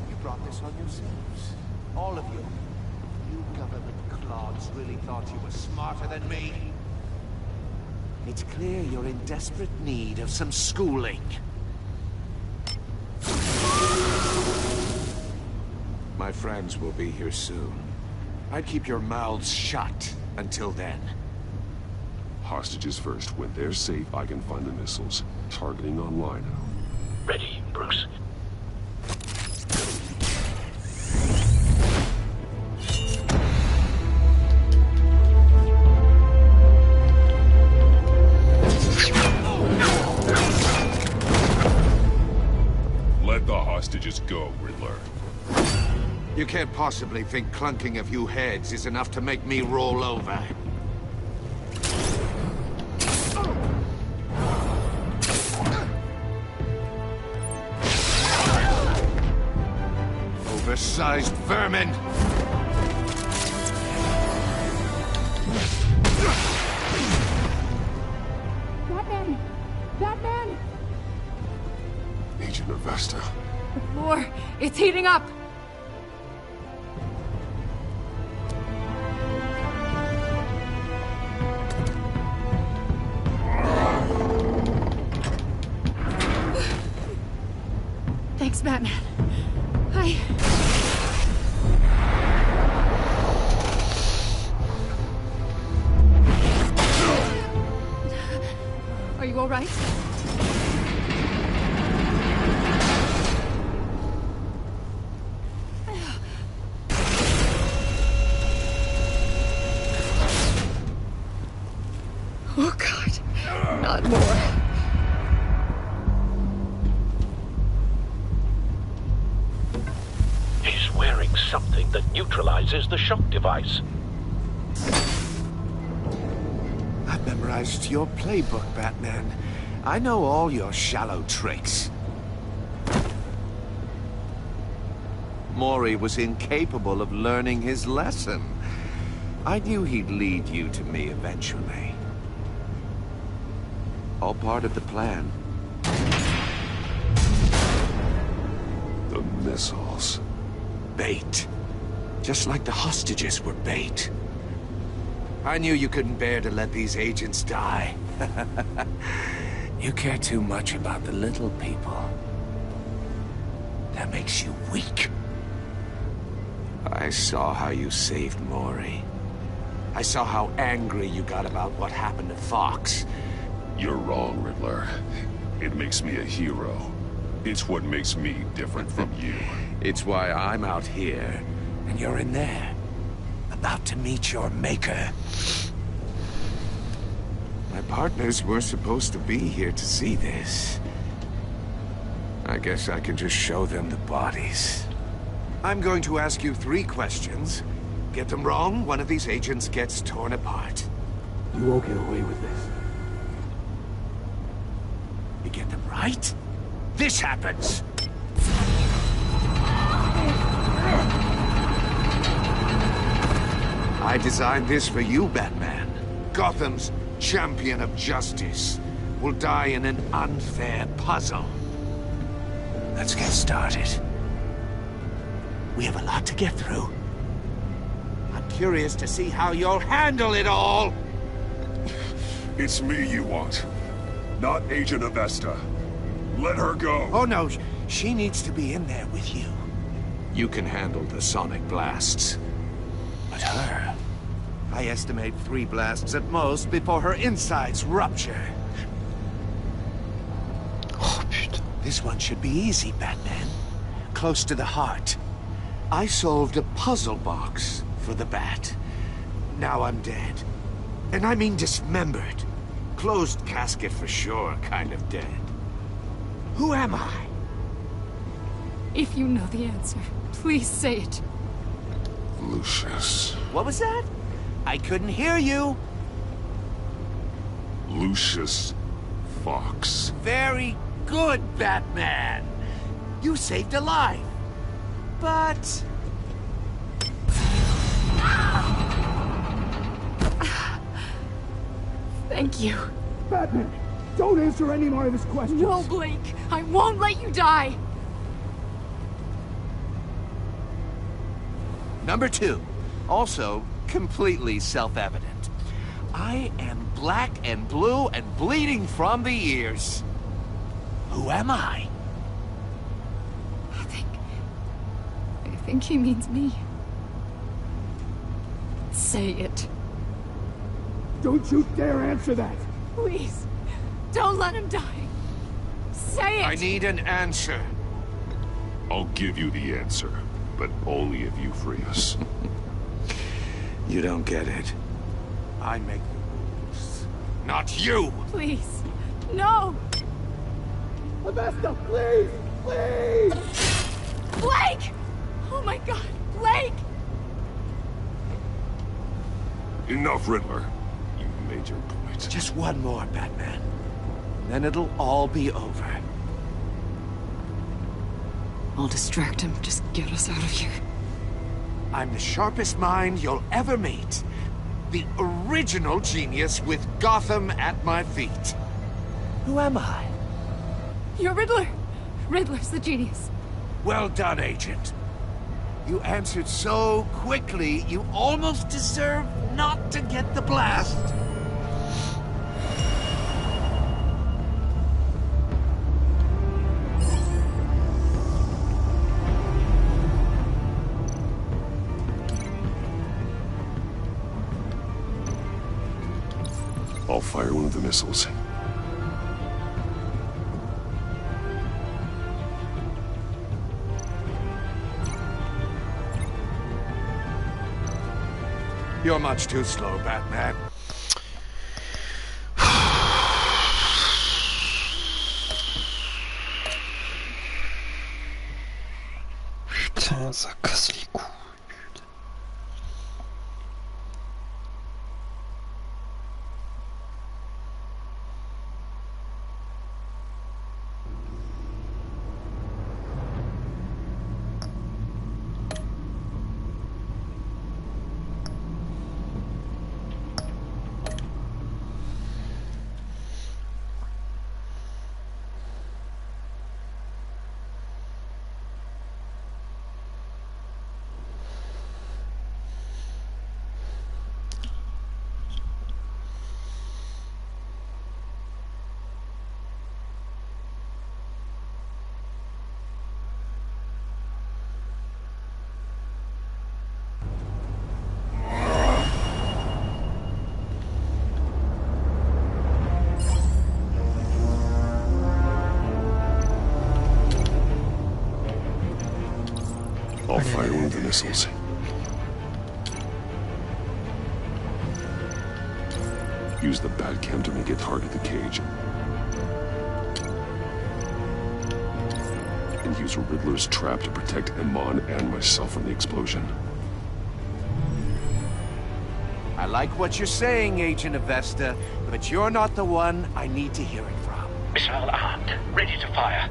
Speaker 7: You brought this on yourselves. All of you. You government clods really thought you were smarter than me. It's clear you're in desperate need of some schooling. My friends will be here soon. I'd keep your mouths shut until then.
Speaker 4: Hostages first. When they're safe, I can find the missiles. Targeting online.
Speaker 10: Ready, Bruce.
Speaker 4: Let the hostages go, Riddler.
Speaker 7: You can't possibly think clunking a few heads is enough to make me roll over. Oversized vermin!
Speaker 15: Batman! Batman!
Speaker 4: Agent Avesta.
Speaker 15: The floor, it's heating up! Thanks, Batman. Are you all right? Oh, God. Not more.
Speaker 10: He's wearing something that neutralizes the shock device.
Speaker 7: I've memorized your playbook, Batman. I know all your shallow tricks. Maury was incapable of learning his lesson. I knew he'd lead you to me eventually. All part of the plan.
Speaker 4: The missiles.
Speaker 7: Bait. Just like the hostages were bait. I knew you couldn't bear to let these agents die. You care too much about the little people. That makes you weak. I saw how you saved Maury. I saw how angry you got about what happened to Fox.
Speaker 4: You're wrong, Riddler. It makes me a hero. It's what makes me different from you.
Speaker 7: It's why I'm out here, and you're in there. About to meet your maker. My partners were supposed to be here to see this. I guess I can just show them the bodies. I'm going to ask you 3 questions. Get them wrong, one of these agents gets torn apart.
Speaker 13: You won't get away with this.
Speaker 7: You get them right, this happens. I designed this for you, Batman. Gotham's champion of justice will die in an unfair puzzle. Let's get started. We have a lot to get through. I'm curious to see how you'll handle it all.
Speaker 4: It's me you want, not Agent Avesta. Let her go.
Speaker 7: Oh no, she needs to be in there with you. You can handle the sonic blasts. But her, I estimate 3 blasts at most before her insides rupture.
Speaker 1: Oh, putain.
Speaker 7: This one should be easy, Batman. Close to the heart. I solved a puzzle box for the Bat. Now I'm dead. And I mean dismembered. Closed casket for sure, kind of dead. Who am I?
Speaker 15: If you know the answer, please say it.
Speaker 4: Lucius.
Speaker 7: What was that? I couldn't hear you.
Speaker 4: Lucius Fox.
Speaker 7: Very good, Batman. You saved a life. But...
Speaker 15: Thank you.
Speaker 13: Batman, don't answer any more of his questions.
Speaker 15: No, Blake. I won't let you die.
Speaker 7: Number 2. Also, completely self-evident. I am black and blue and bleeding from the ears. Who am I?
Speaker 15: I think he means me. Say it.
Speaker 13: Don't you dare answer that!
Speaker 15: Please, don't let him die. Say it!
Speaker 7: I need an answer.
Speaker 4: I'll give you the answer, but only if you free us.
Speaker 7: You don't get it. I make the rules, not you!
Speaker 15: Please, no!
Speaker 13: Avesta, please! Please!
Speaker 15: Blake! Oh my God, Blake!
Speaker 4: Enough, Riddler. You've made your point.
Speaker 7: Just one more, Batman. Then it'll all be over.
Speaker 12: I'll distract him. Just get us out of here.
Speaker 7: I'm the sharpest mind you'll ever meet. The original genius with Gotham at my feet. Who am I?
Speaker 15: You're Riddler. Riddler's the genius.
Speaker 7: Well done, Agent. You answered so quickly, you almost deserve not to get the blast.
Speaker 4: I'll fire one of the missiles.
Speaker 7: You're much too slow, Batman.
Speaker 1: Putain, ça casse les couilles.
Speaker 4: I'll fire one of the missiles. Use the Batcam to make it target the cage. use Riddler's trap to protect Iman and myself from the explosion.
Speaker 7: I like what you're saying, Agent Avesta, but you're not the one I need to hear it from.
Speaker 8: Missile armed, ready to fire.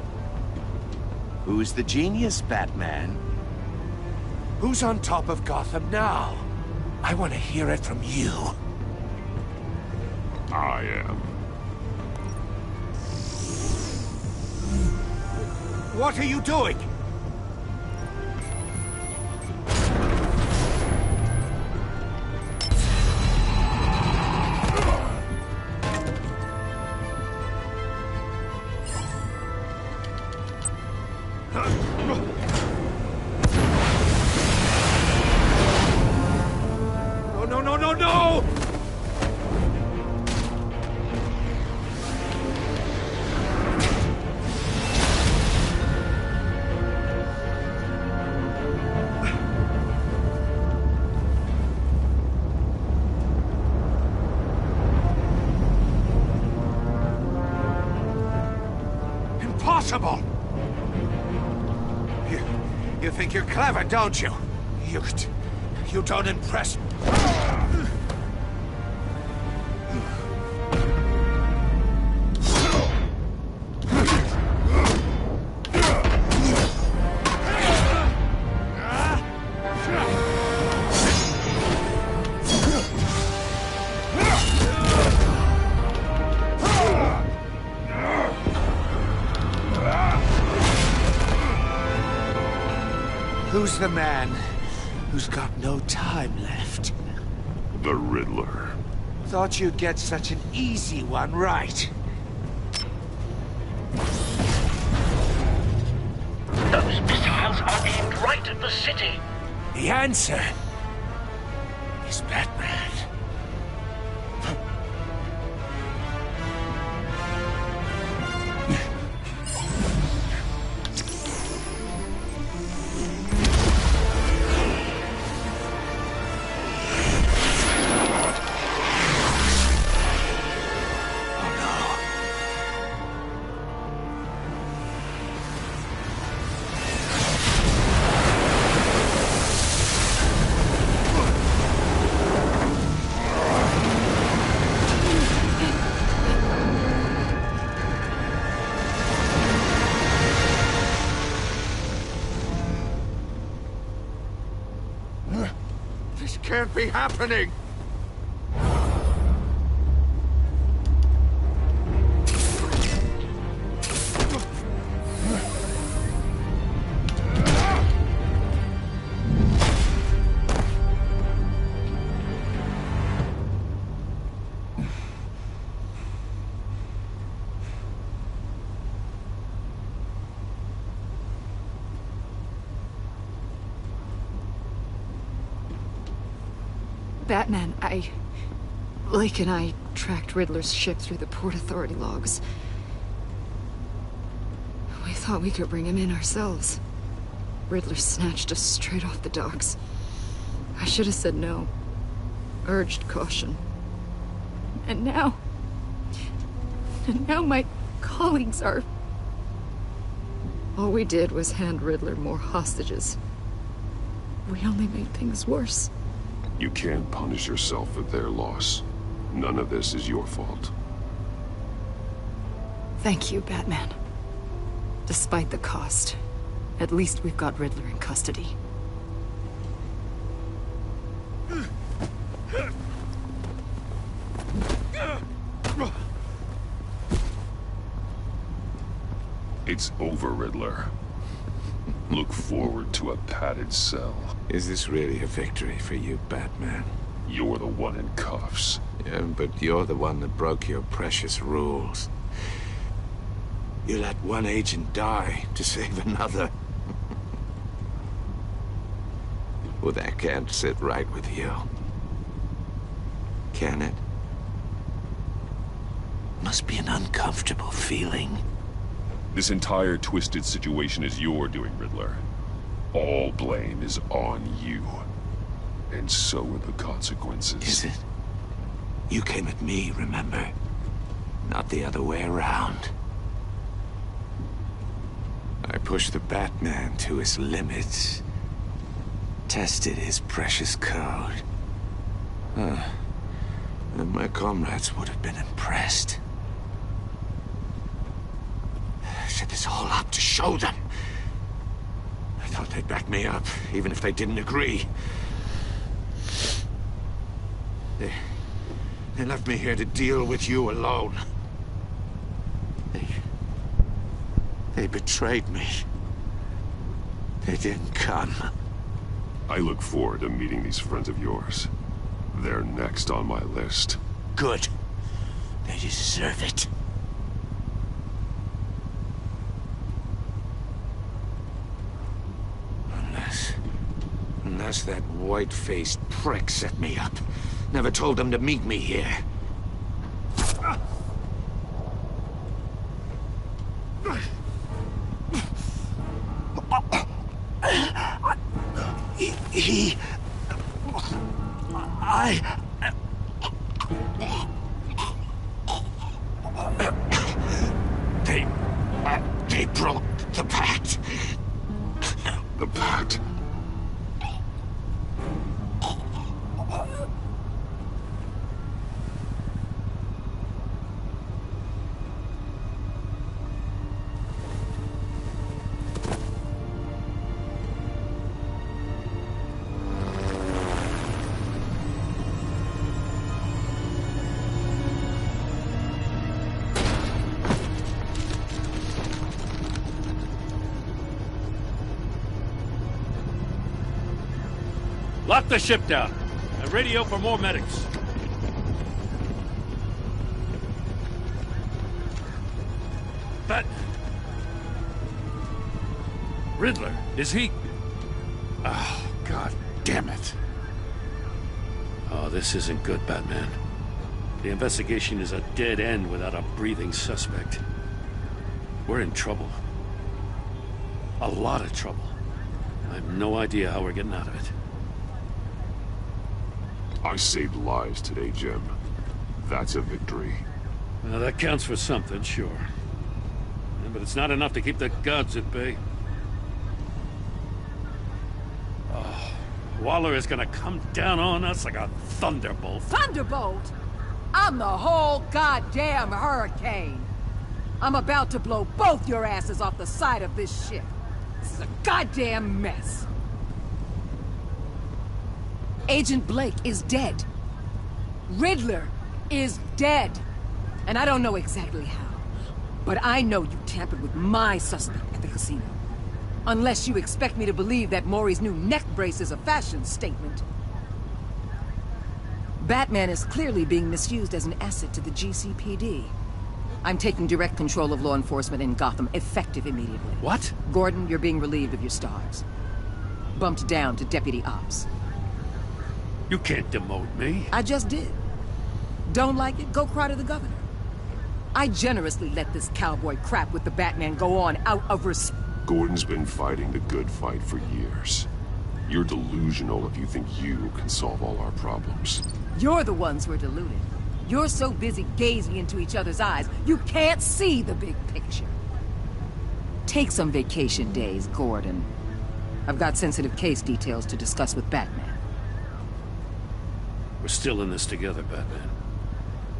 Speaker 7: Who's the genius, Batman? Who's on top of Gotham now? I want to hear it from you.
Speaker 4: I am.
Speaker 7: What are you doing? No! Impossible! You think you're clever, don't you? You don't impress me. Who's the man who's got no time left?
Speaker 4: The Riddler.
Speaker 7: Thought you'd get such an easy one right.
Speaker 8: Those missiles are aimed right at the city.
Speaker 7: The answer is Batman. This can't be happening!
Speaker 12: Batman, Blake and I tracked Riddler's ship through the Port Authority logs. We thought we could bring him in ourselves. Riddler snatched us straight off the docks. I should have said no. Urged caution. And now my colleagues are... All we did was hand Riddler more hostages. We only made things worse.
Speaker 4: You can't punish yourself for their loss. None of this is your fault.
Speaker 12: Thank you, Batman. Despite the cost, at least we've got Riddler in custody.
Speaker 4: It's over, Riddler. Look forward to a padded cell.
Speaker 7: Is this really a victory for you, Batman?
Speaker 4: You're the one in cuffs.
Speaker 7: Yeah, but you're the one that broke your precious rules. You let one agent die to save another. Well, that can't sit right with you. Can it? Must be an uncomfortable feeling.
Speaker 4: This entire twisted situation is your doing, Riddler. All blame is on you. And so are the consequences.
Speaker 7: Is it? You came at me, remember? Not the other way around. I pushed the Batman to his limits. Tested his precious code. And my comrades would have been impressed. I set this all up to show them. I thought they'd back me up, even if they didn't agree. They left me here to deal with you alone. They betrayed me. They didn't come.
Speaker 4: I look forward to meeting these friends of yours. They're next on my list.
Speaker 7: Good. They deserve it. Unless that white-faced prick set me up. Never told them to meet me here. They broke the pact.
Speaker 4: The pact?
Speaker 5: Lock the ship down. And radio for more medics. But... Riddler, is he... Oh, God damn it. Oh, this isn't good, Batman. The investigation is a dead end without a breathing suspect. We're in trouble. A lot of trouble. I have no idea how we're getting out of it.
Speaker 4: I saved lives today, Jim. That's a victory.
Speaker 5: Well, that counts for something, sure. Yeah, but it's not enough to keep the gods at bay. Oh, Waller is gonna come down on us like a thunderbolt.
Speaker 17: Thunderbolt? I'm the whole goddamn hurricane. I'm about to blow both your asses off the side of this ship. This is a goddamn mess. Agent Blake is dead. Riddler is dead. And I don't know exactly how. But I know you tampered with my suspect at the casino. Unless you expect me to believe that Maury's new neck brace is a fashion statement. Batman is clearly being misused as an asset to the GCPD. I'm taking direct control of law enforcement in Gotham, effective immediately.
Speaker 5: What?
Speaker 17: Gordon, you're being relieved of your stars. Bumped down to Deputy Ops.
Speaker 5: You can't demote me.
Speaker 17: I just did. Don't like it? Go cry to the governor. I generously let this cowboy crap with the Batman go on out of respect.
Speaker 4: Gordon's been fighting the good fight for years. You're delusional if you think you can solve all our problems.
Speaker 17: You're the ones who are deluded. You're so busy gazing into each other's eyes, you can't see the big picture. Take some vacation days, Gordon. I've got sensitive case details to discuss with Batman.
Speaker 5: We're still in this together, Batman.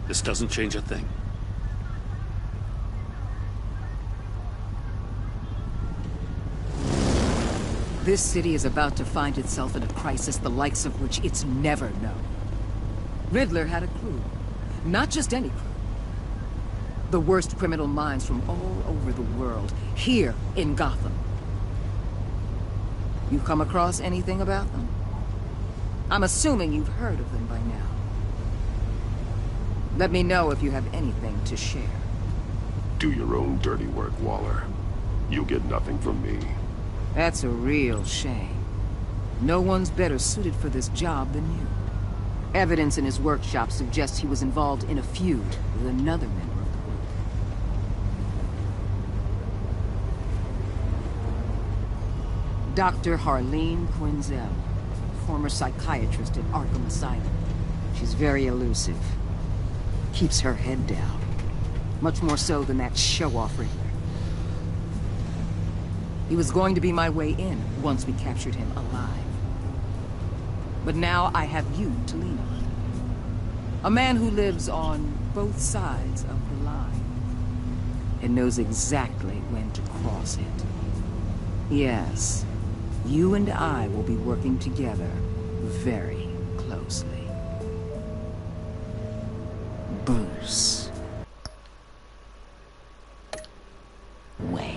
Speaker 5: This doesn't change a thing.
Speaker 17: This city is about to find itself in a crisis the likes of which it's never known. Riddler had a clue. Not just any crew. The worst criminal minds from all over the world, here in Gotham. You come across anything about them? I'm assuming you've heard of them by now. Let me know if you have anything to share.
Speaker 4: Do your own dirty work, Waller. You'll get nothing from me.
Speaker 17: That's a real shame. No one's better suited for this job than you. Evidence in his workshop suggests he was involved in a feud with another member of the group. Dr. Harleen Quinzel, former psychiatrist at Arkham Asylum. She's very elusive. Keeps her head down. Much more so than that show-off Riddler. He was going to be my way in once we captured him alive. But now I have you to lean on. A man who lives on both sides of the line and knows exactly when to cross it. Yes, you and I will be working together very closely. Bruce Wayne.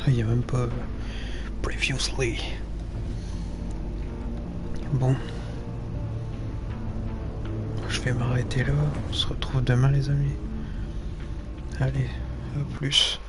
Speaker 1: Il n'y a même pas previously. Bon. Je vais m'arrêter là. On se retrouve demain les amis. Allez, à plus.